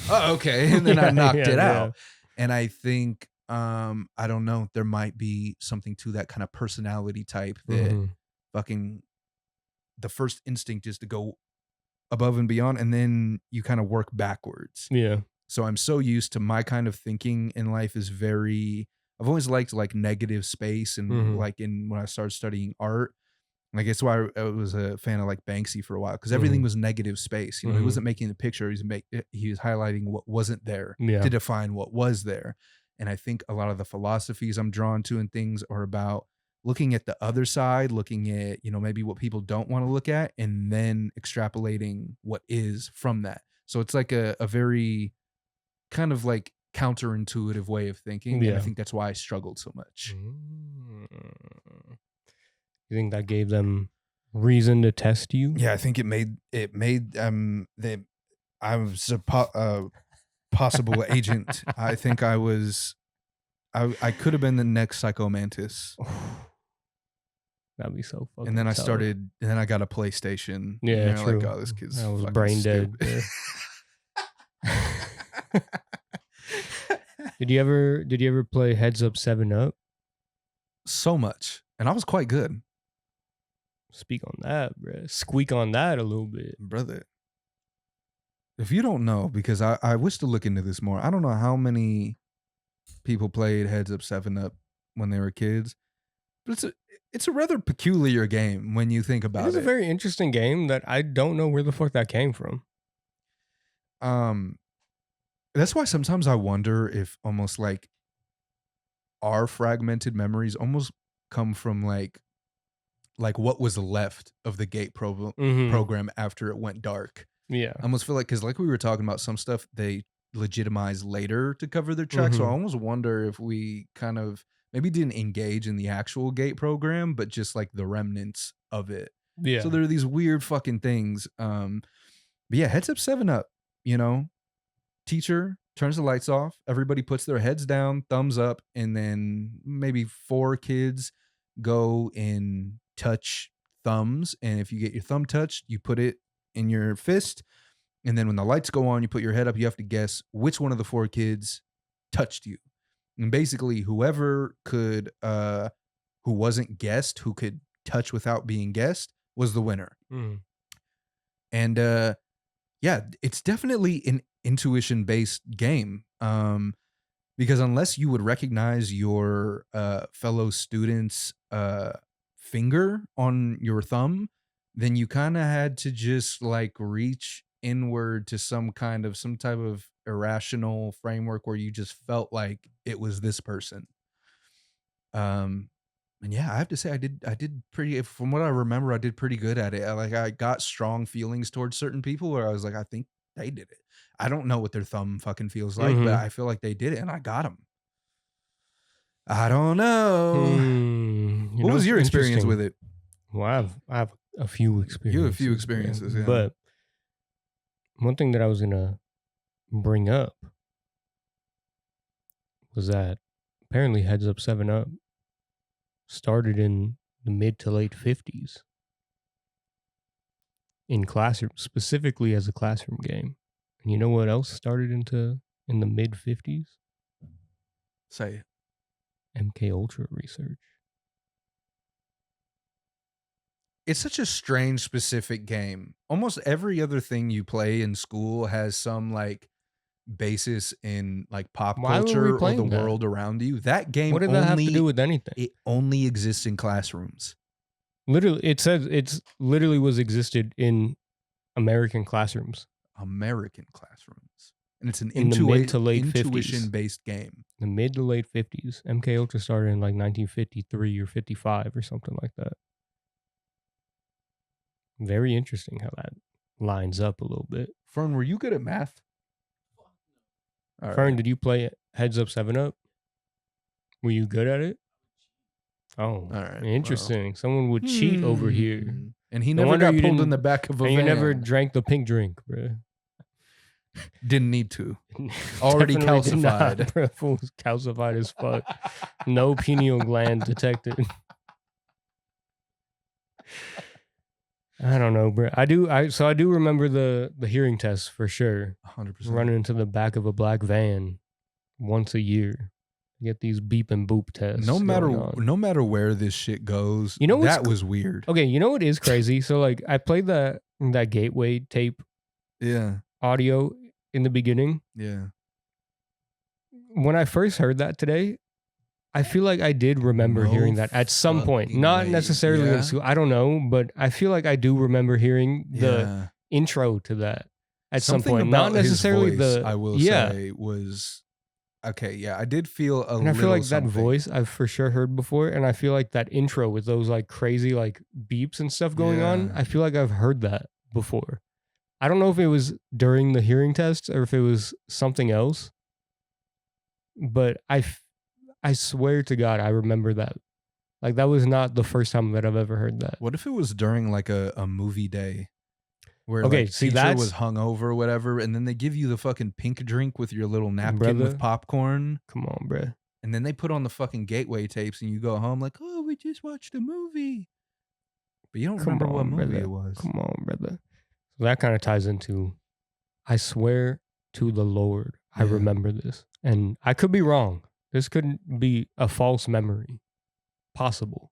okay. And then I knocked it out. And I think I don't know, there might be something to that kind of personality type that fucking the first instinct is to go above and beyond, and then you kind of work backwards. Yeah. So I'm so used to my kind of thinking in life is I've always liked like negative space, and like when I started studying art, like it's why I was a fan of like Banksy for a while, because everything was negative space. He wasn't making the picture; he was highlighting what wasn't there to define what was there. And I think a lot of the philosophies I'm drawn to and things are about looking at the other side, looking at maybe what people don't want to look at, and then extrapolating what is from that. So it's like a very kind of like counterintuitive way of thinking, and I think that's why I struggled so much. You think that gave them reason to test you? Yeah, I think it made I was a possible agent. I think I could have been the next Psychomantis. That'd be so fucking. And then tough. And then I got a PlayStation. Yeah, true. Like, oh, this kid's I was fucking brain dead. Did you ever play Heads Up 7-Up? So much, and I was quite good. Speak on that, bro. Squeak on that a little bit, brother. If you don't know, because I wish to look into this more. I don't know how many people played Heads Up 7-Up when they were kids, but it's a rather peculiar game when you think about it. It's a very interesting game that I don't know where the fuck that came from. That's why sometimes I wonder if almost like our fragmented memories almost come from like what was left of the Gate program after it went dark. Yeah. I almost feel like, because like we were talking about, some stuff they legitimized later to cover their tracks. So I almost wonder if we kind of maybe didn't engage in the actual Gate program, but just like the remnants of it. Yeah. So there are these weird fucking things. But yeah, Heads Up 7-Up, teacher turns the lights off. Everybody puts their heads down, thumbs up, and then maybe 4 kids go and touch thumbs. And if you get your thumb touched, you put it in your fist. And then when the lights go on, you put your head up. You have to guess which one of the 4 kids touched you. And basically, whoever could, who wasn't guessed, who could touch without being guessed, was the winner. And yeah, it's definitely an intuition-based game. Because unless you would recognize your fellow student's finger on your thumb, then you kind of had to just like reach inward to some type of irrational framework where you just felt like it was this person. And yeah, I have to say I did pretty, from what I remember, I did pretty good at it. I got strong feelings towards certain people where I was like, I think they did it. I don't know what their thumb fucking feels like, but I feel like they did it, and I got them. I don't know. What was your experience with it? Well, I have a few experiences. You have a few experiences, yeah. But one thing that I was gonna bring up was that apparently Heads Up 7-Up started in the mid to late 50s in classroom, specifically as a classroom game. And you know what else started in the mid 50s? Say it. MK Ultra research. it's such a strange, specific game. Almost every other thing you play in school has some like basis in like pop Why were we culture or the playing that? world around you. That game What did that have to do with anything? it only exists in classrooms. Literally, it says it's literally was existed in American classrooms. American classrooms. And it's an In the mid to late 50s. intuition-based game. The mid to late 50s. MK Ultra started in like 1953 or 55 or something like that. Very interesting how that lines up a little bit. Fern, were you good at math? All Fern, right. did you play Heads Up 7 Up? Were you good at it? Oh, All right. interesting. Someone would cheat over here. And he No never wonder got you pulled in didn't- the back of a And van. you never drank the pink drink, bro. Didn't need to. Already calcified. Bro, fool was calcified as fuck. No pineal gland detected. I don't know, bro. I do remember the hearing test for sure. 100%. Running into the back of a black van once a year. Get these beep and boop tests. No going matter where this shit goes, You know what's that was weird. Okay, you know what is crazy? So like I played that Gateway tape Yeah. audio in the beginning. Yeah. When I first heard that today, I feel like I did remember No hearing that at some point. fucking Not way. necessarily Yeah. in school. I don't know, but I feel like I do remember hearing the intro to that at Something some point. about Not necessarily his voice, the I will say was okay. Yeah, I did feel a and I little feel like something. that voice I've for sure heard before, and I feel like that intro with those like crazy like beeps and stuff going on. Yeah. I feel like I've heard that before. I don't know if it was during the hearing test or if it was something else, but I swear to God I remember that. Like that was not the first time that I've ever heard that. What if it was during like a movie day? Where Okay, like see, teacher that's- was hungover or whatever, and then they give you the fucking pink drink with your little napkin Brother. with popcorn, Come on, bruh. and then they put on the fucking Gateway tapes, and you go home like, oh, we just watched a movie, but you don't Come remember what on, movie brother. it was. Come on, brother. So that kind of ties into, I swear to the Lord, I Yeah. remember this. And I could be wrong. This couldn't be a false memory. Possible.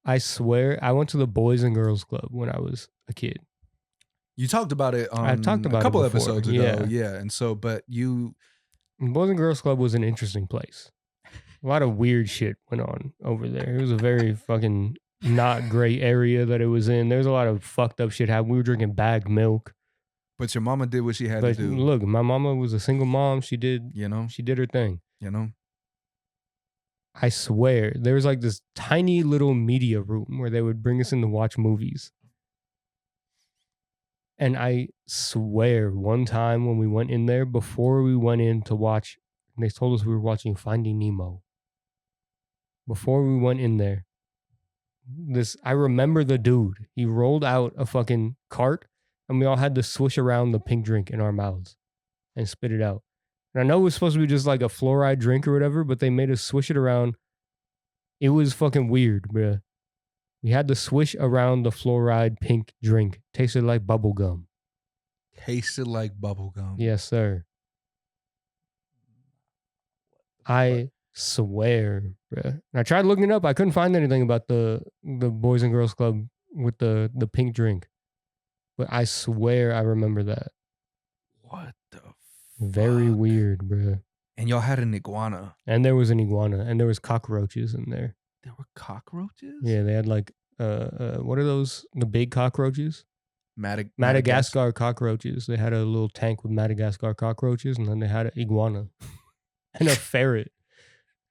I swear I went to the Boys and Girls Club when I was a kid. You talked about it on I've talked about a it couple before, episodes ago, yeah. yeah. And so, but you, And Boys and Girls Club was an interesting place. A lot of weird shit went on over there. It was a very fucking not great area that it was in. There was a lot of fucked up shit happening. We were drinking bagged milk. but your mama did what she had But to do. look, my mama was a single mom. She did You know, her thing. you know. I swear, there was like this tiny little media room where they would bring us in to watch movies. And I swear, one time when we went in there, before we went in to watch, they told us we were watching Finding Nemo. Before we went in there, I remember the dude. He rolled out a fucking cart, and we all had to swish around the pink drink in our mouths and spit it out. And I know it was supposed to be just like a fluoride drink or whatever, but they made us swish it around. It was fucking weird, bruh. We had to swish around the fluoride pink drink. Tasted like bubble gum. Tasted like bubble gum. Yes, sir. I swear, bruh. And I tried looking it up. I couldn't find anything about the Boys and Girls Club with the pink drink. But I swear I remember that. What the Very fuck? weird, bruh. And y'all had an iguana. And there was an iguana, and there was cockroaches in there. There were cockroaches? Yeah, they had like what are those? The big cockroaches? Madagascar. Cockroaches. They had a little tank with Madagascar cockroaches, and then they had an iguana and a ferret.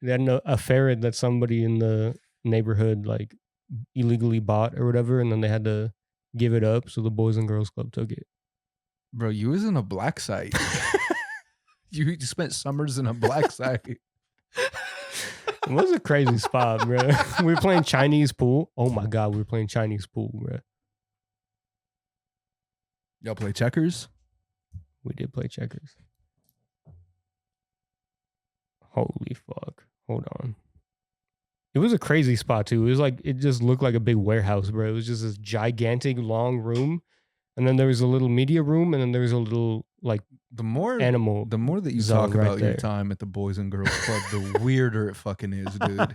They had a ferret that somebody in the neighborhood like illegally bought or whatever, and then they had to give it up, so the Boys and Girls Club took it. Bro, you was in a black site. You spent summers in a black site. It was a crazy spot, bro. We were playing Chinese pool. Oh my God, we were playing Chinese pool, bro. Y'all play checkers? We did play checkers. Holy fuck. Hold on. It was a crazy spot too. It was like, it just looked like a big warehouse, bro. It was just this gigantic long room. And then there was a little media room, and then there was a little like The more animal. the more that you zone talk right about your there. time at the Boys and Girls Club, the weirder it fucking is, dude.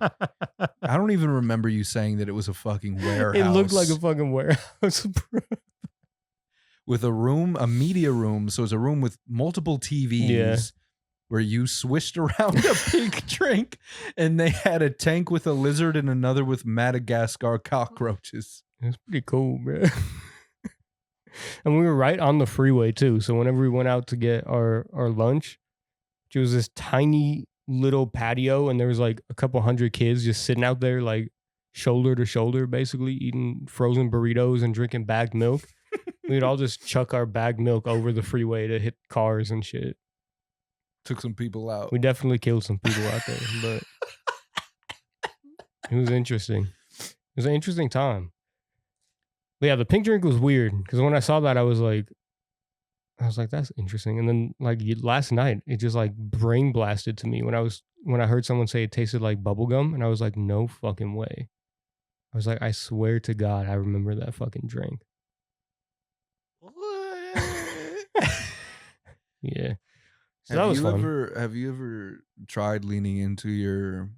I don't even remember you saying that it was a fucking warehouse. It looked like a fucking warehouse. With a media room. So it's a room with multiple TVs where you swished around a pink drink, and they had a tank with a lizard and another with Madagascar cockroaches. It's pretty cool, bro. And we were right on the freeway too. So whenever we went out to get our lunch, it was this tiny little patio, and there was like a couple hundred kids just sitting out there like shoulder to shoulder, basically eating frozen burritos and drinking bagged milk. We'd all just chuck our bagged milk over the freeway to hit cars and shit. Took some people out. We definitely killed some people out there, but it was interesting. It was an interesting time. But yeah, the pink drink was weird because when I saw that, I was like, that's interesting. And then like last night, it just like brain blasted to me when I heard someone say it tasted like bubblegum, and I was like, no fucking way. I was like, I swear to God, I remember that fucking drink. Yeah. So that was fun. Have you ever tried leaning into your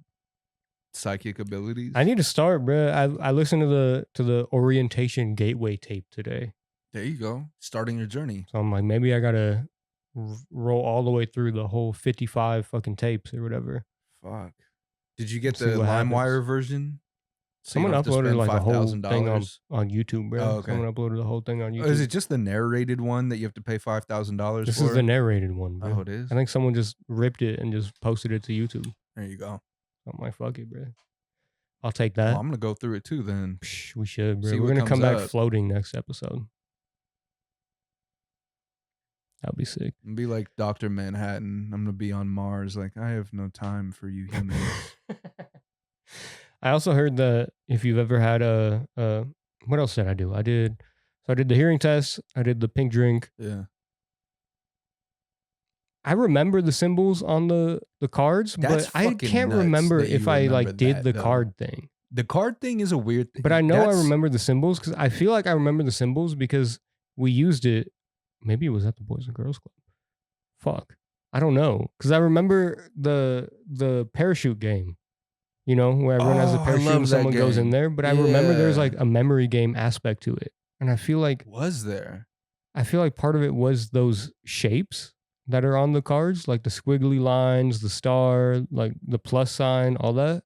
psychic abilities? I need to start, bro. I listened to the orientation gateway tape today. There you go. Starting your journey. So I'm like, maybe I gotta roll all the way through the whole 55 fucking tapes or whatever. Fuck. Did you get the LimeWire version? So someone uploaded like a whole thing on YouTube, bro. Oh, okay. Someone uploaded the whole thing on YouTube. Oh, is it just the narrated one that you have to pay $5,000 for? This is the narrated one, bro. Oh, it is? I think someone just ripped it and just posted it to YouTube. There you go. I'm like, fuck it, bro. I'll take that. Well, I'm going to go through it too then. We should, bro. We're going to come back floating next episode. That'll be sick. And be like Dr. Manhattan. I'm going to be on Mars. Like, I have no time for you humans. I also heard that if you've ever had what else did I do? I did the hearing test. I did the pink drink. Yeah. I remember the symbols on the cards, but I can't remember if I like did the card thing. The card thing is a weird thing. But I know I remember the symbols because I feel like I remember the symbols because we used it. Maybe it was at the Boys and Girls Club. Fuck. I don't know. Because I remember the parachute game. You know, where everyone has a parachute and someone goes in there. But I remember there's like a memory game aspect to it. And I feel like... Was there? I feel like part of it was those shapes that are on the cards. Like the squiggly lines, the star, like the plus sign, all that.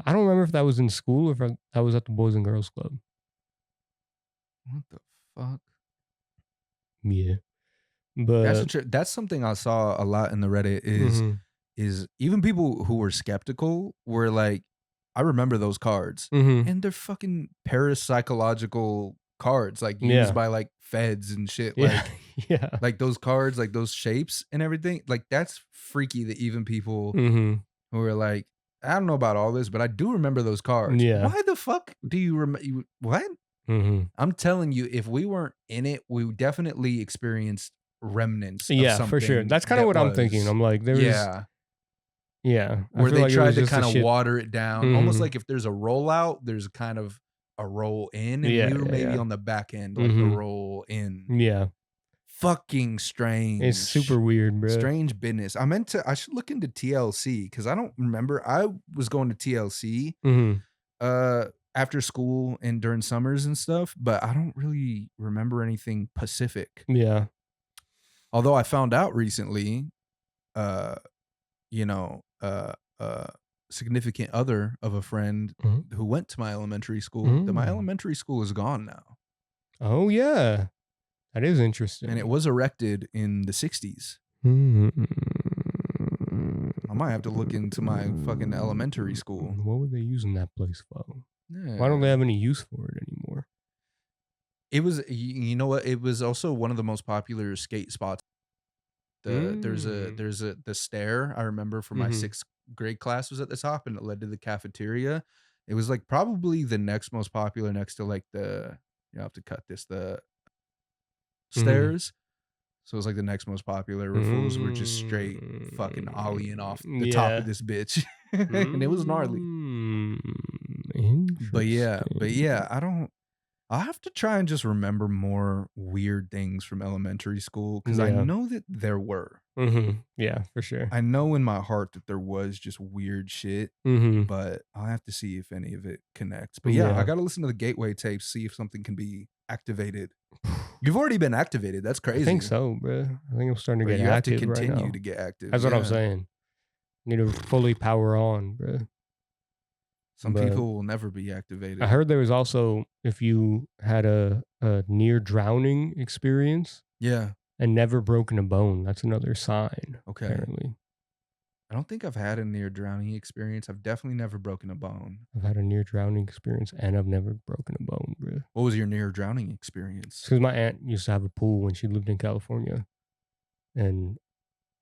I don't remember if that was in school or if that was at the Boys and Girls Club. What the fuck? Yeah. But that's something I saw a lot in the Reddit is even people who were skeptical were like, I remember those cards. And they're fucking parapsychological cards, like used by like feds and shit. Like, like those cards, like those shapes and everything. Like that's freaky that even people who are like, I don't know about all this, but I do remember those cards. Yeah. Why the fuck do you remember? What? I'm telling you, if we weren't in it, we definitely experienced remnants. Yeah, for sure. That's kind of what I'm thinking. I'm like, there was. Yeah. Where they tried to kind of water it down. Almost like if there's a rollout, there's kind of a roll in. And we were maybe on the back end, like the roll in. Yeah. Fucking strange. It's super weird, bro. Strange business. I should look into TLC because I don't remember. I was going to TLC after school and during summers and stuff, but I don't really remember anything Pacific. Yeah. Although I found out recently, significant other of a friend who went to my elementary school, that my elementary school is gone now. Oh, yeah. That is interesting. And it was erected in the 60s. I might have to look into my fucking elementary school. What were they using that place for? Yeah. Why don't they have any use for it anymore? It was, you know what? It was also one of the most popular skate spots. There's the stair I remember from my 6th grade class was at the top, and it led to the cafeteria. It was like probably the next most popular next to like you have to cut this, the stairs. So it was like the next most popular. Fools were just straight fucking ollieing off the top of this bitch. And it was gnarly. But yeah, I I'll have to try and just remember more weird things from elementary school because I know that there were. Yeah, for sure. I know in my heart that there was just weird shit, but I'll have to see if any of it connects. But yeah, I got to listen to the Gateway tapes, see if something can be activated. You've already been activated. That's crazy. I think so, bro. I think I'm starting to get you active. You have to continue right now. to get active. That's what I'm saying. Need to fully power on, bro. Some people will never be activated. I heard there was also, if you had a near drowning experience, and never broken a bone, that's another sign. Okay. Apparently. I don't think I've had a near drowning experience. I've definitely never broken a bone. I've had a near drowning experience, and I've never broken a bone, bro. What was your near drowning experience? Because my aunt used to have a pool when she lived in California, and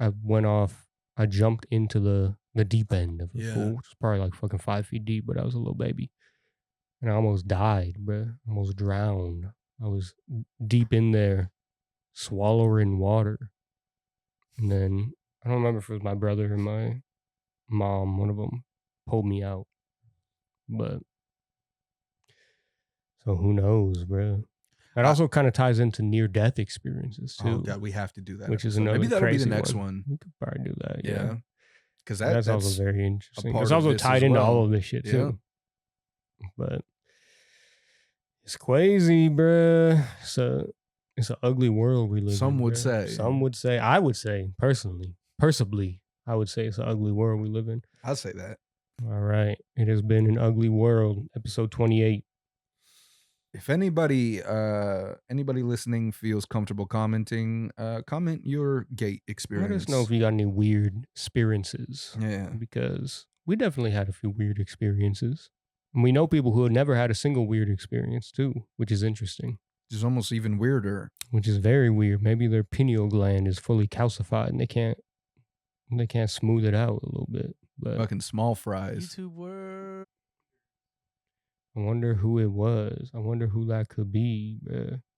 I went off. I jumped into the deep end of the pool, which was probably like fucking 5 feet deep, but I was a little baby. And I almost died, bro. Almost drowned. I was deep in there, swallowing water. And then, I don't remember if it was my brother or my mom, one of them, pulled me out. But, so who knows, bro. That also kind of ties into near-death experiences too. Oh God, we have to do that. Which is another. Maybe that'll be the crazy next one. We could probably do that. Yeah, because that's also very interesting. It's also tied into all of this shit too. But it's crazy, bruh. It's an ugly world we live in. Some would say. Some would say. I would say personally, I would say it's an ugly world we live in. I'll say that. All right, it has been an ugly world. Episode 28. If anybody listening feels comfortable commenting, comment your gate experience. Let us know if you got any weird experiences. Yeah. Because we definitely had a few weird experiences. And we know people who have never had a single weird experience too, which is interesting. Which is almost even weirder. Which is very weird. Maybe their pineal gland is fully calcified and they can't smooth it out a little bit. But fucking small fries. YouTube word. I wonder who it was. I wonder who that could be.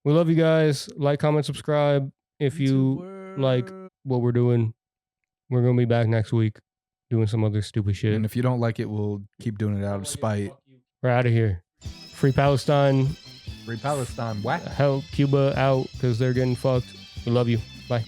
We love you guys. Like, comment, subscribe. If you like what we're doing, we're going to be back next week doing some other stupid shit. And if you don't like it, we'll keep doing it out of spite. We're out of here. Free Palestine. Free Palestine. What? Help Cuba out because they're getting fucked. We love you. Bye.